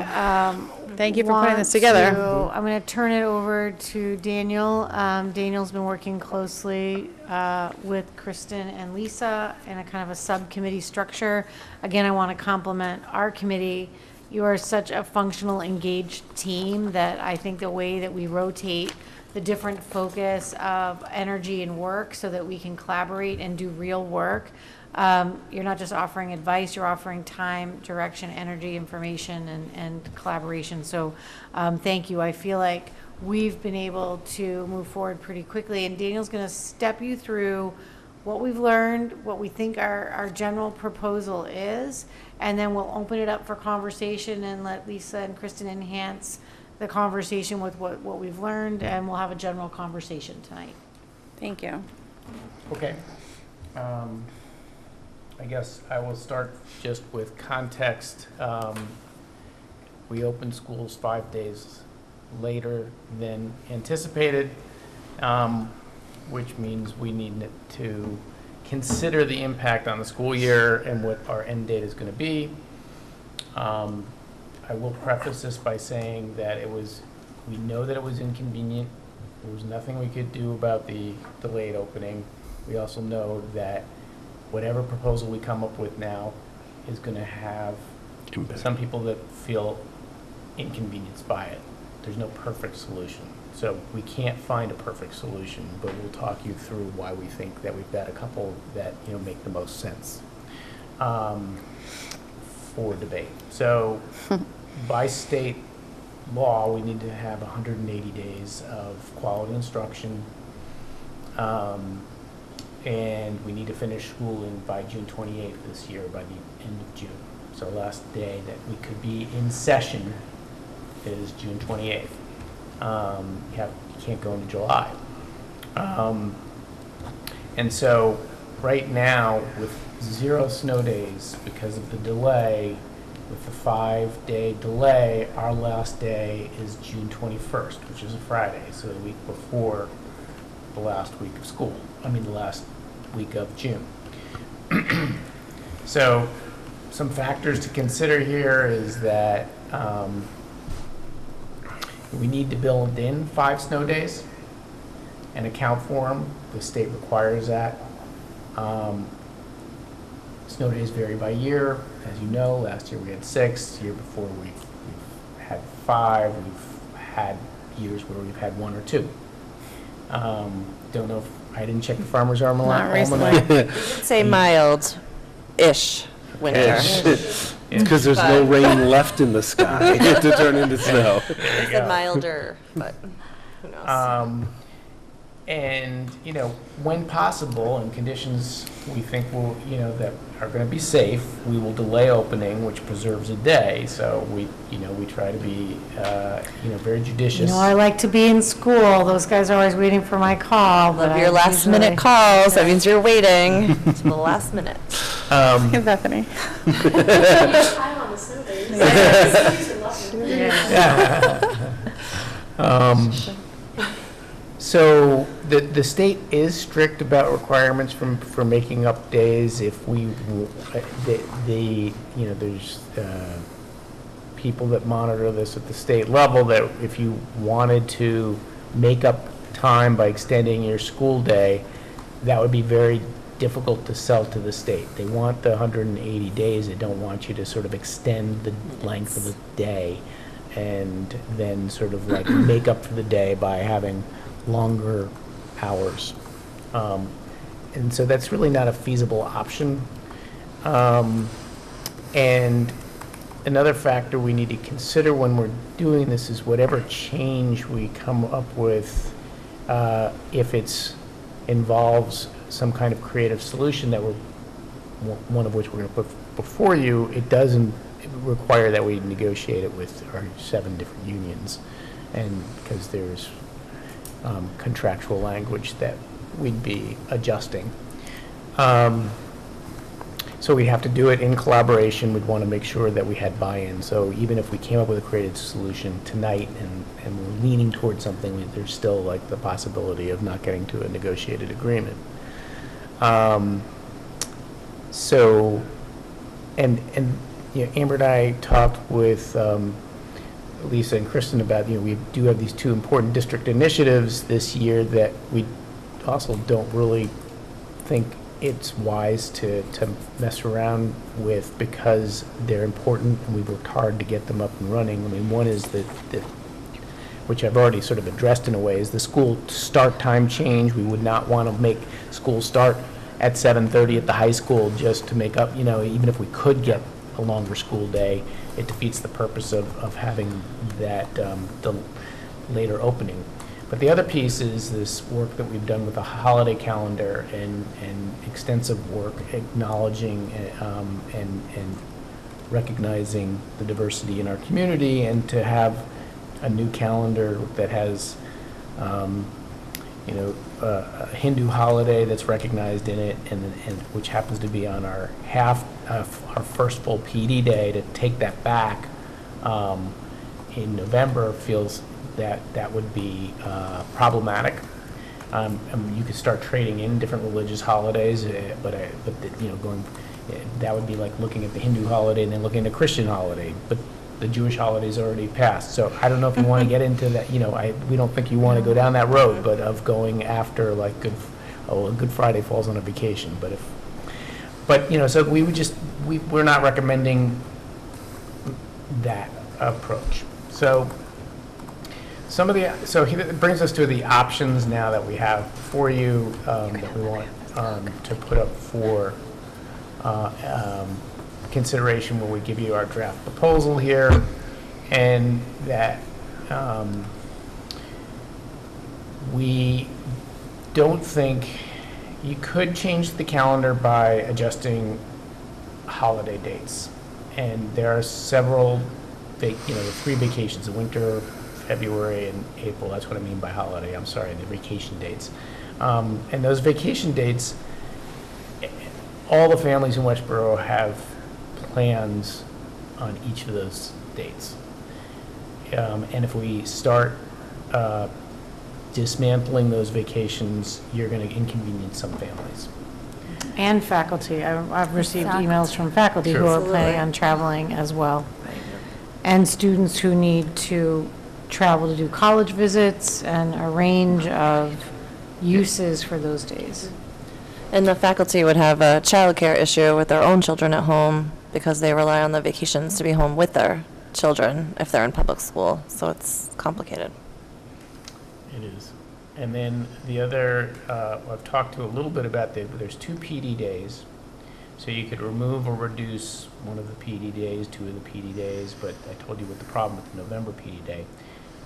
C: Thank you for putting this together.
A: I'm going to turn it over to Daniel. Daniel's been working closely with Kristen and Lisa in a kind of a subcommittee structure. Again, I want to compliment our committee. You are such a functional, engaged team that I think the way that we rotate the different focus of energy and work so that we can collaborate and do real work. You're not just offering advice, you're offering time, direction, energy, information, and collaboration. So thank you. I feel like we've been able to move forward pretty quickly, and Daniel's going to step you through what we've learned, what we think our general proposal is, and then we'll open it up for conversation and let Lisa and Kristen enhance the conversation with what we've learned, and we'll have a general conversation tonight.
C: thank you.
G: Okay. I guess I will start just with context. We opened schools 5 days later than anticipated, which means we need to consider the impact on the school year and what our end date is going to be. I will preface this by saying that we know that it was inconvenient. There was nothing we could do about the delayed opening. We also know that whatever proposal we come up with now is going to have some people that feel inconvenienced by it. There's no perfect solution. So we can't find a perfect solution, but we'll talk you through why we think that we've got a couple that make the most sense for debate. So by state law, we need to have 180 days of quality instruction, and we need to finish schooling by June 28th this year, by the end of June. So last day that we could be in session is June 28th. You can't go into July. And so right now, with 0 snow days because of the delay, with the 5-day delay, our last day is June 21st, which is a Friday, so the week before the last week of school. The last week of June. So some factors to consider here is that we need to build in 5 snow days and account for them. The state requires that. Snow days vary by year. As you know, last year we had 6. The year before we've had 5. We've had years where we've had 1 or 2. Don't know if I didn't check the Farmer's Almanac.
H: Say mild-ish winter.
D: It's because there's no rain left in the sky to turn into snow.
H: I said milder, but who knows?
G: And, when possible, and conditions we think will, that are going to be safe, we will delay opening, which preserves a day. So we try to be, very judicious.
A: I like to be in school. Those guys are always waiting for my call. but
H: Love your
A: I
H: last minute
A: usually-
H: calls. That means you're waiting to the last minute.
C: Bethany.
B: Time on the snow days.
G: So the state is strict about requirements for making up days. If we, there's people that monitor this at the state level, that if you wanted to make up time by extending your school day, that would be very difficult to sell to the state. They want the 180 days. They don't want you to sort of extend the length of the day and then sort of like make up for the day by having longer hours. And so that's really not a feasible option. And another factor we need to consider when we're doing this is whatever change we come up with, if it involves some kind of creative solution that one of which we're going to put before you, it doesn't require that we negotiate it with our 7 different unions, and because there's contractual language that we'd be adjusting. So we'd have to do it in collaboration. We'd want to make sure that we had buy-in. So even if we came up with a creative solution tonight and we're leaning towards something, there's still like the possibility of not getting to a negotiated agreement. So, and Amber and I talked with Lisa and Kristen about, we do have these 2 important district initiatives this year that we also don't really think it's wise to mess around with, because they're important and we've worked hard to get them up and running. I mean, one is which I've already sort of addressed in a way, is the school start time change. We would not want to make school start at 7:30 at the high school just to make up, even if we could get a longer school day, it defeats the purpose of having that the later opening. But the other piece is this work that we've done with the holiday calendar and extensive work acknowledging and recognizing the diversity in our community, and to have a new calendar that has a Hindu holiday that's recognized in it, and which happens to be on our our first full PD day. To take that back in November feels that would be problematic. You could start trading in different religious holidays, but that would be like looking at the Hindu holiday and then looking at the Christian holiday. But the Jewish holidays already passed, so I don't know if you want to get into that. We don't think you want to go down that road, but of going after like Good Friday falls on a vacation. So we would we're not recommending that approach. So it brings us to the options now that we have for you, that we want to put up for consideration when we give you our draft proposal here, and that we don't think you could change the calendar by adjusting holiday dates. And there are several, the 3 vacations, the winter, February, and April. That's what I mean by holiday. I'm sorry, the vacation dates. And those vacation dates, all the families in Westborough have plans on each of those dates. And if we start dismantling those vacations, you're going to inconvenience some families.
A: And faculty. I've received emails from faculty who are planning on traveling as well. And students who need to travel to do college visits, and a range of uses for those days.
H: And the faculty would have a childcare issue with their own children at home, because they rely on the vacations to be home with their children if they're in public school. So it's complicated.
G: It is. And then the other, I've talked to a little bit about there's 2 PD days. So you could remove or reduce one of the PD days, 2 of the PD days, but I told you what the problem with the November PD day.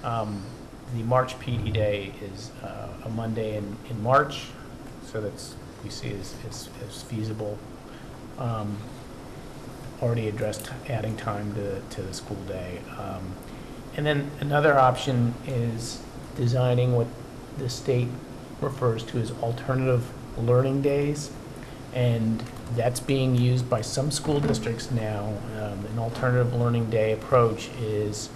G: The March PD day is a Monday in March, so that's we see as feasible. Already addressed adding time to the school day. And then another option is designing what the state refers to as alternative learning days. And that's being used by some school districts now. An alternative learning day approach is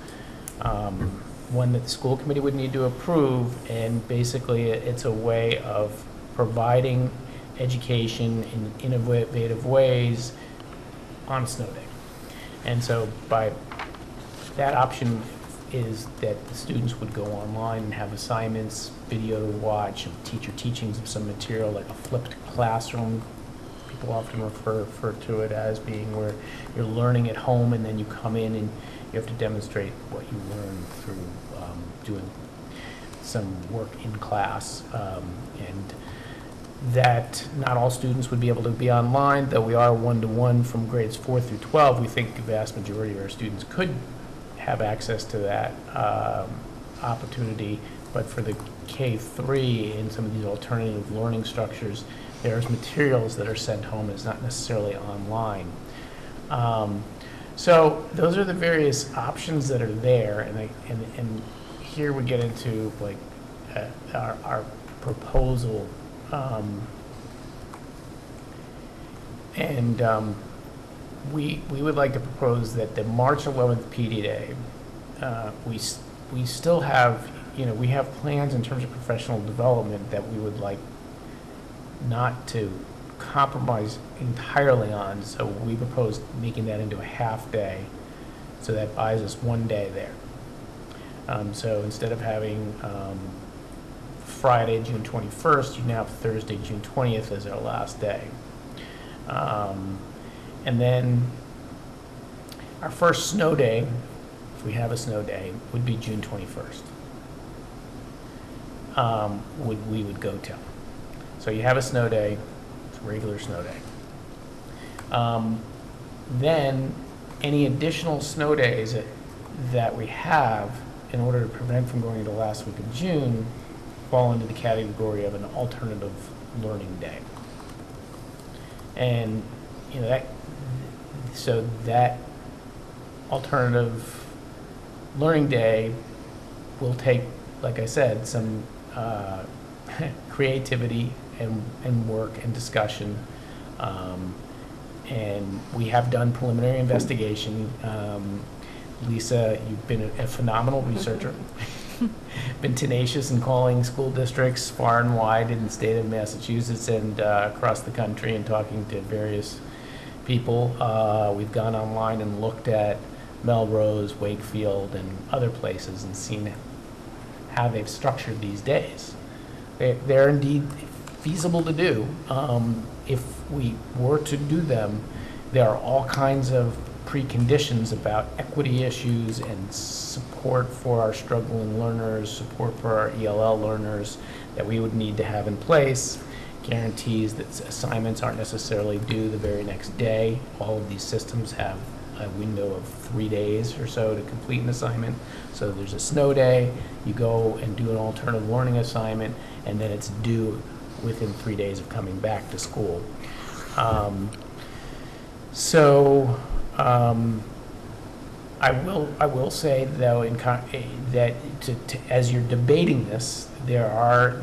G: one that the school committee would need to approve, and basically it's a way of providing education in innovative ways on a snow day. And so by that option is that the students would go online and have assignments, video to watch, and teacher teachings of some material, like a flipped classroom. People often refer to it as being where you're learning at home and then you come in and you have to demonstrate what you learned through doing some work in class. And that not all students would be able to be online, though we are one-to-one from grades 4 through 12. We think the vast majority of our students could have access to that opportunity, but for the K-3 in some of these alternative learning structures, there's materials that are sent home. It's not necessarily online. So those are the various options that are there, and here we get into like our proposal. We would like to propose that the March 11th PD Day, we still have, we have plans in terms of professional development that we would like not to compromise entirely on, so we proposed making that into a half day, so that buys us one day there. So instead of having Friday, June 21st, you now have Thursday, June 20th as our last day. And then our first snow day, if we have a snow day, would be June 21st. We would go to. So you have a snow day, it's a regular snow day. Then any additional snow days that we have, in order to prevent from going into the last week of June, fall into the category of an alternative learning day. And so that alternative learning day will take, like I said, some creativity and work and discussion. And we have done preliminary investigation. Lisa, you've been a phenomenal researcher. Been tenacious in calling school districts far and wide in the state of Massachusetts and across the country and talking to various people. We've gone online and looked at Melrose, Wakefield, and other places and seen how they've structured these days. They're indeed feasible to do. If we were to do them, there are all kinds of preconditions about equity issues and support for our struggling learners, support for our ELL learners that we would need to have in place, guarantees that assignments aren't necessarily due the very next day. All of these systems have a window of 3 days or so to complete an assignment. So there's a snow day, you go and do an alternative learning assignment, and then it's due within 3 days of coming back to school. I will say though, as you're debating this, there are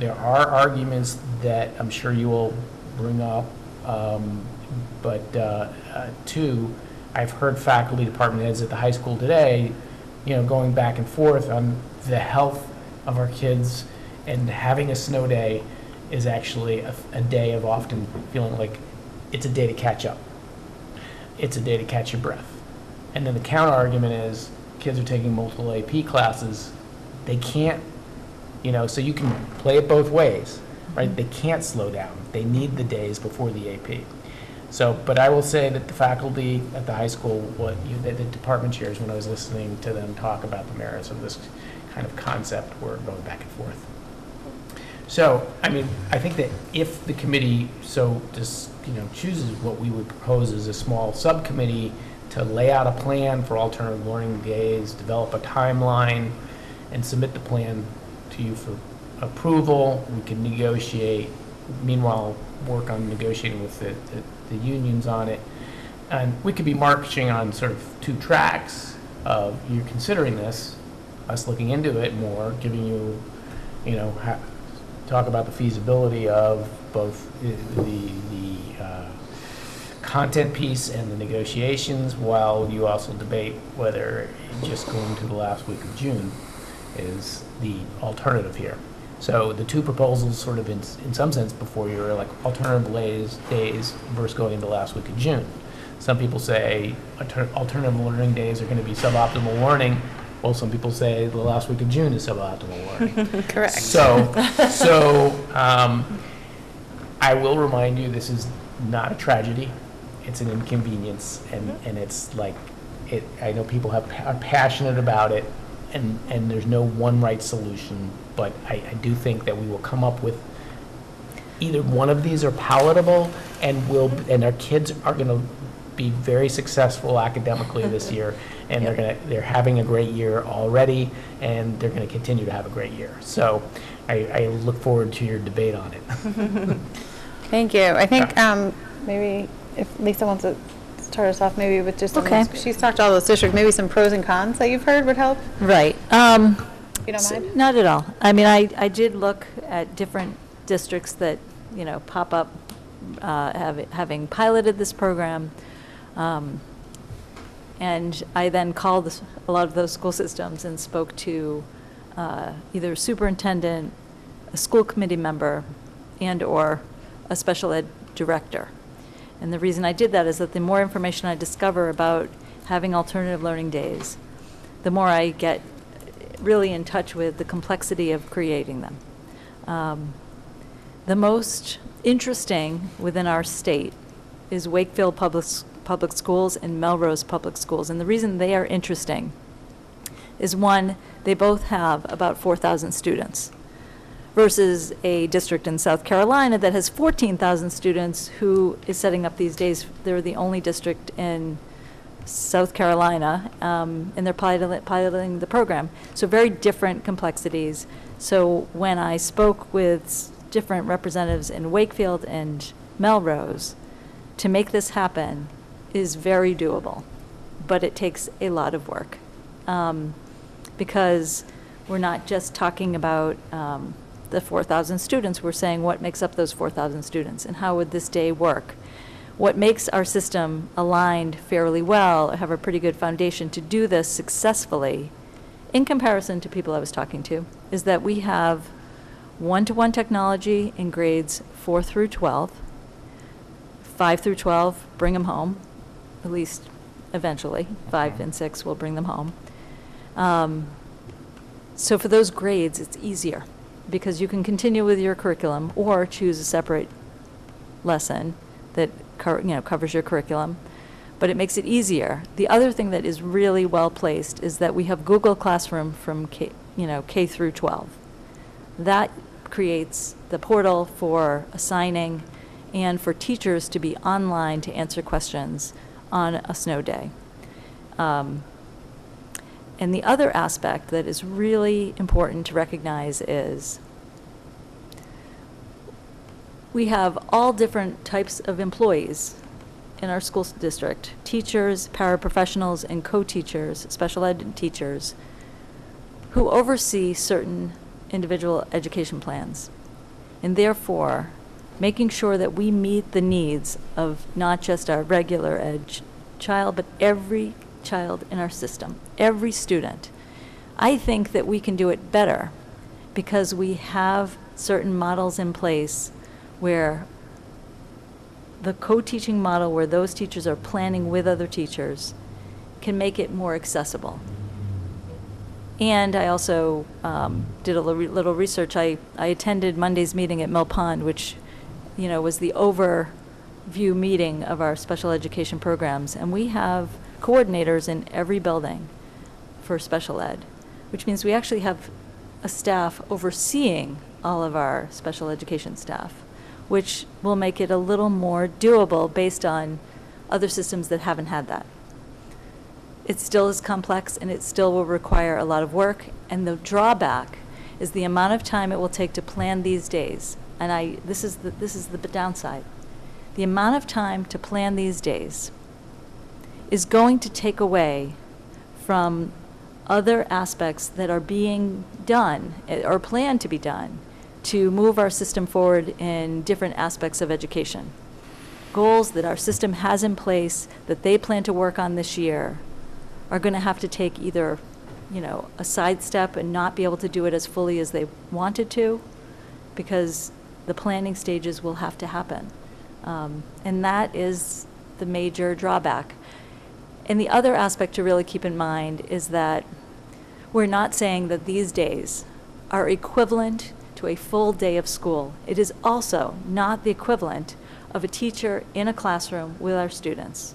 G: arguments that I'm sure you will bring up, two, I've heard faculty department heads at the high school today, going back and forth on the health of our kids, and having a snow day is actually a day of often feeling like it's a day to catch up. It's a day to catch your breath. And then the counter argument is kids are taking multiple AP classes. They can't, so you can play it both ways, right? They can't slow down. They need the days before the AP. So, but I will say that the faculty at the high school, the department chairs, when I was listening to them talk about the merits of this kind of concept, were going back and forth. So, I think that if the committee chooses, what we would propose is a small subcommittee to lay out a plan for alternative learning days, develop a timeline, and submit the plan to you for approval. We can negotiate, meanwhile work on negotiating with the unions on it. And we could be marching on sort of two tracks of you're considering this, us looking into it more, giving you, talk about the feasibility of both the content piece and the negotiations, while you also debate whether just going to the last week of June is the alternative here. So the two proposals sort of in some sense before you are like alternative days versus going into the last week of June. Some people say alternative learning days are going to be suboptimal learning. Well, some people say the last week of June is suboptimal learning.
C: Correct.
G: So I will remind you, this is not a tragedy. It's an inconvenience, and it's like, I know people are passionate about it, and there's no one right solution, but I do think that we will come up with either one of these are palatable, and our kids are going to be very successful academically this year, and they're having a great year already, and they're going to continue to have a great year. So I look forward to your debate on it.
C: Thank you. I think maybe if Lisa wants to start us off, maybe with just she's talked to all those districts, maybe some pros and cons that you've heard would help.
E: Right.
C: If you don't mind.
E: Not at all. I mean, I did look at different districts that, pop up having piloted this program. And I then called a lot of those school systems and spoke to either a superintendent, a school committee member, and or a special ed director. And the reason I did that is that the more information I discover about having alternative learning days, the more I get really in touch with the complexity of creating them. The most interesting within our state is Wakefield Public Schools and Melrose Public Schools. And the reason they are interesting is, one, they both have about 4,000 students, versus a district in South Carolina that has 14,000 students who is setting up these days. They're the only district in South Carolina, and they're piloting the program. So very different complexities. So when I spoke with different representatives in Wakefield and Melrose, to make this happen is very doable, but it takes a lot of work, because we're not just talking about the 4,000 students. We're saying what makes up those 4,000 students and how would this day work. What makes our system aligned fairly well, have a pretty good foundation to do this successfully in comparison to people I was talking to, is that we have one-to-one technology in grades 4 through 12, 5 through 12, bring them home, at least eventually. 5 and 6 will bring them home. So for those grades, it's easier because you can continue with your curriculum or choose a separate lesson that covers your curriculum, but it makes it easier. The other thing that is really well placed is that we have Google Classroom from K through 12. That creates the portal for assigning and for teachers to be online to answer questions on a snow day. And the other aspect that is really important to recognize is we have all different types of employees in our school district: teachers, paraprofessionals, and co-teachers, special ed teachers, who oversee certain individual education plans. And therefore, making sure that we meet the needs of not just our regular ed child, but every child in our system, every student. I think that we can do it better because we have certain models in place where the co-teaching model, where those teachers are planning with other teachers, can make it more accessible. And I also did a little research. I attended Monday's meeting at Mill Pond, which was the overview meeting of our special education programs. And we have coordinators in every building for special ed, which means we actually have a staff overseeing all of our special education staff, which will make it a little more doable based on other systems that haven't had that. It still is complex and it still will require a lot of work, and the drawback is the amount of time it will take to plan these days. And this is the downside. The amount of time to plan these days is going to take away from other aspects that are being done or planned to be done to move our system forward in different aspects of education. goals that our system has in place that they plan to work on this year are going to have to take either, a sidestep and not be able to do it as fully as they wanted to, because the planning stages will have to happen. And that is the major drawback. And the other aspect to really keep in mind is that we're not saying that these days are equivalent to a full day of school. It is also not the equivalent of a teacher in a classroom with our students.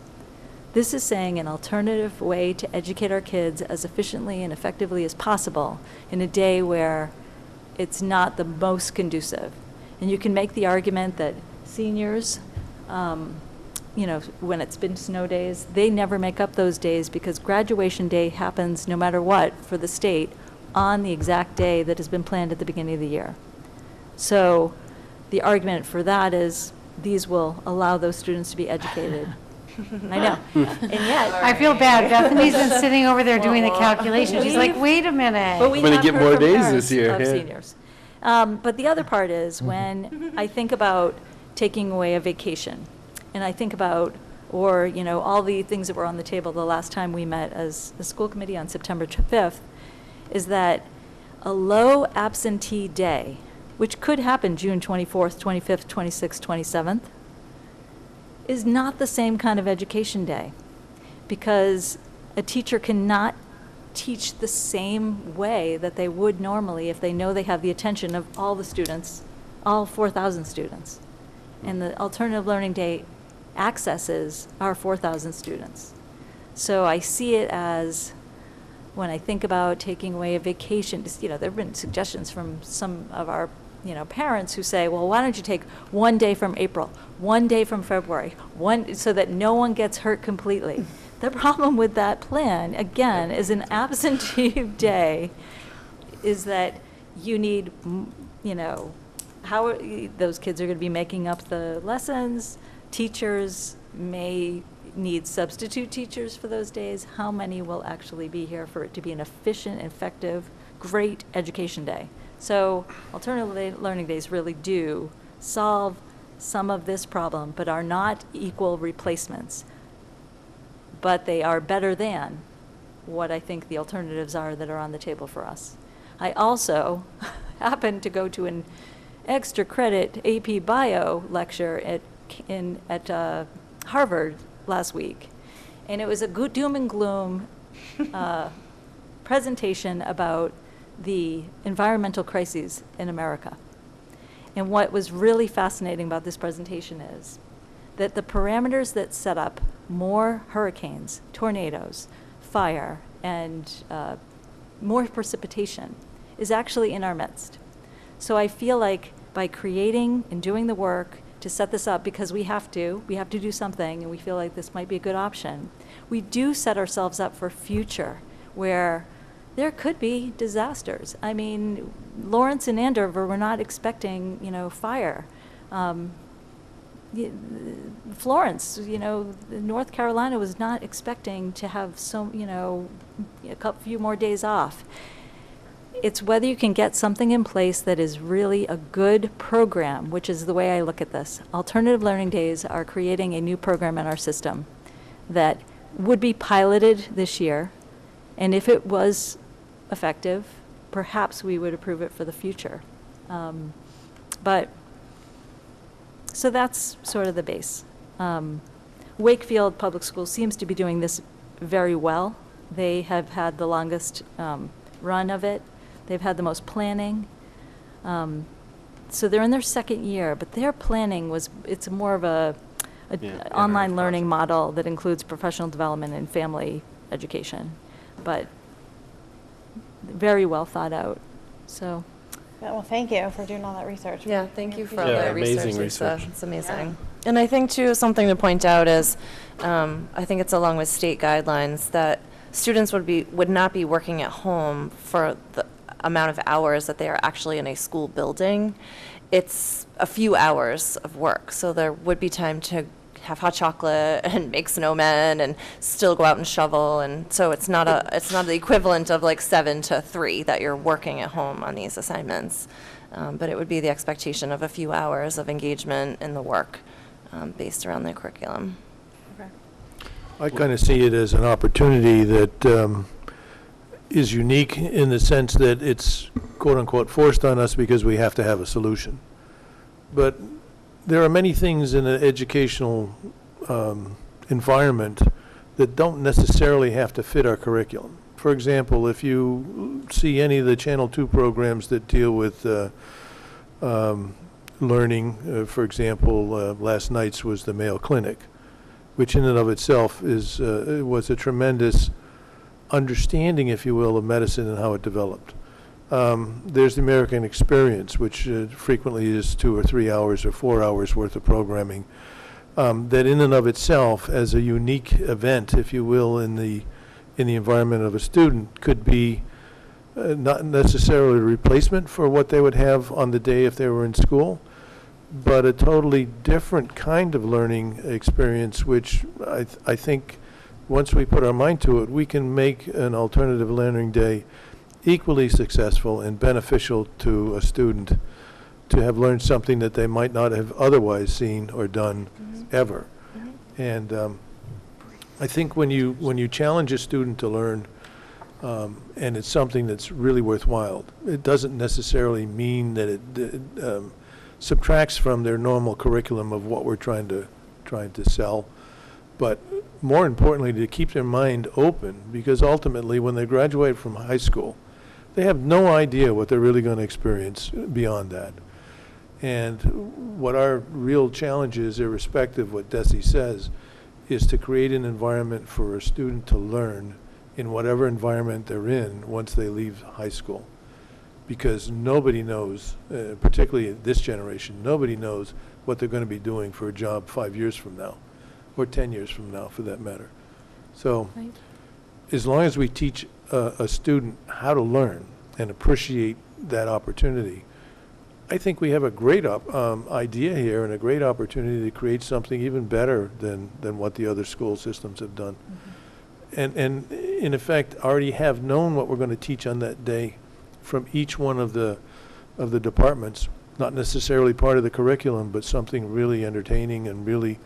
E: This is saying an alternative way to educate our kids as efficiently and effectively as possible in a day where it's not the most conducive. And you can make the argument that seniors, when it's been snow days, they never make up those days because graduation day happens no matter what for the state on the exact day that has been planned at the beginning of the year. So the argument for that is these will allow those students to be educated. I know. And yet,
A: I feel bad. Bethany's been sitting over there doing the calculation. She's like, wait a minute.
E: but we
D: We're gonna
E: have
D: get
E: heard
D: more
E: from
D: days
E: parents
D: this year,
E: of
D: yeah.
E: seniors. But the other part is when I think about taking away a vacation, and I think about, or, all the things that were on the table the last time we met as a school committee on September 5th, is that a low absentee day, which could happen June 24th, 25th, 26th, 27th, is not the same kind of education day, because a teacher cannot teach the same way that they would normally if they know they have the attention of all the students, all 4,000 students. And the alternative learning day accesses our 4,000 students. So I see it as, when I think about taking away a vacation, there have been suggestions from some of our parents who say, well, why don't you take one day from April, one day from February, so that no one gets hurt completely. The problem with that plan, again, is an absentee day, is that you need, how those kids are going to be making up the lessons. Teachers may need substitute teachers for those days. How many will actually be here for it to be an efficient, effective, great education day? So alternative learning days really do solve some of this problem, but are not equal replacements. But they are better than what I think the alternatives are that are on the table for us. I also happened to go to an extra credit AP Bio lecture at Harvard last week, and it was a doom and gloom presentation about the environmental crises in America. And what was really fascinating about this presentation is that the parameters that set up more hurricanes, tornadoes, fire, and more precipitation is actually in our midst. So I feel like by creating and doing the work to set this up, because we have to do something, and we feel like this might be a good option, we do set ourselves up for future where there could be disasters. I mean, Lawrence and Andover were not expecting, fire. Florence, North Carolina was not expecting to have a few more days off. It's whether you can get something in place that is really a good program, which is the way I look at this. Alternative learning days are creating a new program in our system that would be piloted this year, and if it was effective, perhaps we would approve it for the future. So that's sort of the base. Wakefield Public Schools seems to be doing this very well. They have had the longest run of it. They've had the most planning. So they're in their second year, but their planning it's more of a online learning model that includes professional development and family education, but very well thought out. So.
C: Yeah, well, thank you for doing all that research.
H: Yeah, thank you for all
D: Yeah,
H: that research,
D: amazing
H: Lisa.
D: research.
H: It's amazing. And I think, too, something to point out is, I think it's along with state guidelines that students would not be working at home for the amount of hours that they are actually in a school building. It's a few hours of work, so there would be time to have hot chocolate and make snowmen and still go out and shovel, and so it's not the equivalent of like 7 to 3 that you're working at home on these assignments, but it would be the expectation of a few hours of engagement in the work. based around their curriculum.
F: I kind of see it as an opportunity that is unique in the sense that it's quote-unquote forced on us because we have to have a solution. But there are many things in an educational environment that don't necessarily have to fit our curriculum. For example, if you see any of the Channel 2 programs that deal with learning, for example, last night's was the Mayo Clinic, which in and of itself was a tremendous understanding, if you will, of medicine and how it developed. There's the American Experience, which frequently is 2 or 3 hours or 4 hours worth of programming, that in and of itself, as a unique event, if you will, in the environment of a student, could be not necessarily a replacement for what they would have on the day if they were in school, but a totally different kind of learning experience, which I think once we put our mind to it, we can make an alternative learning day equally successful and beneficial to a student to have learned something that they might not have otherwise seen or done ever. And I think when you challenge a student to learn, and it's something that's really worthwhile, it doesn't necessarily mean that it subtracts from their normal curriculum of what we're trying to sell, but more importantly, to keep their mind open, because ultimately when they graduate from high school, they have no idea what they're really going to experience beyond that. And what our real challenge is, irrespective of what Desi says, is to create an environment for a student to learn in whatever environment they're in once they leave high school. Because nobody knows, particularly this generation, nobody knows what they're going to be doing for a job 5 years from now, or 10 years from now, for that matter. So, as long as we teach a student how to learn and appreciate that opportunity, I think we have a great idea here and a great opportunity to create something even better than what the other school systems have done. And in effect, already have known what we're going to teach on that day from each one of the departments, not necessarily part of the curriculum, but something really entertaining and really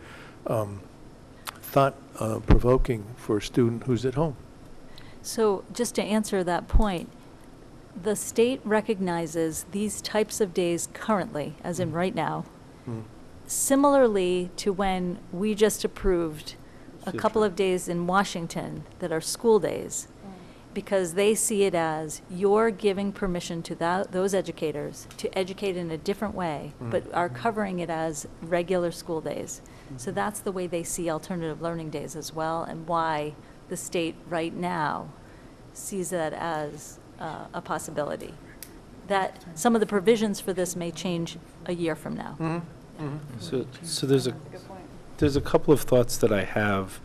F: thought-provoking for a student who's at home.
E: So just to answer that point, the state recognizes these types of days currently, as in right now, similarly to when we just approved a couple of days in Washington that are school days, because they see it as you're giving permission to those educators to educate in a different way, but are covering it as regular school days. So that's the way they see alternative learning days as well, and why the state right now sees that as a possibility. That some of the provisions for this may change a year from now.
D: So there's a couple of thoughts that I have.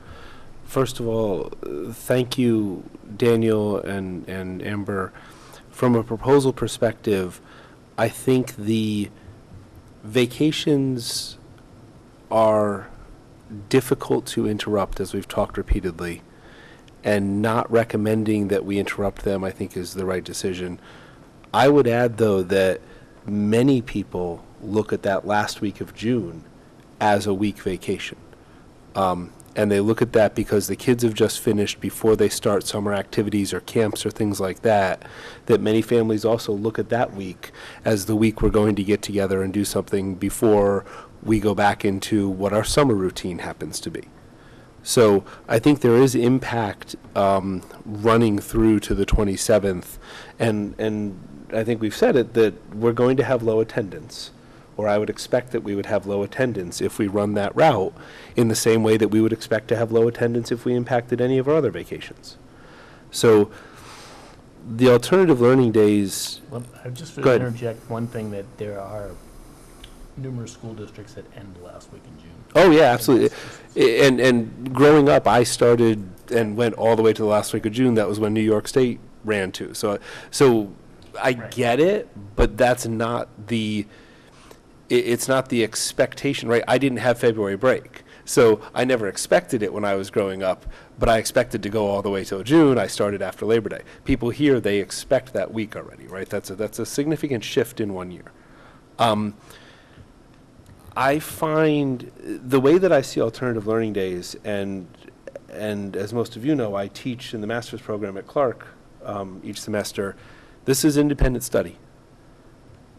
D: First of all, thank you, Daniel and Amber. From a proposal perspective, I think the vacations are difficult to interrupt, as we've talked repeatedly, and not recommending that we interrupt them, I think, is the right decision. I would add, though, that many people look at that last week of June as a week vacation. And they look at that because the kids have just finished before they start summer activities or camps or things like that, that many families also look at that week as the week we're going to get together and do something before we go back into what our summer routine happens to be. So I think there is impact running through to the 27th, and I think we've said it, that we're going to have low attendance, or I would expect that we would have low attendance if we run that route, in the same way that we would expect to have low attendance if we impacted any of our other vacations. So the alternative learning days...
G: Well, I just want to interject one thing, that there are numerous school districts that end the last week in June.
D: Oh, yeah, absolutely. And growing up, I started and went all the way to the last week of June. That was when New York State ran too. So I get it, but that's not the... It's not the expectation, right? I didn't have February break, so I never expected it when I was growing up, but I expected to go all the way till June. I started after Labor Day. People here, they expect that week already, right? That's a significant shift in 1 year. I find the way that I see alternative learning days, and as most of you know, I teach in the master's program at Clark each semester. This is independent study.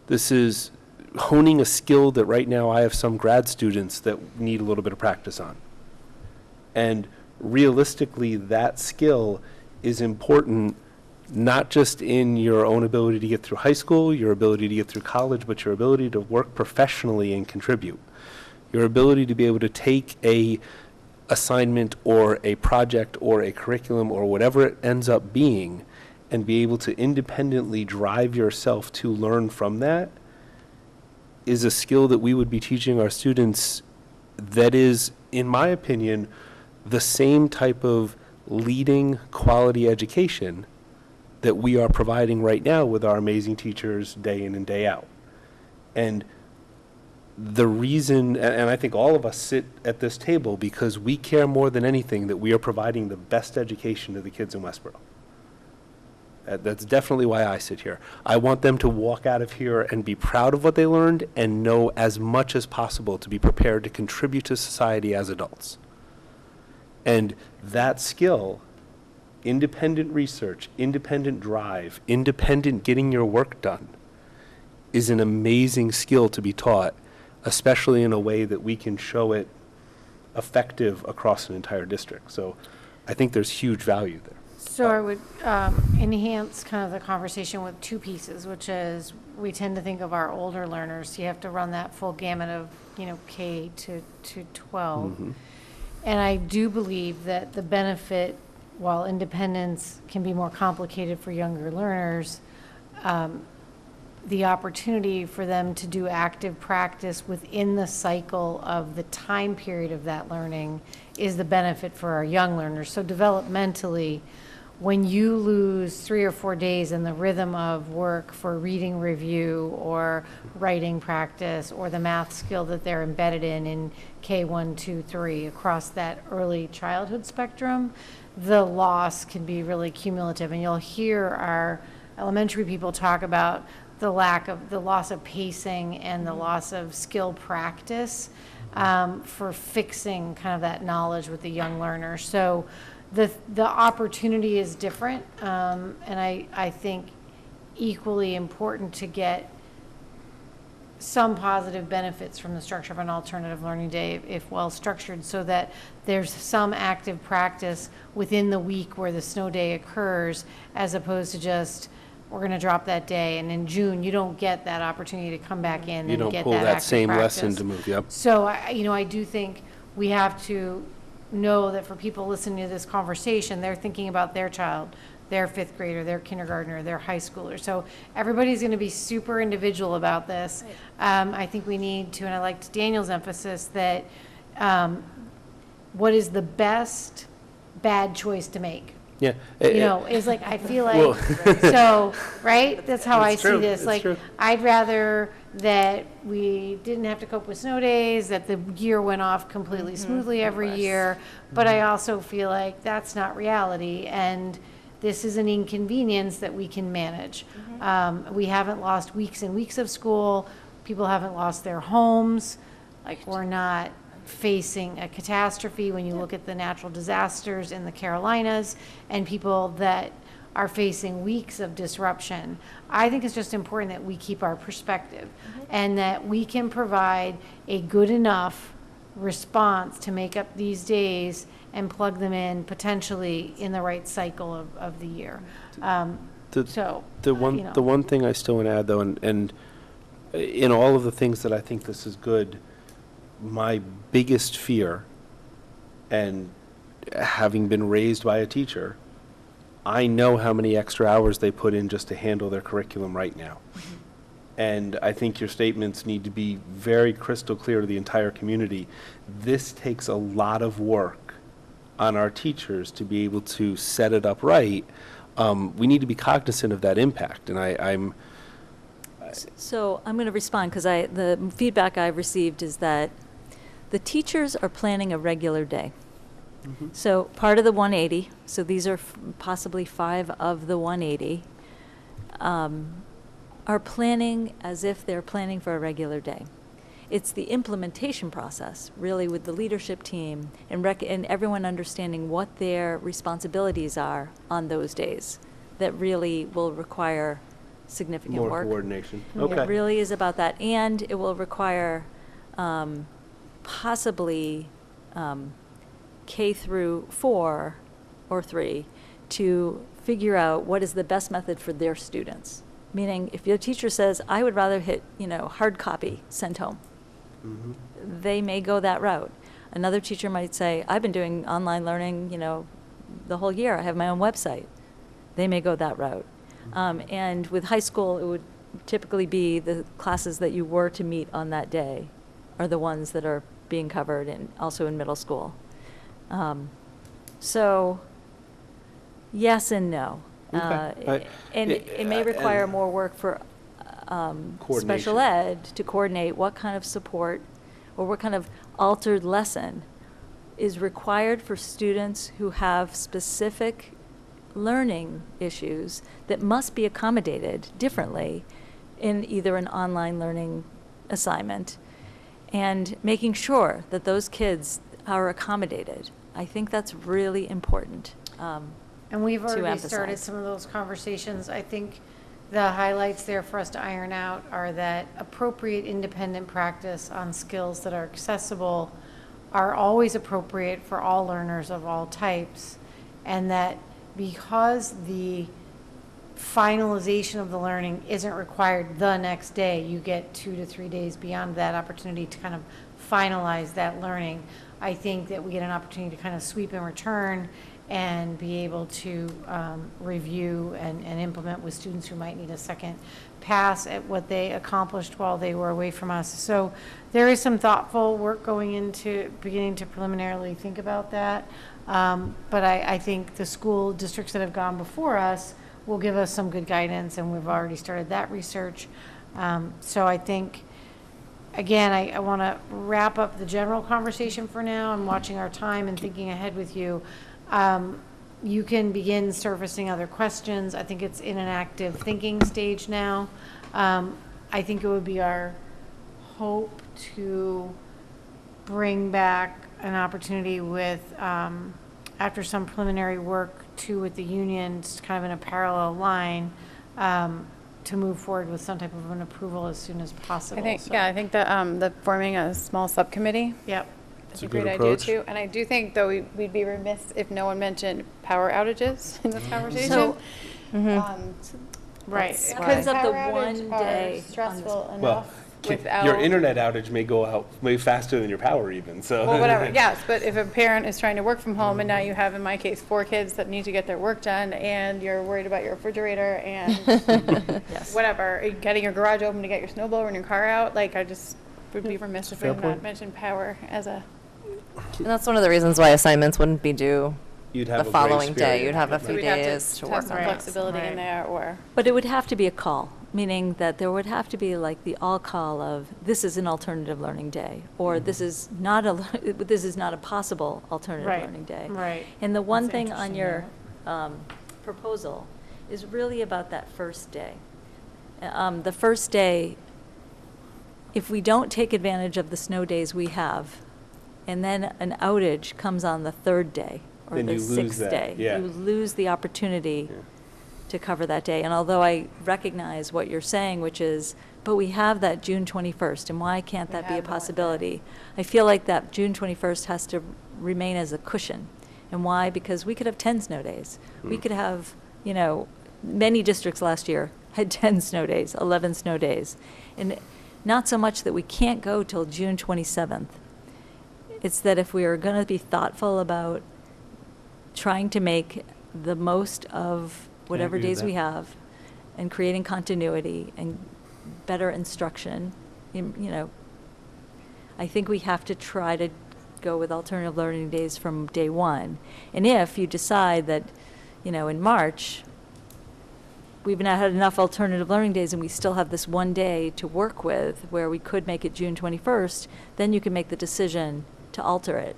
D: This is honing a skill that right now I have some grad students that need a little bit of practice on. And realistically, that skill is important not just in your own ability to get through high school, your ability to get through college, but your ability to work professionally and contribute. Your ability to be able to take a assignment or a project or a curriculum or whatever it ends up being and be able to independently drive yourself to learn from that is a skill that we would be teaching our students that is, in my opinion, the same type of leading quality education that we are providing right now with our amazing teachers day in and day out. And the reason, and I think all of us sit at this table because we care more than anything that we are providing the best education to the kids in Westborough. That's definitely why I sit here. I want them to walk out of here and be proud of what they learned and know as much as possible to be prepared to contribute to society as adults. And that skill, independent research, independent drive, independent getting your work done, is an amazing skill to be taught, especially in a way that we can show it effective across an entire district. So I think there's huge value there.
A: So I would enhance kind of the conversation with two pieces, which is we tend to think of our older learners. You have to run that full gamut of, K to 12.
D: Mm-hmm.
A: And I do believe that the benefit, while independence can be more complicated for younger learners, the opportunity for them to do active practice within the cycle of the time period of that learning is the benefit for our young learners. So developmentally, when you lose 3 or 4 days in the rhythm of work for reading review or writing practice or the math skill that they're embedded in K1, 2, 3 across that early childhood spectrum, the loss can be really cumulative. And you'll hear our elementary people talk about the loss of pacing and the loss of skill practice for fixing kind of that knowledge with the young learner. So the opportunity is different, and I think equally important to get some positive benefits from the structure of an alternative learning day if well structured, so that there's some active practice within the week where the snow day occurs, as opposed to just we're going to drop that day, and in June you don't get that opportunity to come back in and get that active practice.
D: You don't pull that same lesson to move, yep.
A: So I do think we have to know that for people listening to this conversation, they're thinking about their child, their fifth grader, their kindergartner, their high schooler. So everybody's going to be super individual about this. I think we need to, and I liked Daniel's emphasis that what is the best bad choice to make?
D: Yeah.
A: Is like, I feel like, so, right? That's how I see this. Like, I'd rather that we didn't have to cope with snow days, that the year went off completely smoothly every year, but I also feel like that's not reality, and this is an inconvenience that we can manage. We haven't lost weeks and weeks of school. People haven't lost their homes. Like, we're not facing a catastrophe when you look at the natural disasters in the Carolinas and people that are facing weeks of disruption. I think it's just important that we keep our perspective and that we can provide a good enough response to make up these days and plug them in potentially in the right cycle of the year.
D: The one thing I still want to add, though, and in all of the things that I think this is good, my biggest fear, and having been raised by a teacher, I know how many extra hours they put in just to handle their curriculum right now. And I think your statements need to be very crystal clear to the entire community. This takes a lot of work on our teachers to be able to set it up right. We need to be cognizant of that impact. And
E: So I'm going to respond because the feedback I've received is that the teachers are planning a regular day. So part of the 180, so these are possibly 5 of the 180, are planning as if they're planning for a regular day. It's the implementation process, really, with the leadership team and everyone understanding what their responsibilities are on those days that really will require significant
D: More
E: work.
D: coordination.
E: It
D: Okay.
E: really is about that, and it will require possibly K through 4 or 3 to figure out what is the best method for their students. Meaning, if your teacher says, I would rather hit, hard copy, send home, they may go that route. Another teacher might say, I've been doing online learning, the whole year. I have my own website. They may go that route. And with high school, it would typically be the classes that you were to meet on that day are the ones that are being covered, and also in middle school. So, yes and no.
D: Okay.
E: And it may require more work for special ed to coordinate what kind of support or what kind of altered lesson is required for students who have specific learning issues that must be accommodated differently in either an online learning assignment, and making sure that those kids are accommodated. I think that's really important.
A: And we've
E: to
A: already started
E: emphasize.
A: some of those conversations. I think the highlights there for us to iron out are that appropriate independent practice on skills that are accessible are always appropriate for all learners of all types, and that because the finalization of the learning isn't required the next day, you get 2 to 3 days beyond that opportunity to kind of finalize that learning. I think that we get an opportunity to kind of sweep and return and be able to review and implement with students who might need a second pass at what they accomplished while they were away from us. So there is some thoughtful work going into beginning to preliminarily think about that. But I think the school districts that have gone before us will give us some good guidance, and we've already started that research. So I think, again, I want to wrap up the general conversation for now. I'm watching our time and thinking ahead with you. You can begin surfacing other questions. I think it's in an active thinking stage now. I think it would be our hope to bring back an opportunity with, after some preliminary work too with the unions, kind of in a parallel line, to move forward with some type of an approval as soon as possible.
C: I think,
A: So-
C: yeah, I think the forming a small subcommittee
A: Yep.
C: is
D: a
C: a
D: good
C: great
D: approach.
C: idea too. And I do think, though, we'd be remiss if no one mentioned power outages in this conversation.
E: So-
A: Right.
E: That's
A: Because
E: because of the
A: power
E: one
A: outage are
E: day on
A: stressful
E: this-
D: Well,
A: enough.
C: Without-
D: your internet outage may go out way faster than your power even, so.
C: Well, whatever, yes, but if a parent is trying to work from home and now you have, in my case, 4 kids that need to get their work done, and you're worried about your refrigerator and whatever, getting your garage open to get your snow blower and your car out, like, I just would be remiss if we
D: Fair
C: did
D: point.
C: not mention power as a,
H: And that's one of the reasons why assignments wouldn't be due
D: You'd have
H: the
D: a grace
H: following day.
D: period.
H: You'd have a
C: so
H: few
C: we'd have
H: days to
C: to
H: work
C: have some
H: on it.
C: flexibility in
A: Right.
C: there, or.
E: But it would have to be a call, meaning that there would have to be like the all call of, this is an alternative learning day, or this is not a possible alternative
A: Right,
E: learning day.
A: right.
E: And the one
A: That's
E: thing on
A: interesting,
E: your proposal is really about that first day. The first day, if we don't take advantage of the snow days we have, and then an outage comes on the 3rd day or
D: Then
E: the
D: you lose
E: 6th
D: that,
E: day,
D: yeah.
E: you lose the opportunity
D: Yeah.
E: to cover that day. And although I recognize what you're saying, which is, but we have that June 21st, and why can't that be a possibility? I feel like that June 21st has to remain as a cushion. And why? Because we could have 10 snow days. We could have, many districts last year had 10 snow days, 11 snow days. And not so much that we can't go till June 27th. It's that if we are going to be thoughtful about trying to make the most of whatever
D: agree with
E: days we
D: that.
E: have, and creating continuity and better instruction, I think we have to try to go with alternative learning days from day one. And if you decide that, in March, we've not had enough alternative learning days and we still have this one day to work with where we could make it June 21st, then you can make the decision to alter it.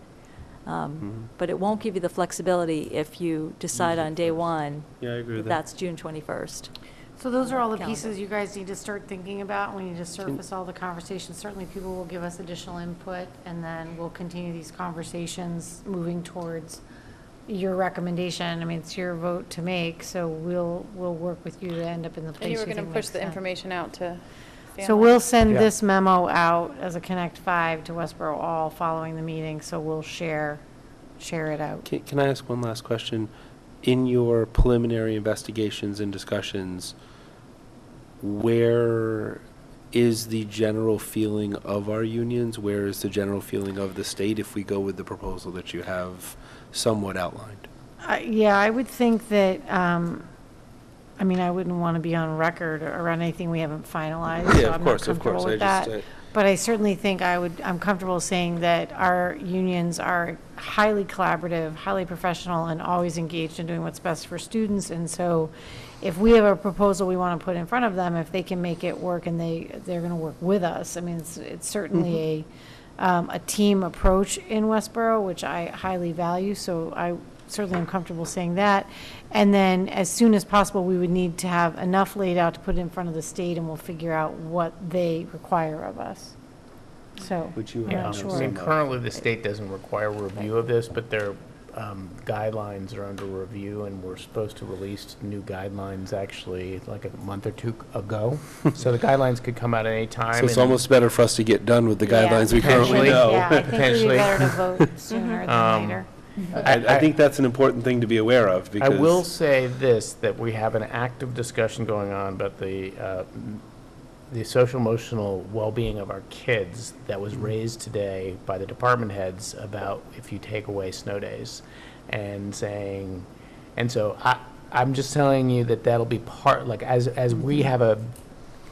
E: But it won't give you the flexibility if you decide on day one
D: Yeah, I agree with that.
E: that's June 21st.
A: So those are all the
E: calendar.
A: pieces you guys need to start thinking about. We need to surface all the conversations. Certainly, people will give us additional input, and then we'll continue these conversations moving towards your recommendation. I mean, it's your vote to make, so we'll work with you to end up in the place
C: And you were
A: think
C: going to push
A: makes
C: the
A: sense.
C: information out to families.
A: So we'll send
G: Yeah.
A: this memo out as a Connect 5 to Westborough all following the meeting, so we'll share it out.
D: Can I ask one last question? In your preliminary investigations and discussions, where is the general feeling of our unions? Where is the general feeling of the state if we go with the proposal that you have somewhat outlined?
A: Yeah, I would think that, I mean, I wouldn't want to be on record around anything we haven't finalized,
D: Yeah,
A: so
D: of
A: I'm not
D: course.
A: comfortable with
D: I just,
A: that. But I certainly think I'm comfortable saying that our unions are highly collaborative, highly professional, and always engaged in doing what's best for students. And so if we have a proposal we want to put in front of them, if they can make it work and they're going to work with us, I mean, it's certainly a team approach in Westborough, which I highly value. So I certainly am comfortable saying that. And then as soon as possible, we would need to have enough laid out to put it in front of the state, and we'll figure out what they require of us. So,
D: Would you
A: I'm
G: Yeah,
A: not
G: I
A: sure.
G: mean, currently, the state doesn't require a review of this, but their guidelines are under review, and we're supposed to release new guidelines actually like a month or two ago. So the guidelines could come out at any time.
D: So it's
G: and-
D: almost better for us to get done with the
A: Yeah,
D: guidelines we currently
G: potentially.
D: know.
A: Yeah, I think it would be
G: Potentially.
A: better to vote sooner than later.
D: I think that's an important thing to be aware of,
G: I
D: because.
G: will say this, that we have an active discussion going on about the social emotional well-being of our kids that was raised today by the department heads about if you take away snow days and saying, and so I'm just telling you that that'll be part, like as we have a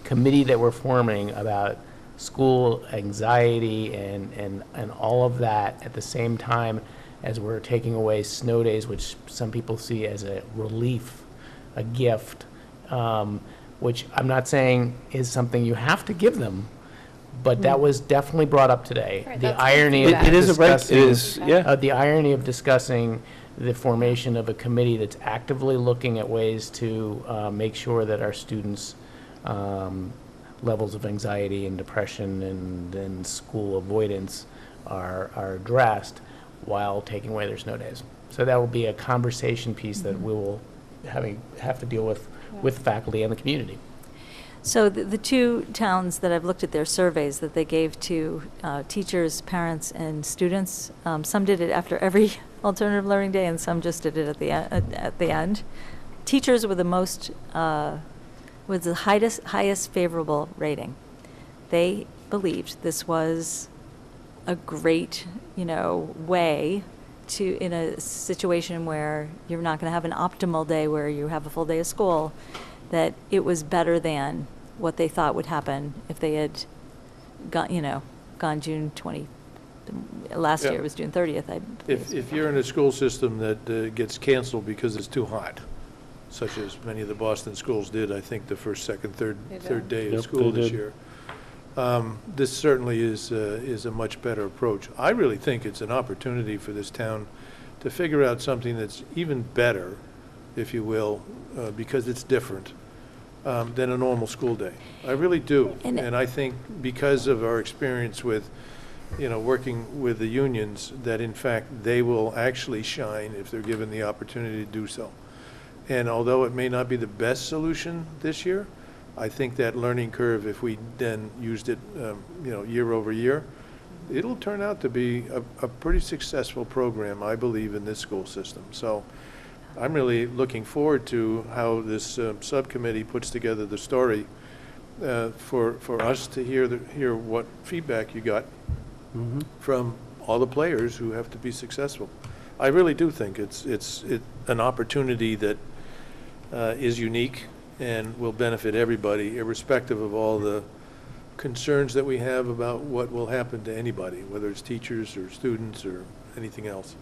G: committee that we're forming about school anxiety and all of that at the same time as we're taking away snow days, which some people see as a relief, a gift, which I'm not saying is something you have to give them, but that was definitely brought up today.
C: Right,
G: The
C: that's
G: irony
C: good
G: of
C: feedback.
D: It is a right, it
G: discussing,
D: is, yeah.
G: the irony of discussing the formation of a committee that's actively looking at ways to make sure that our students' levels of anxiety and depression and school avoidance are addressed while taking away their snow days. So that will be a conversation piece that we will have to deal with faculty and the community.
E: So the two towns that I've looked at their surveys that they gave to teachers, parents, and students, some did it after every alternative learning day, and some just did it at the end. Teachers were the most, with the highest favorable rating. They believed this was a great, way to, in a situation where you're not going to have an optimal day where you have a full day of school, that it was better than what they thought would happen if they had gone June 20. Last
F: Yeah.
E: year it was June 30th, I believe.
F: If you're in a school system that gets canceled because it's too hot, such as many of the Boston schools did, I think the first, second, third day of
D: Yep,
F: school
D: they
F: this
D: did.
F: year, this certainly is a much better approach. I really think it's an opportunity for this town to figure out something that's even better, if you will, because it's different than a normal school day. I really do. And I think because of our experience with, working with the unions, that in fact they will actually shine if they're given the opportunity to do so. And although it may not be the best solution this year, I think that learning curve, if we then used it, year over year, it'll turn out to be a pretty successful program, I believe, in this school system. So I'm really looking forward to how this subcommittee puts together the story for us to hear what feedback you got from all the players who have to be successful. I really do think it's an opportunity that is unique and will benefit everybody, irrespective of all the concerns that we have about what will happen to anybody, whether it's teachers or students or anything else.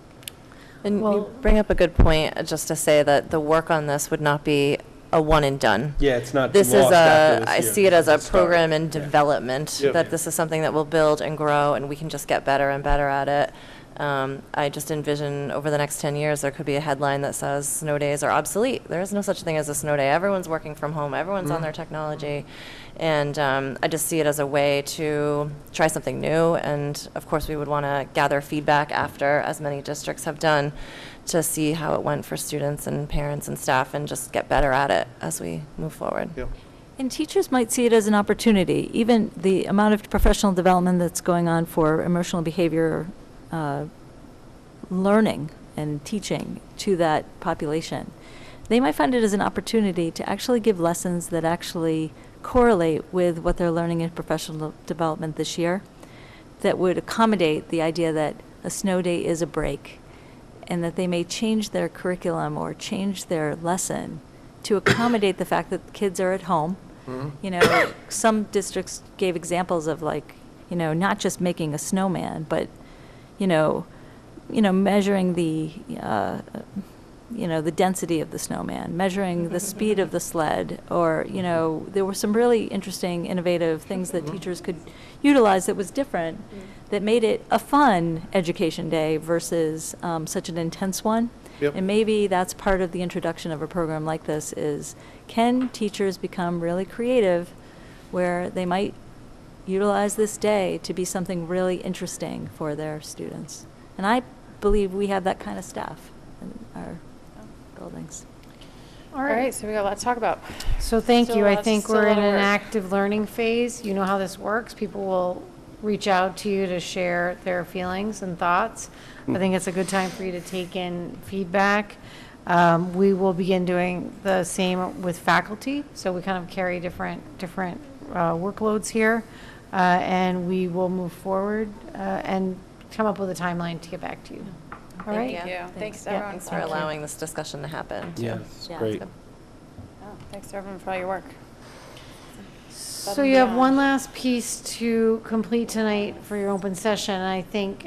H: And
A: Well-
H: you bring up a good point, just to say that the work on this would not be a one and done.
D: Yeah, it's not
H: This is
D: lost after this
H: I
D: year.
H: see it as a
D: It's start.
H: program in development,
F: Yep.
H: that this is something that will build and grow, and we can just get better and better at it. I just envision over the next 10 years there could be a headline that says snow days are obsolete. There is no such thing as a snow day. Everyone's working from home. Everyone's on their technology. And I just see it as a way to try something new. And of course, we would want to gather feedback after, as many districts have done, to see how it went for students and parents and staff and just get better at it as we move forward.
F: Yeah.
E: And teachers might see it as an opportunity. Even the amount of professional development that's going on for emotional behavior learning and teaching to that population, they might find it as an opportunity to actually give lessons that actually correlate with what they're learning in professional development this year, that would accommodate the idea that a snow day is a break, and that they may change their curriculum or change their lesson to accommodate the fact that kids are at home. You know, some districts gave examples of, like, you know, not just making a snowman, but, you know, measuring the, the density of the snowman, measuring the speed of the sled, or, you know, there were some really interesting, innovative things that teachers could utilize that was different, that made it a fun education day versus such an intense one.
F: Yep.
E: And maybe that's part of the introduction of a program like this is, can teachers become really creative where they might utilize this day to be something really interesting for their students? And I believe we have that kind of staff in our buildings.
C: All right, so we got a lot to talk about.
A: So thank
C: Still
A: you.
C: a
A: I
C: lot-
A: think
C: still a
A: we're in
C: lot of
A: an
C: work.
A: active learning phase. You know how this works. People will reach out to you to share their feelings and thoughts. I think it's a good time for you to take in feedback. We will begin doing the same with faculty, so we kind of carry different workloads here, and we will move forward and come up with a timeline to get back to you. All right?
H: Thank you.
C: Thanks,
A: Yeah.
C: everyone.
H: Thanks for
A: Thank you.
H: allowing this discussion to happen. too.
D: Yeah, it's
E: Yeah,
D: great.
E: it's
C: Thanks to everyone for all your work.
A: So you have one last piece to complete tonight for your open session. I think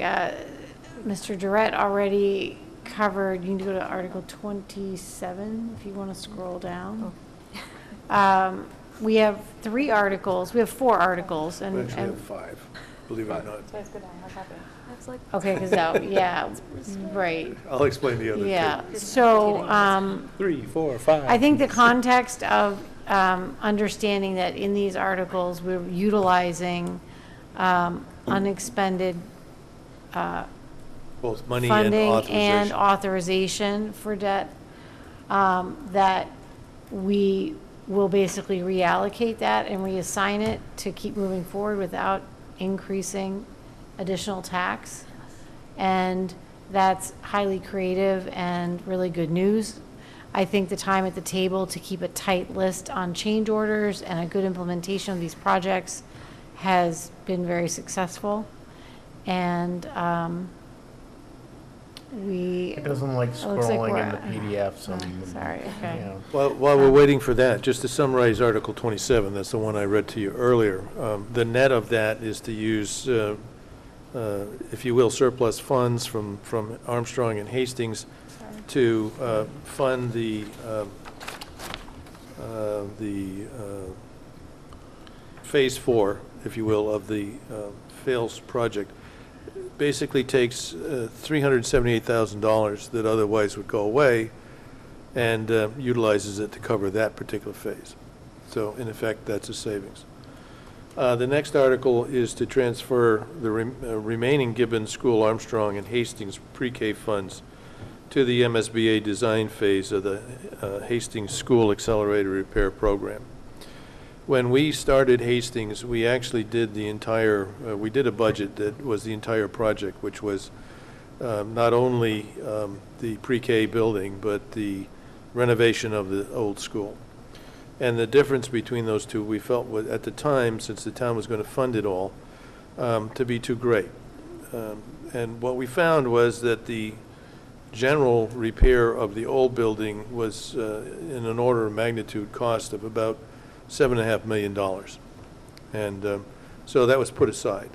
A: Mr. Durrett already covered, you can go to Article 27 if you want to scroll down. We have 3 articles, we have 4 articles,
F: We
A: and,
F: actually have 5, believe it or not.
C: That's good. I'll copy.
E: That's like
A: okay, because yeah, right,
F: I'll explain the other two.
A: yeah. So,
D: 3, 4, 5.
A: I think the context of understanding that in these articles, we're utilizing unexpended
F: Both money and
A: funding
F: authorization.
A: and authorization for debt, that we will basically reallocate that and reassign it to keep moving forward without increasing additional tax. And that's highly creative and really good news. I think the time at the table to keep a tight list on change orders and a good implementation of these projects has been very successful. And
G: It doesn't like
A: It looks like
G: scrolling in
A: we're-
G: the PDF, so.
A: Sorry, okay.
G: you know.
F: While we're waiting for that, just to summarize Article 27, that's the one I read to you earlier. The net of that is to use, if you will, surplus funds from Armstrong and Hastings to fund the Phase 4, if you will, of the FAILS project. Basically takes $378,000 that otherwise would go away and utilizes it to cover that particular phase. So in effect, that's a savings. The next article is to transfer the remaining Gibbons School, Armstrong, and Hastings pre-K funds to the MSBA design phase of the Hastings School Accelerated Repair Program. When we started Hastings, we actually did the entire, we did a budget that was the entire project, which was not only the pre-K building, but the renovation of the old school. And the difference between those two, we felt, was, at the time, since the town was going to fund it all, to be too great. And what we found was that the general repair of the old building was in an order of magnitude cost of about $7.5 million. And so that was put aside.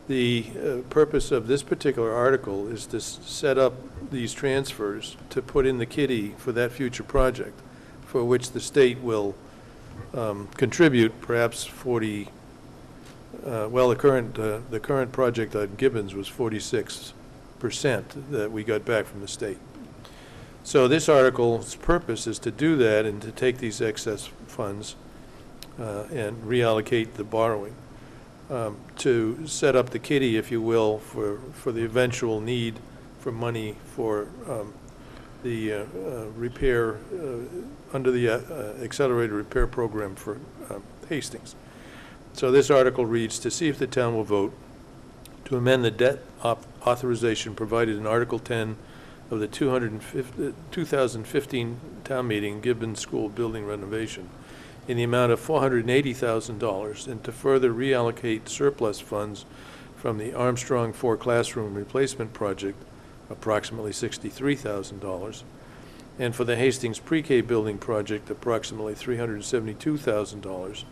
F: The purpose of this particular article is to set up these transfers to put in the kitty for that future project, for which the state will contribute perhaps 40, well, the current project on Gibbons was $46 that we got back from the state. So this article's purpose is to do that and to take these excess funds and reallocate the borrowing to set up the kitty, if you will, for the eventual need for money for the repair under the accelerated repair program for Hastings. So this article reads, to see if the town will vote to amend the debt authorization provided in Article 10 of the 2015 town meeting Gibbon School building renovation in the amount of $480,000 and to further reallocate surplus funds from the Armstrong 4 classroom replacement project, approximately $63,000, and for the Hastings pre-K building project, approximately $372,000,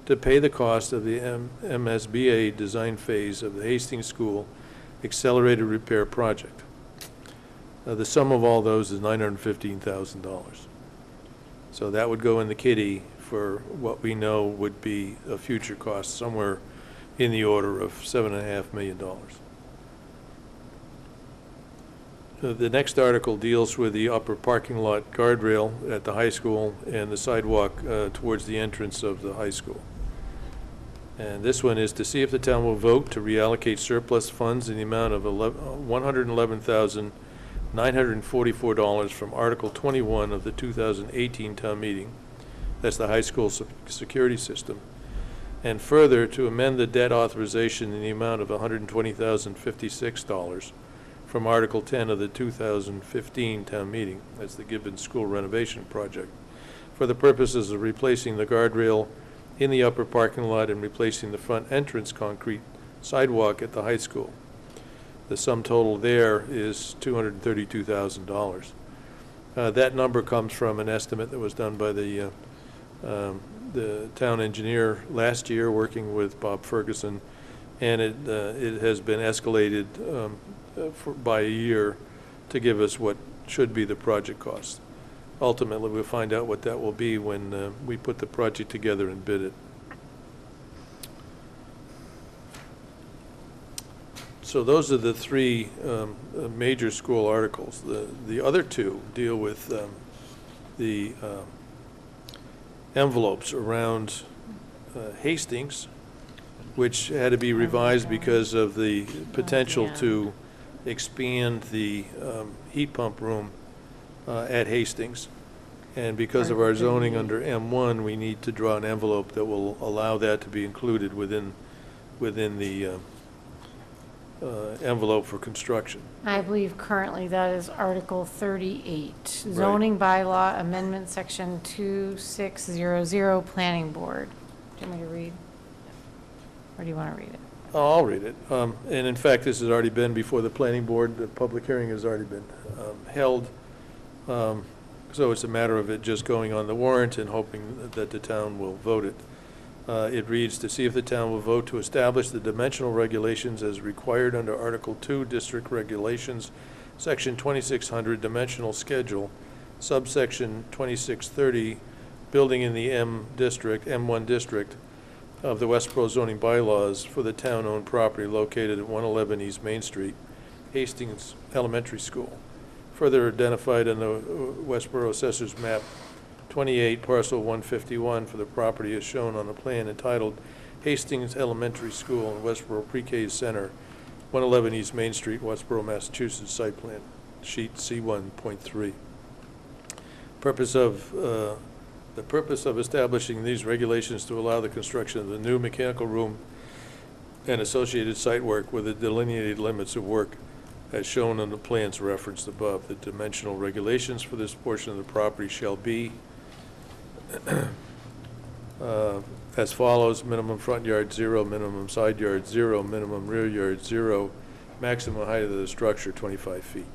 F: to pay the cost of the MSBA design phase of the Hastings School accelerated repair project. The sum of all those is $915,000. So that would go in the kitty for what we know would be a future cost, somewhere in the order of $7.5 million. The next article deals with the upper parking lot guardrail at the high school and the sidewalk towards the entrance of the high school. And this one is to see if the town will vote to reallocate surplus funds in the amount of $111,944 from Article 21 of the 2018 town meeting. That's the high school security system. And further, to amend the debt authorization in the amount of $120,056 from Article 10 of the 2015 town meeting. That's the Gibbon School renovation project, for the purposes of replacing the guardrail in the upper parking lot and replacing the front entrance concrete sidewalk at the high school. The sum total there is $232,000. That number comes from an estimate that was done by the town engineer last year, working with Bob Ferguson, and it has been escalated by a year to give us what should be the project cost. Ultimately, we'll find out what that will be when we put the project together and bid it. So those are the three major school articles. The other two deal with the envelopes around Hastings, which had to be revised because of the potential to expand the heat pump room at Hastings. And because of our zoning under M1, we need to draw an envelope that will allow that to be included within the envelope for construction.
A: I believe currently that is Article 38, zoning bylaw amendment section 2600, planning board. Do you want me to read? Or do you want to read it?
F: Oh, I'll read it. And in fact, this has already been before the planning board. The public hearing has already been held. So it's a matter of it just going on the warrant and hoping that the town will vote it. It reads, to see if the town will vote to establish the dimensional regulations as required under Article 2, District Regulations, Section 2600, Dimensional Schedule, subsection 2630, building in the M1 district of the Westborough zoning bylaws for the town-owned property located at 111 East Main Street, Hastings Elementary School, further identified in the Westborough Assessor's Map 28, Parcel 151, for the property as shown on the plan entitled Hastings Elementary School and Westborough Pre-K Center, 111 East Main Street, Westborough, Massachusetts, site plan, sheet C1.3. The purpose of establishing these regulations to allow the construction of the new mechanical room and associated site work with the delineated limits of work as shown on the plans referenced above. The dimensional regulations for this portion of the property shall be as follows: minimum front yard 0, minimum side yard 0, minimum rear yard 0, maximum height of the structure 25 feet.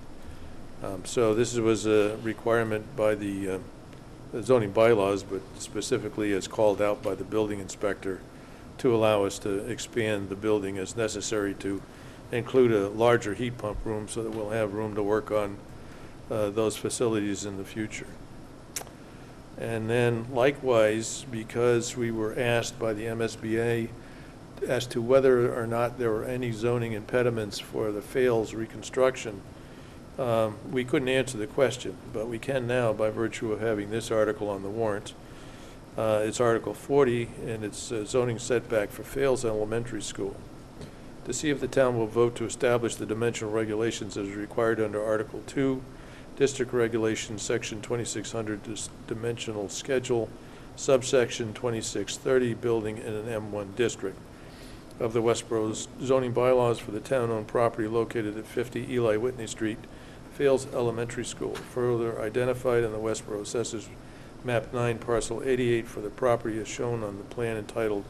F: So this was a requirement by the zoning bylaws, but specifically as called out by the building inspector to allow us to expand the building as necessary to include a larger heat pump room so that we'll have room to work on those facilities in the future. And then likewise, because we were asked by the MSBA as to whether or not there were any zoning impediments for the Fales reconstruction. We couldn't answer the question, but we can now by virtue of having this article on the warrant. It's Article 40, and it's zoning setback for Fales Elementary School. To see if the town will vote to establish the dimensional regulations as required under Article 2, District Regulations, Section 2600, Dimensional Schedule, subsection 2630, Building in an M1 district of the Westborough zoning bylaws for the town-owned property located at 50 Eli Whitney Street, Fales Elementary School, further identified in the Westborough Assessors Map 9, Parcel 88 for the property as shown on the plan entitled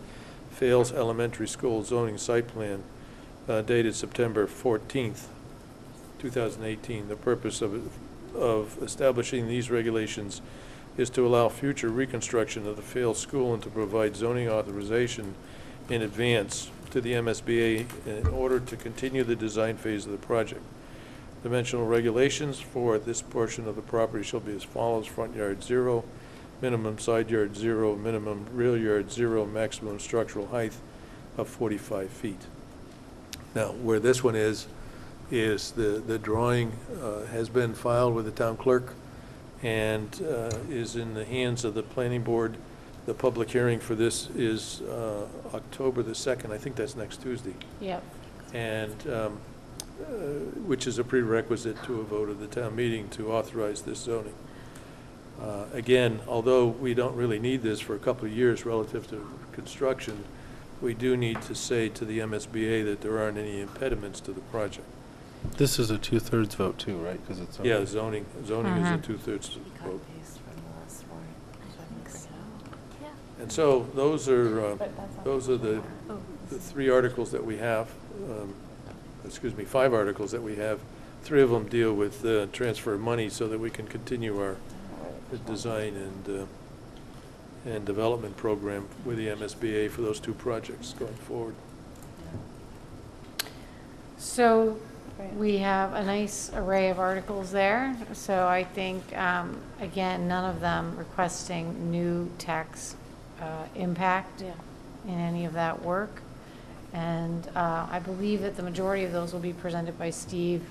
F: Fales Elementary School Zoning Site Plan, dated September 14th, 2018. The purpose of establishing these regulations is to allow future reconstruction of the Fales School and to provide zoning authorization in advance to the MSBA in order to continue the design phase of the project. Dimensional regulations for this portion of the property shall be as follows: front yard 0, minimum side yard 0, minimum rear yard 0, maximum structural height of 45 feet. Now, where this one is the drawing has been filed with the town clerk and is in the hands of the planning board. The public hearing for this is October the 2nd. I think that's next Tuesday.
A: Yep.
F: And which is a prerequisite to a vote of the town meeting to authorize this zoning. Again, although we don't really need this for a couple of years relative to construction, we do need to say to the MSBA that there aren't any impediments to the project.
D: This is a 2/3 vote too, right? Because it's
F: Yeah, zoning is a 2/3 vote. And so those are the three articles that we have. Excuse me, 5 articles that we have. 3 of them deal with transfer of money so that we can continue our design and development program with the MSBA for those 2 projects going forward.
A: So we have a nice array of articles there. So I think, again, none of them requesting new tax impact in any of that work. And I believe that the majority of those will be presented by Steve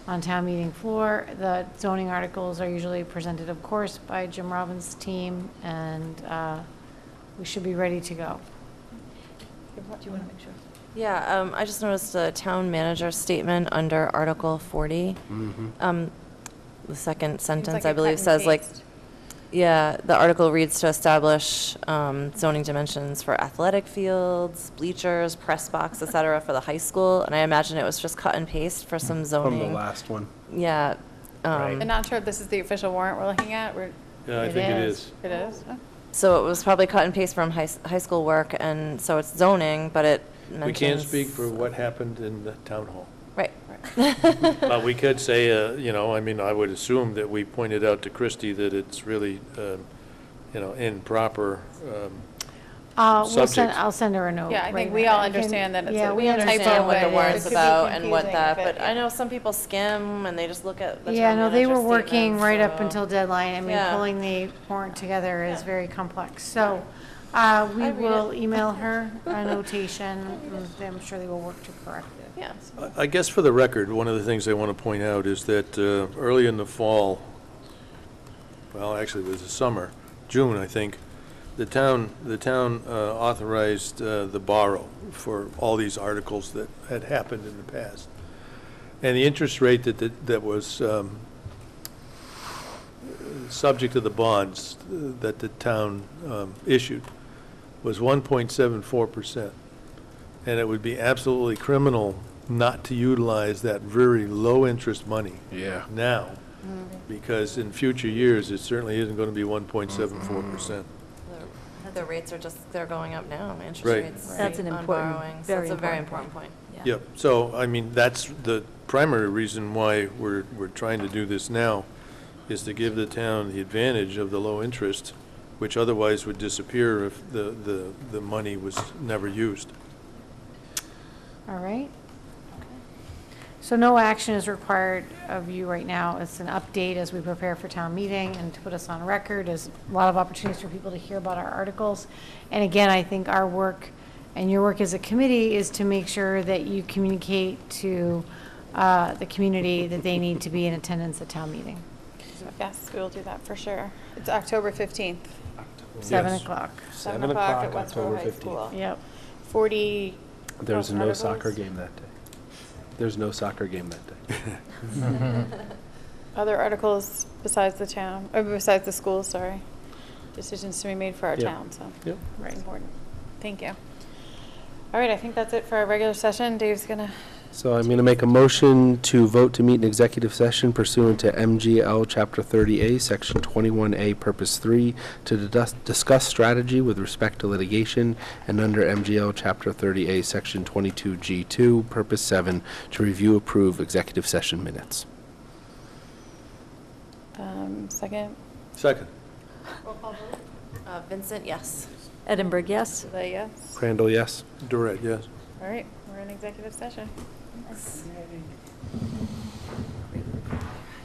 A: on town meeting floor. The zoning articles are usually presented, of course, by Jim Robbins' team, and we should be ready to go.
E: Do you want to make sure?
H: Yeah, I just noticed a town manager statement under Article 40. The second sentence, I believe, says like, yeah, the article reads to establish zoning dimensions for athletic fields, bleachers, press box, et cetera, for the high school. And I imagine it was just cut and paste for some zoning.
D: From the last one.
H: Yeah.
C: I'm not sure if this is the official warrant we're looking at.
F: Yeah, I think it is.
C: It is? Oh.
H: So it was probably cut and paste from high school work, and so it's zoning, but it mentions.
F: We can't speak for what happened in the town hall.
H: Right.
F: But we could say, I mean, I would assume that we pointed out to Christie that it's really, improper subject.
A: I'll send her a note.
C: Yeah, I think
A: right
C: we
A: now.
C: all understand that it's
A: Yeah,
C: a
A: we
C: typo.
A: understand
H: What the
A: it
H: warrant's
A: is.
H: about and what that,
C: confusing,
H: but
C: but
H: I know some people skim and they just look at the
A: Yeah,
H: town
A: no, they were
H: manager
A: working
H: statement,
A: right up
H: so-
A: until deadline. I mean,
H: Yeah.
A: pulling the warrant together is very complex. So we
H: read
A: will
H: it.
A: email her a notation, and I'm sure they will work to correct it.
H: Yeah.
F: I guess for the record, one of the things I want to point out is that early in the fall, well, actually it was the summer, June, I think, the town authorized the borrow for all these articles that had happened in the past. And the interest rate that was subject to the bonds that the town issued was 1.74%. And it would be absolutely criminal not to utilize that very low-interest money now, because in future years, it certainly isn't going to be 1.74%.
H: The rates are they're going up now, interest
F: Right.
H: rates.
E: That's an
H: on
E: important,
H: borrowing, so
E: very
H: it's a very
E: important
H: important point.
F: Yep, so, I mean, that's the primary reason why we're trying to do this now, is to give the town the advantage of the low interest, which otherwise would disappear if the money was never used.
A: All right. So no action is required of you right now. It's an update as we prepare for town meeting and to put us on record. There's a lot of opportunities for people to hear about our articles. And again, I think our work And your work as a committee is to make sure that you communicate to the community that they need to be in attendance at town meeting.
C: Yes, we will do that for sure. It's October 15th.
A: 7 o'clock.
C: 7 o'clock at Westborough
D: October
C: High
D: 15th.
C: School.
A: Yep.
C: 40.
D: There's no
C: articles.
D: soccer game that day. There's no soccer game that day.
C: Other articles besides the town, or besides the school, sorry. Decisions to be made for our
D: Yep.
C: town, so.
D: Yep.
C: Very important. Thank you. All right, I think that's it for our regular session. Dave's gonna,
D: So I'm going to make a motion to vote to meet in executive session pursuant to MGL Chapter 30A, Section 21A, Purpose 3, to discuss strategy with respect to litigation, and under MGL Chapter 30A, Section 22G2, Purpose 7, to review, approve executive session minutes.
C: second.
K: Second.
H: Vincent, yes.
E: Edinburgh, yes?
C: Delay, yes.
D: Crandall, yes?
F: Durant, yes.
C: All right, we're in executive session.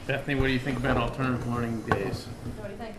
G: Bethany, what do you think about alternative learning days?
H: What do you think?